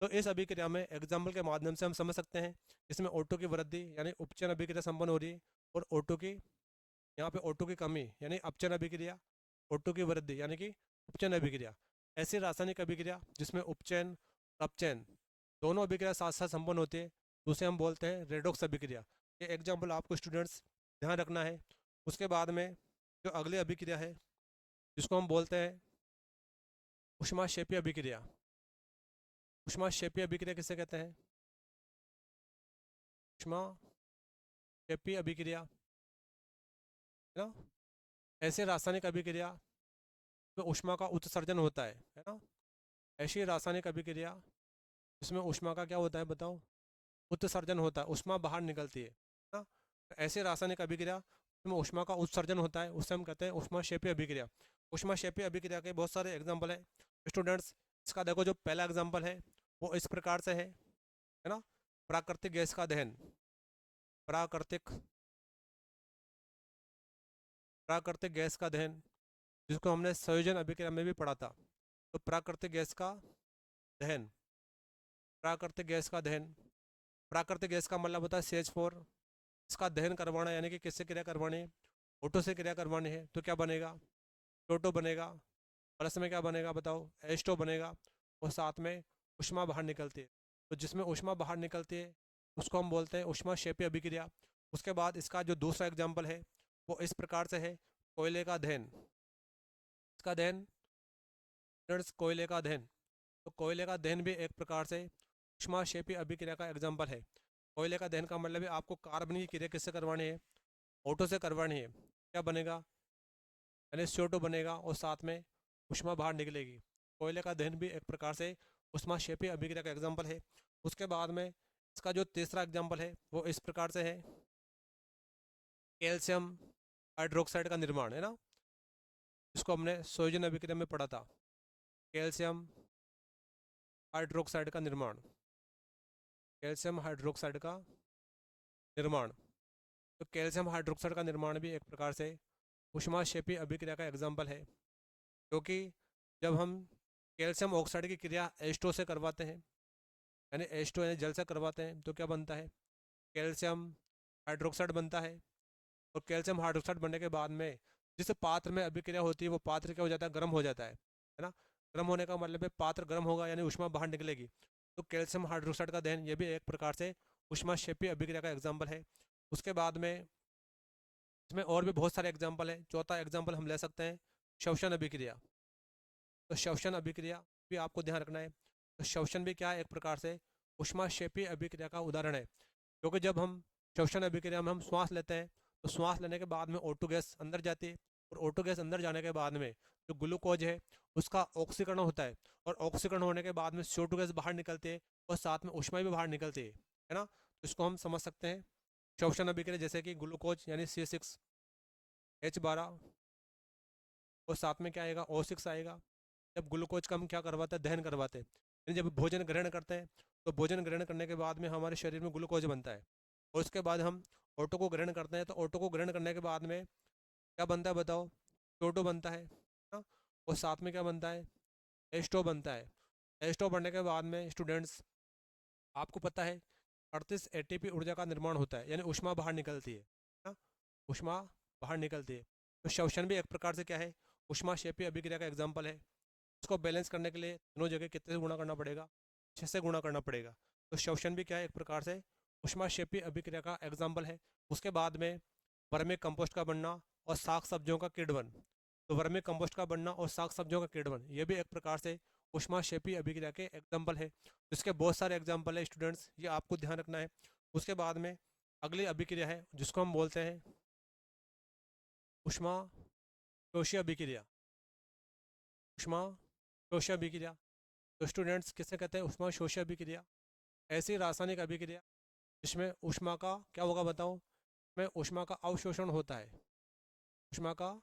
तो इस अभिक्रिया में एग्जाम्पल के माध्यम से हम समझ सकते हैं, इसमें O2 की वृद्धि यानी उपचयन अभिक्रिया संपन्न हो रही है, और O2 की, यहाँ पे O2 की कमी यानी अपचयन अभिक्रिया, O2 की वृद्धि यानी कि उपचयन अभिक्रिया। ऐसी रासायनिक अभिक्रिया जिसमें उपचयन और अपचयन दोनों अभिक्रिया साथ साथ संपन्न होती है, तो उसे हम बोलते हैं रेडॉक्स अभिक्रिया। ये एग्जाम्पल आपको स्टूडेंट्स ध्यान रखना है। उसके बाद में जो अगली अभिक्रिया है जिसको हम बोलते हैं ऊष्माक्षेपीय अभिक्रिया। ऊष्माक्षेपीय अभिक्रिया किसे कहते हैं? ऊष्माक्षेपीय अभिक्रिया है ना, ऐसे रासायनिक अभिक्रिया में ऊष्मा का उत्सर्जन होता है ना। ऐसी रासायनिक अभिक्रिया जिसमें ऊष्मा का क्या होता है बताओ? उत्सर्जन होता है, ऊष्मा बाहर निकलती है ना। तो ऐसे रासायनिक अभिक्रिया में ऊष्मा का उत्सर्जन होता है, उससे हम कहते हैं ऊष्माक्षेपीय अभिक्रिया। ऊष्माक्षेपीय अभिक्रिया के बहुत सारे एग्जाम्पल है स्टूडेंट्स। इसका देखो जो पहला एग्जाम्पल है वो इस प्रकार से है ना, प्राकृतिक गैस का दहन। प्राकृतिक प्राकृतिक गैस का दहन, जिसको हमने संयोजन अभिक्रिया में भी पढ़ा था। तो प्राकृतिक गैस का दहन, प्राकृतिक गैस का दहन, प्राकृतिक गैस का मतलब होता है CH4। इसका दहन करवाना यानी कि किससे क्रिया करवानी है? O2 से क्रिया करवानी है, तो क्या बनेगा? CO2 बनेगा, प्लस में क्या बनेगा बताओ? H2O बनेगा, और साथ में ऊष्मा बाहर निकलती है। तो जिसमें ऊष्मा बाहर निकलती है उसको हम बोलते हैं ऊष्माक्षेपीय अभिक्रिया। उसके बाद इसका जो दूसरा एग्जाम्पल है वो इस प्रकार से है, कोयले का दहन। इसका दहन, कोयले का दहन। तो कोयले का दहन भी एक प्रकार से ऊष्माक्षेपीय अभिक्रिया का एग्जाम्पल है। कोयले का दहन का मतलब है आपको कार्बन की क्रिया किससे करवानी है? O2 से करवानी है। क्या बनेगा? यानी CO2 बनेगा, और साथ में ऊष्मा बाहर निकलेगी। कोयले का दहन भी एक प्रकार से ऊष्माक्षेपीय अभिक्रिया का एग्जाम्पल है। उसके बाद में इसका जो तीसरा एग्जाम्पल है वो इस प्रकार से है, कैल्शियम हाइड्रोक्साइड का निर्माण है ना, इसको हमने संयोजन अभिक्रिया में पढ़ा था। कैल्शियम हाइड्रोक्साइड का निर्माण, कैल्शियम हाइड्रोक्साइड का निर्माण। तो कैल्शियम हाइड्रोक्साइड का निर्माण भी एक प्रकार से ऊष्माक्षेपीय अभिक्रिया का एग्जाम्पल है, क्योंकि जब हम कैल्शियम ऑक्साइड की क्रिया H2O से करवाते हैं, यानी H2O यानी जल से करवाते हैं, तो क्या बनता है? कैल्शियम हाइड्रोक्साइड बनता है। और कैल्शियम हाइड्रोक्साइड बनने के बाद में जिस पात्र में अभिक्रिया होती है वो पात्र क्या हो जाता है? गर्म हो जाता है ना। गर्म होने का मतलब है पात्र गर्म होगा यानी ऊष्मा बाहर निकलेगी। तो कैल्शियम हाइड्रोक्साइड का दहन ये भी एक प्रकार से ऊष्माक्षेपीय अभिक्रिया का एग्जाम्पल है। उसके बाद में इसमें और भी बहुत सारे एग्जाम्पल है। चौथा एग्जाम्पल हम ले सकते हैं श्वसन अभिक्रिया। तो श्वसन अभिक्रिया भी आपको ध्यान रखना है। तो श्वसन भी क्या है? एक प्रकार से ऊष्माक्षेपीय अभिक्रिया का उदाहरण है, क्योंकि जब हम श्वसन अभिक्रिया में हम श्वास लेते हैं तो श्वास लेने के बाद में O2 गैस अंदर जाती है, और O2 गैस अंदर जाने के बाद में जो ग्लूकोज है उसका ऑक्सीकरण होता है, और ऑक्सीकरण होने के बाद में CO2 गैस बाहर निकलती है, और साथ में ऊष्मा भी बाहर निकलती है ना। तो इसको हम समझ सकते हैं श्वसन अभिक्रिया जैसे कि ग्लूकोज यानी C6H12 और साथ में क्या आएगा O6 आएगा। जब ग्लूकोज का हम क्या करवाते हैं, दहन करवाते हैं, यानी जब भोजन ग्रहण करते हैं तो भोजन ग्रहण करने के बाद में हमारे शरीर में ग्लूकोज बनता है, और उसके बाद हम ऑटो को ग्रहण करते हैं, तो ऑटो को ग्रहण करने के बाद में क्या बनता है बताओ, टोटो बनता है ना। और साथ में क्या बनता है, एस्टो बनता है। एस्टो बनने के बाद में स्टूडेंट्स आपको पता है 38 एटीपी ऊर्जा का निर्माण होता है, यानी ऊष्मा बाहर निकलती है ना, ऊष्मा बाहर निकलती है। तो श्वसन भी एक प्रकार से क्या है, ऊष्मा शेपी अभिक्रिया का एग्जाम्पल है। उसको बैलेंस करने के लिए दोनों जगह कितने से गुणा करना पड़ेगा, 6 से गुणा करना पड़ेगा। तो श्वसन भी क्या है, एक प्रकार से ऊष्मा शेपी अभिक्रिया का एग्जाम्पल है। उसके बाद में वर्मी कंपोस्ट का बनना और साग सब्जियों का किण्वन। तो वर्मी कंपोस्ट का बनना और साग सब्जियों का किण्वन ये भी एक प्रकार से ऊष्मा शेपी अभिक्रिया के एग्जाम्पल है। इसके बहुत सारे एग्जाम्पल है स्टूडेंट्स, ये आपको ध्यान रखना है। उसके बाद में अगली अभिक्रिया है जिसको हम बोलते हैं ऊष्मा शोषी अभिक्रिया। ऊष्मा शोषी अभिक्रिया, तो स्टूडेंट्स किसे कहते हैं, ऊष्मा शोषी अभिक्रिया। ऐसी रासायनिक अभिक्रिया जिसमें ऊष्मा का क्या होगा बताओ, में ऊष्मा का अवशोषण होता है, ऊष्मा का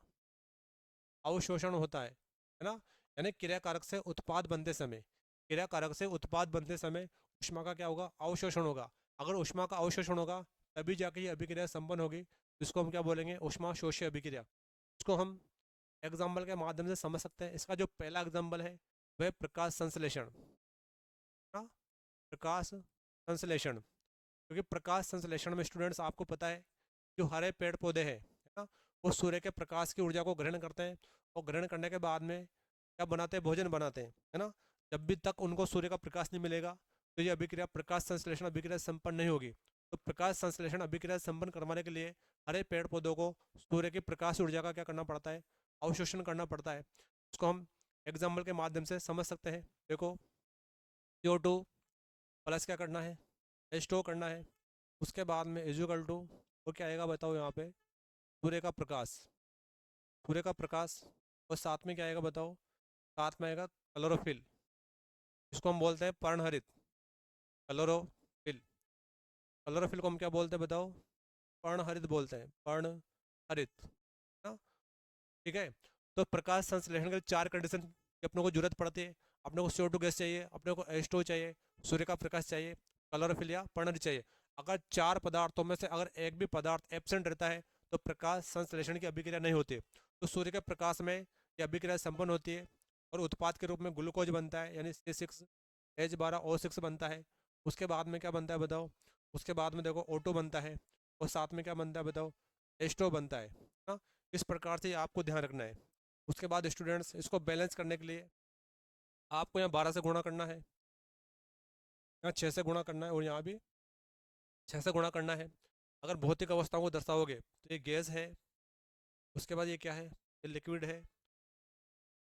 अवशोषण होता है ना। यानी क्रियाकारक से उत्पाद बनते समय, क्रियाकारक से उत्पाद बनते समय ऊष्मा का क्या होगा, अवशोषण होगा। अगर ऊष्मा का अवशोषण होगा तभी जाके ये अभिक्रिया संपन्न होगी, जिसको हम क्या बोलेंगे, ऊष्मा शोषी अभिक्रिया। इसको हम एग्जाम्पल के माध्यम से समझ सकते हैं। इसका जो पहला एग्जाम्पल है वह प्रकाश संश्लेषण, प्रकाश संश्लेषण। क्योंकि प्रकाश संश्लेषण में स्टूडेंट्स आपको पता है जो हरे पेड़ पौधे हैं है ना, वो सूर्य के प्रकाश की ऊर्जा को ग्रहण करते हैं, और ग्रहण करने के बाद में क्या बनाते हैं, भोजन बनाते हैं है ना। जब भी तक उनको सूर्य का प्रकाश नहीं मिलेगा तो ये अभिक्रिया प्रकाश संश्लेषण अभिक्रिया संपन्न नहीं होगी। तो प्रकाश संश्लेषण अभिक्रिया संपन्न करवाने के लिए हरे पेड़ पौधों को सूर्य की प्रकाश ऊर्जा का क्या करना पड़ता है, अवशोषण करना पड़ता है। उसको हम एग्जाम्पल के माध्यम से समझ सकते हैं। देखो CO2 प्लस क्या करना है, H2 करना है। उसके बाद में इजुकल टू वो क्या आएगा बताओ, यहाँ पे सूर्य का प्रकाश, सूर्य का प्रकाश, और साथ में क्या आएगा बताओ, साथ में आएगा क्लोरोफिल, इसको हम बोलते हैं पर्णहरित, क्लोरोफिल। क्लोरोफिल को हम क्या बोलते हैं बताओ, पर्णहरित बोलते हैं, पर्णहरित ना। ठीक है, तो प्रकाश संश्लेषण के लिए 4 कंडीशन की अपने को जरूरत पड़ती है। अपने को CO2 गैस चाहिए, अपने को H2 चाहिए, सूर्य का प्रकाश चाहिए, क्लोरोफिल या पर्णहरित चाहिए। अगर 4 पदार्थों में से अगर एक भी पदार्थ एब्सेंट रहता है तो प्रकाश संश्लेषण की अभिक्रिया नहीं होती। तो सूर्य के प्रकाश में यह अभिक्रिया संपन्न होती है और उत्पाद के रूप में ग्लूकोज बनता है, यानी C6H12O6 बनता है। उसके बाद में क्या बनता है बताओ, उसके बाद में देखो O2 बनता है, और साथ में क्या बनता है बताओ, H2 बनता है ना। इस प्रकार से आपको ध्यान रखना है। उसके बाद स्टूडेंट्स इसको बैलेंस करने के लिए आपको यहाँ 12 से गुणा करना है, यहाँ 6 से गुणा करना है, और यहाँ भी 6 से गुणा करना है। अगर भौतिक अवस्थाओं को दर्शाओगे तो ये गैस है, उसके बाद ये क्या है, ये लिक्विड है,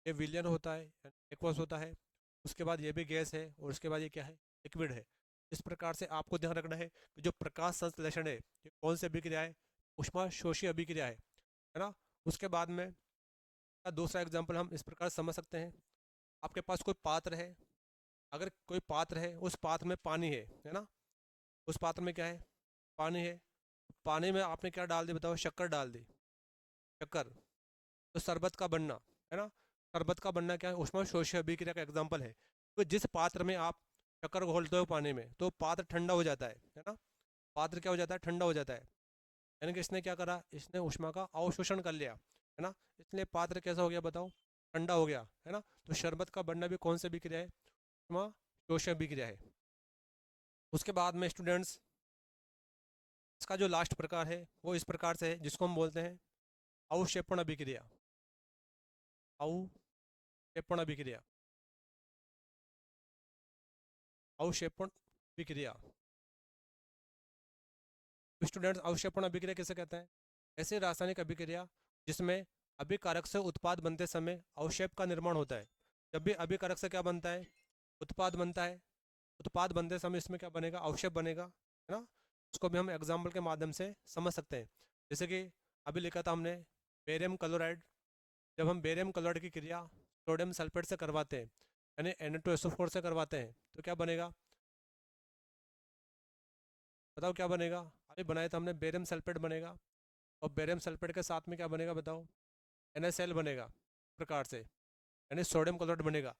ये विलियन होता है, एक्वस होता है। उसके बाद ये भी गैस है, और उसके बाद ये क्या है, लिक्विड है। इस प्रकार से आपको ध्यान रखना है कि जो प्रकाश संश्लेषण है ये कौन सी अभिक्रिया है, ऊष्मा शोषी अभिक्रिया है ना। उसके बाद में दूसरा एग्जाम्पल हम इस प्रकार समझ सकते हैं। आपके पास कोई पात्र है, अगर कोई पात्र है, उस पात्र में पानी है ना, उस पात्र में क्या है, पानी है। पानी में आपने क्या डाल दी बताओ, शक्कर डाल दी, शक्कर। तो शरबत का बनना है ना, शरबत का बनना क्या है, ऊष्मा शोषी अभिक्रिया का एग्जाम्पल है। तो जिस पात्र में आप शक्कर घोलते हो पानी में तो पात्र ठंडा हो जाता है ना, पात्र क्या हो जाता है, ठंडा हो जाता है। यानी कि इसने क्या करा, इसने ऊष्मा का अवशोषण कर लिया है ना, इसलिए पात्र कैसा हो गया बताओ, ठंडा हो गया है ना। तो शरबत का बनना भी कौन सी अभिक्रिया है, ऊष्मा शोषी अभिक्रिया है। उसके बाद में स्टूडेंट्स इसका जो लास्ट प्रकार है वो इस प्रकार से है, जिसको हम बोलते हैं अवक्षेपण अभिक्रिया, अवक्षेपण अभिक्रिया, अवक्षेपण अभिक्रिया। स्टूडेंट्स अवक्षेपण अभिक्रिया किसे कहते हैं, ऐसी रासायनिक अभिक्रिया जिसमें अभिकारक से उत्पाद बनते समय अवक्षेप का निर्माण होता है। जब भी अभिकारक से क्या बनता है, उत्पाद बनता है, उत्पाद बनते समय इसमें क्या बनेगा, अवक्षेप बनेगा है ना। उसको भी हम एग्जाम्पल के माध्यम से समझ सकते हैं। जैसे कि अभी लिखा था हमने बेरियम क्लोराइड, जब हम बेरियम क्लोराइड की क्रिया सोडियम सल्फेट से करवाते हैं, यानी Na2SO4 से करवाते हैं, तो क्या बनेगा बताओ, क्या बनेगा, अभी बनाया था हमने बेरियम सल्फेट बनेगा, और बेरियम सल्फेट के साथ में क्या बनेगा बताओ, NaCl बनेगा प्रकार से, यानी सोडियम क्लोराइड बनेगा।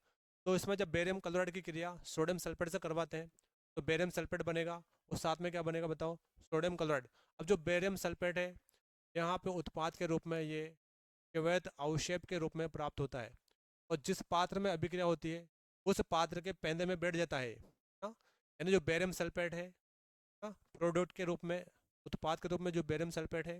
तो इसमें जब बेरियम क्लोराइड की क्रिया सोडियम सल्फेट से करवाते हैं तो बेरियम सल्फेट बनेगा, और साथ में क्या बनेगा बताओ, सोडियम क्लोराइड। अब जो बेरियम सल्फेट है यहाँ पे उत्पाद के रूप में ये अवैध अवक्षेप के रूप में प्राप्त होता है, और जिस पात्र में अभिक्रिया होती है उस पात्र के पेंदे में बैठ जाता है, हाँ? यानी जो बेरियम सल्फेट है, हाँ, प्रोडक्ट के रूप में, उत्पाद के रूप में जो बेरियम सल्फेट है,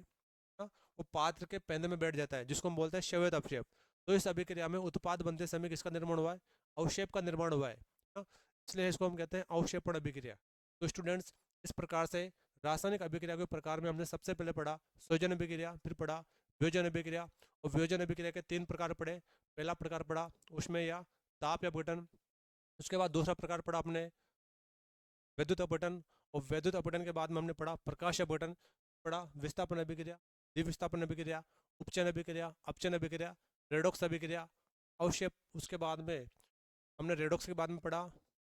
हाँ, वो पात्र के पेंदे में बैठ जाता है, जिसको हम बोलते हैं श्वेत अवक्षेप। तो इस अभिक्रिया में उत्पाद बनते समय किसका निर्माण हुआ है, अवक्षेप का निर्माण हुआ है, हाँ? इसलिए इसको हम कहते हैं अवक्षेपण अभिक्रिया। तो स्टूडेंट्स, इस प्रकार से रासायनिक अभिक्रिया के प्रकार में हमने सबसे पहले पढ़ा संयोजन अभिक्रिया, फिर पढ़ा वियोजन अभिक्रिया, और वियोजन अभिक्रिया के 3 प्रकार पढ़े। पहला प्रकार पढ़ा ऊष्मीय या ताप या अपघटन, उसके बाद दूसरा प्रकार पढ़ा अपने विद्युत अपघटन, और विद्युत अपघटन के बाद में हमने पढ़ा प्रकाश अपघटन, पढ़ा विस्थापन अभिक्रिया, द्विविस्थापन अभिक्रिया, उपचयन अभिक्रिया, अपचयन अभिक्रिया, रेडॉक्स अभिक्रिया, अवक्षेप। उसके बाद में हमने रेडॉक्स के बाद में पढ़ा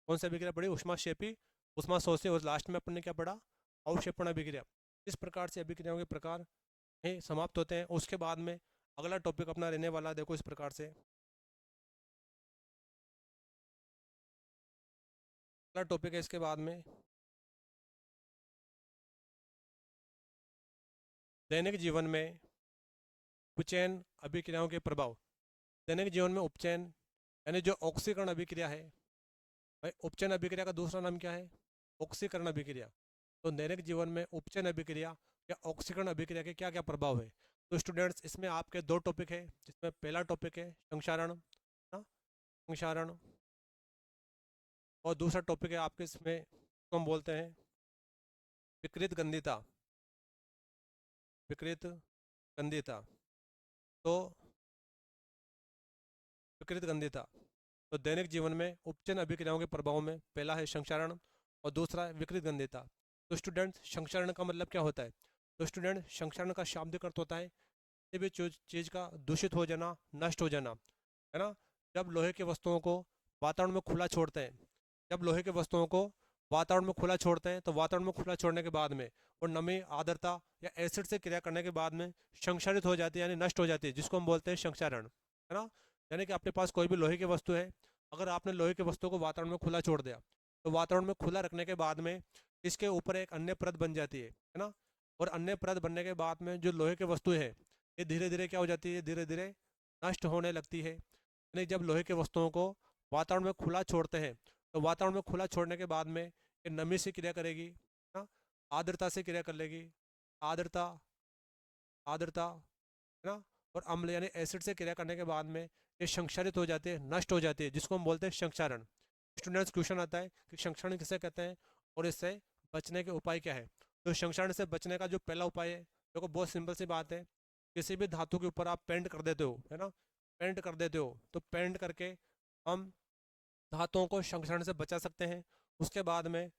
कौन सी अभिक्रिया पढ़ी, ऊष्माक्षेपी, ऊष्माशोषी, और लास्ट में अपन ने क्या पढ़ा, अवक्षेपण अभिक्रिया। इस प्रकार से अभिक्रियाओं के प्रकार समाप्त होते हैं। उसके बाद में अगला टॉपिक अपना रहने वाला देखो इस प्रकार से, अगला टॉपिक है इसके बाद में दैनिक जीवन में उपचयन अभिक्रियाओं के प्रभाव। दैनिक जीवन में उपचयन यानी जो ऑक्सीकरण अभिक्रिया है, भाई उपचयन अभिक्रिया का दूसरा नाम क्या है, ऑक्सीकरण अभिक्रिया। तो दैनिक जीवन में उपचयन अभिक्रिया या ऑक्सीकरण अभिक्रिया के क्या क्या प्रभाव है। तो स्टूडेंट्स, इसमें आपके 2 टॉपिक है, जिसमें पहला टॉपिक है संक्षारण, हाँ, संक्षारण, और दूसरा टॉपिक है आपके इसमें तो हम बोलते हैं विकृत गंधिता, विकृत गंधिता। तो विकृत गंधिता, तो दैनिक जीवन में उपचयन अभिक्रियाओं के प्रभाव में पहला है संक्षारण और दूसरा है विकृत गंधिता। तो स्टूडेंट, संक्षारण का मतलब क्या होता है। तो स्टूडेंट, संक्षारण का शाब्दिक अर्थ होता है किसी भी चीज़ का दूषित हो जाना, नष्ट हो जाना, है ना। जब लोहे की वस्तुओं को वातावरण में खुला छोड़ते हैं, जब लोहे की वस्तुओं को वातावरण में खुला छोड़ते हैं तो वातावरण में खुला छोड़ने के बाद में वो नमी, आर्द्रता या एसिड से क्रिया करने के बाद में संक्षारित हो जाती है, यानी नष्ट हो जाती है, जिसको हम बोलते हैं संक्षारण, है ना। यानी कि आपके पास कोई भी लोहे की वस्तु है, अगर आपने लोहे की वस्तु को वातावरण में खुला छोड़ दिया तो वातावरण में खुला रखने के बाद में इसके ऊपर एक अन्य परत बन जाती है ना। और अन्य परत बनने के बाद में जो लोहे की वस्तु है ये धीरे धीरे क्या हो जाती है, धीरे धीरे नष्ट होने लगती है। यानी जब लोहे की वस्तुओं को वातावरण में खुला छोड़ते हैं तो वातावरण में खुला छोड़ने के बाद में ये नमी से क्रिया करेगी ना, आर्द्रता से क्रिया कर लेगी, आर्द्रता, आर्द्रता, है ना, और अम्ल यानी एसिड से क्रिया करने के बाद में ये संक्षारित हो जाती है, नष्ट हो जाती है, जिसको हम बोलते हैं संक्षारण। स्टूडेंट्स, क्वेश्चन आता है कि संक्षारण किसे कहते हैं और इससे बचने के उपाय क्या है। तो संक्षारण से बचने का जो पहला उपाय है, देखो बहुत सिंपल सी बात है, किसी भी धातु के ऊपर आप पेंट कर देते हो, है ना, पेंट कर देते हो, तो पेंट करके हम धातुओं को संक्षारण से बचा सकते हैं। उसके बाद में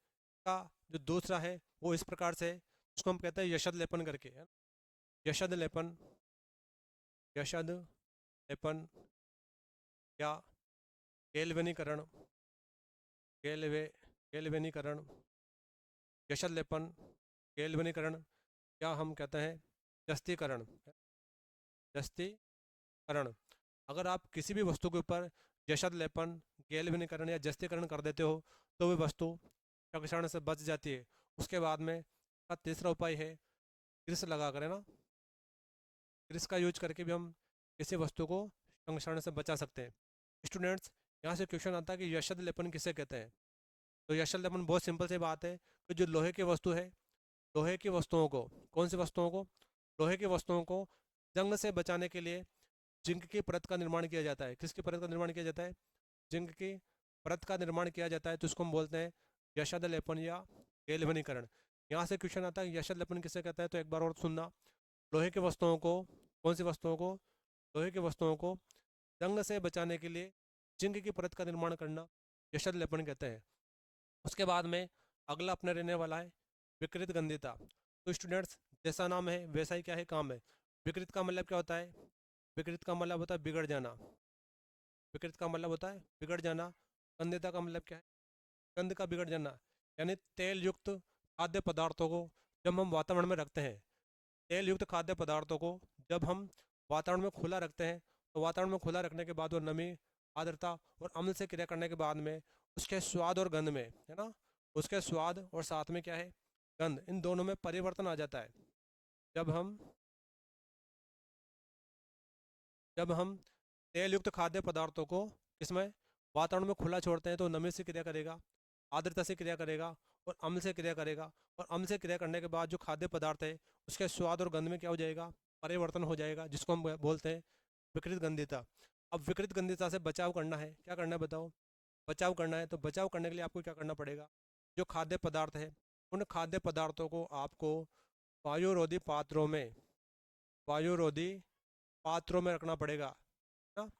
का जो दूसरा है वो इस प्रकार से, उसको हम कहते हैं यशद लेपन करके, है ना? यशद लेपन, यशद लेपन या गैल्वेनीकरण, गैल्वे गैल्वेनीकरण, यशद लेपन, गैल्वेनीकरण, या हम कहते हैं जस्तीकरण, जस्तीकरण। अगर आप किसी भी वस्तु के ऊपर यशद लेपन, गैल्वेनीकरण या जस्तीकरण कर देते हो तो वह वस्तु संक्षारण से बच जाती है। उसके बाद में का तीसरा उपाय है ग्रीस लगा कर, है ना, ग्रीस का यूज करके भी हम किसी वस्तु को संक्षारण से बचा सकते हैं। स्टूडेंट्स, यहाँ से क्वेश्चन आता है कि यशद लेपन किसे कहते हैं। तो यशद लेपन बहुत सिंपल सी बात है कि जो लोहे की वस्तु है, लोहे की वस्तुओं को, कौन सी वस्तुओं को, लोहे की वस्तुओं को जंग से बचाने के लिए जिंक की परत का निर्माण किया जाता है। किसकी परत का निर्माण किया जाता है, जिंक की परत का निर्माण किया जाता है, तो इसको हम बोलते हैं यशद लेपन या गैल्वेनीकरण। यहाँ से क्वेश्चन आता है यशद लेपन किसे कहता है, तो एक बार और सुनना, लोहे की वस्तुओं को, कौन सी वस्तुओं को, लोहे की वस्तुओं को जंग से बचाने के लिए जिंक की परत का निर्माण करना यशद लेपन कहते हैं। उसके बाद में अगला अपने रहने वाला है विकृत गंधिता। तो स्टूडेंट्स, जैसा नाम है वैसा ही क्या है, काम है। विकृत का मतलब क्या होता है, विकृत का मतलब होता है बिगड़ जाना, विकृत का मतलब होता है बिगड़ जाना। गंधिता का मतलब क्या है, गंध का बिगड़ जाना, यानी तेल युक्त खाद्य पदार्थों को जब हम वातावरण में रखते हैं तेल युक्त खाद्य पदार्थों को, जब हम वातावरण में खुला रखते हैं तो वातावरण में खुला रखने के बाद वो नमी, आर्द्रता और अम्ल से क्रिया करने के बाद में उसके स्वाद और गंध में, है ना, उसके स्वाद और साथ में क्या है, गंध, इन दोनों में परिवर्तन आ जाता है। जब हम जब हम तेल युक्त खाद्य पदार्थों को इसमें वातावरण में खुला छोड़ते हैं तो नमी से क्रिया करेगा, आर्द्रता से क्रिया करेगा और अम्ल से क्रिया करेगा, और अम्ल से क्रिया करने के बाद जो खाद्य पदार्थ है उसके स्वाद और गंध में क्या हो जाएगा, परिवर्तन हो जाएगा, जिसको हम बोलते हैं विकृत गंधिता। अब विकृत गंधिता से बचाव करना है, क्या करना है बताओ, बचाव करना है तो बचाव करने के लिए आपको क्या करना पड़ेगा, जो खाद्य पदार्थ है उन खाद्य पदार्थों को आपको वायुरोधी पात्रों में, वायुरोधी पात्रों में रखना पड़ेगा, है ना,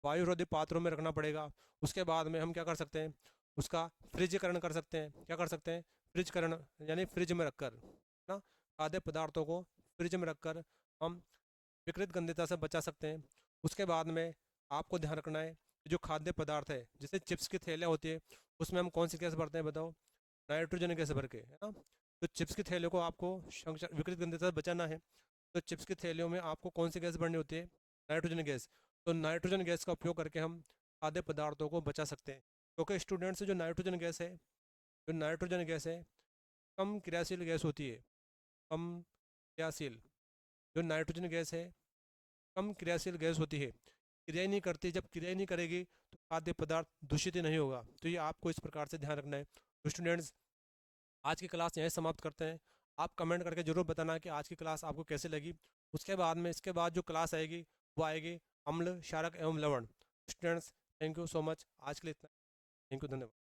वायुरोधी पात्रों में रखना पड़ेगा। उसके बाद में हम क्या कर सकते हैं, उसका फ्रिजकरण कर सकते हैं, क्या कर सकते हैं, फ्रिजकरण, यानी फ्रिज में रखकर, है ना, खाद्य पदार्थों को फ्रिज में रखकर हम विकृत गंधिता से बचा सकते हैं। उसके बाद में आपको ध्यान रखना है कि जो खाद्य पदार्थ है, जैसे चिप्स की थैलियाँ होती है, उसमें हम कौन सी गैस भरते हैं बताओ, नाइट्रोजन गैस भर के, है ना। तो चिप्स की थैलियों को आपको विकृत गंधिता से बचाना है, तो चिप्स की थैलियों में आपको कौन सी गैस भरनी होती है, नाइट्रोजन गैस। तो नाइट्रोजन गैस का उपयोग करके हम खाद्य पदार्थों को बचा सकते हैं, क्योंकि स्टूडेंट्स जो नाइट्रोजन गैस है, जो नाइट्रोजन गैस है कम क्रियाशील गैस होती है, कम क्रियाशील, जो नाइट्रोजन गैस है कम क्रियाशील गैस होती है, क्रिया ही नहीं करती, जब क्रिया ही नहीं करेगी तो खाद्य पदार्थ दूषित ही नहीं होगा। तो ये आपको इस प्रकार से ध्यान रखना है। तो स्टूडेंट्स, आज की क्लास यहीं समाप्त करते हैं। आप कमेंट करके ज़रूर बताना कि आज की क्लास आपको कैसे लगी। उसके बाद में, इसके बाद जो क्लास आएगी वो आएगी अम्ल, क्षारक एवं लवण। Students, thank you so much, आज के लिए इतना। थैंक यू, धन्यवाद।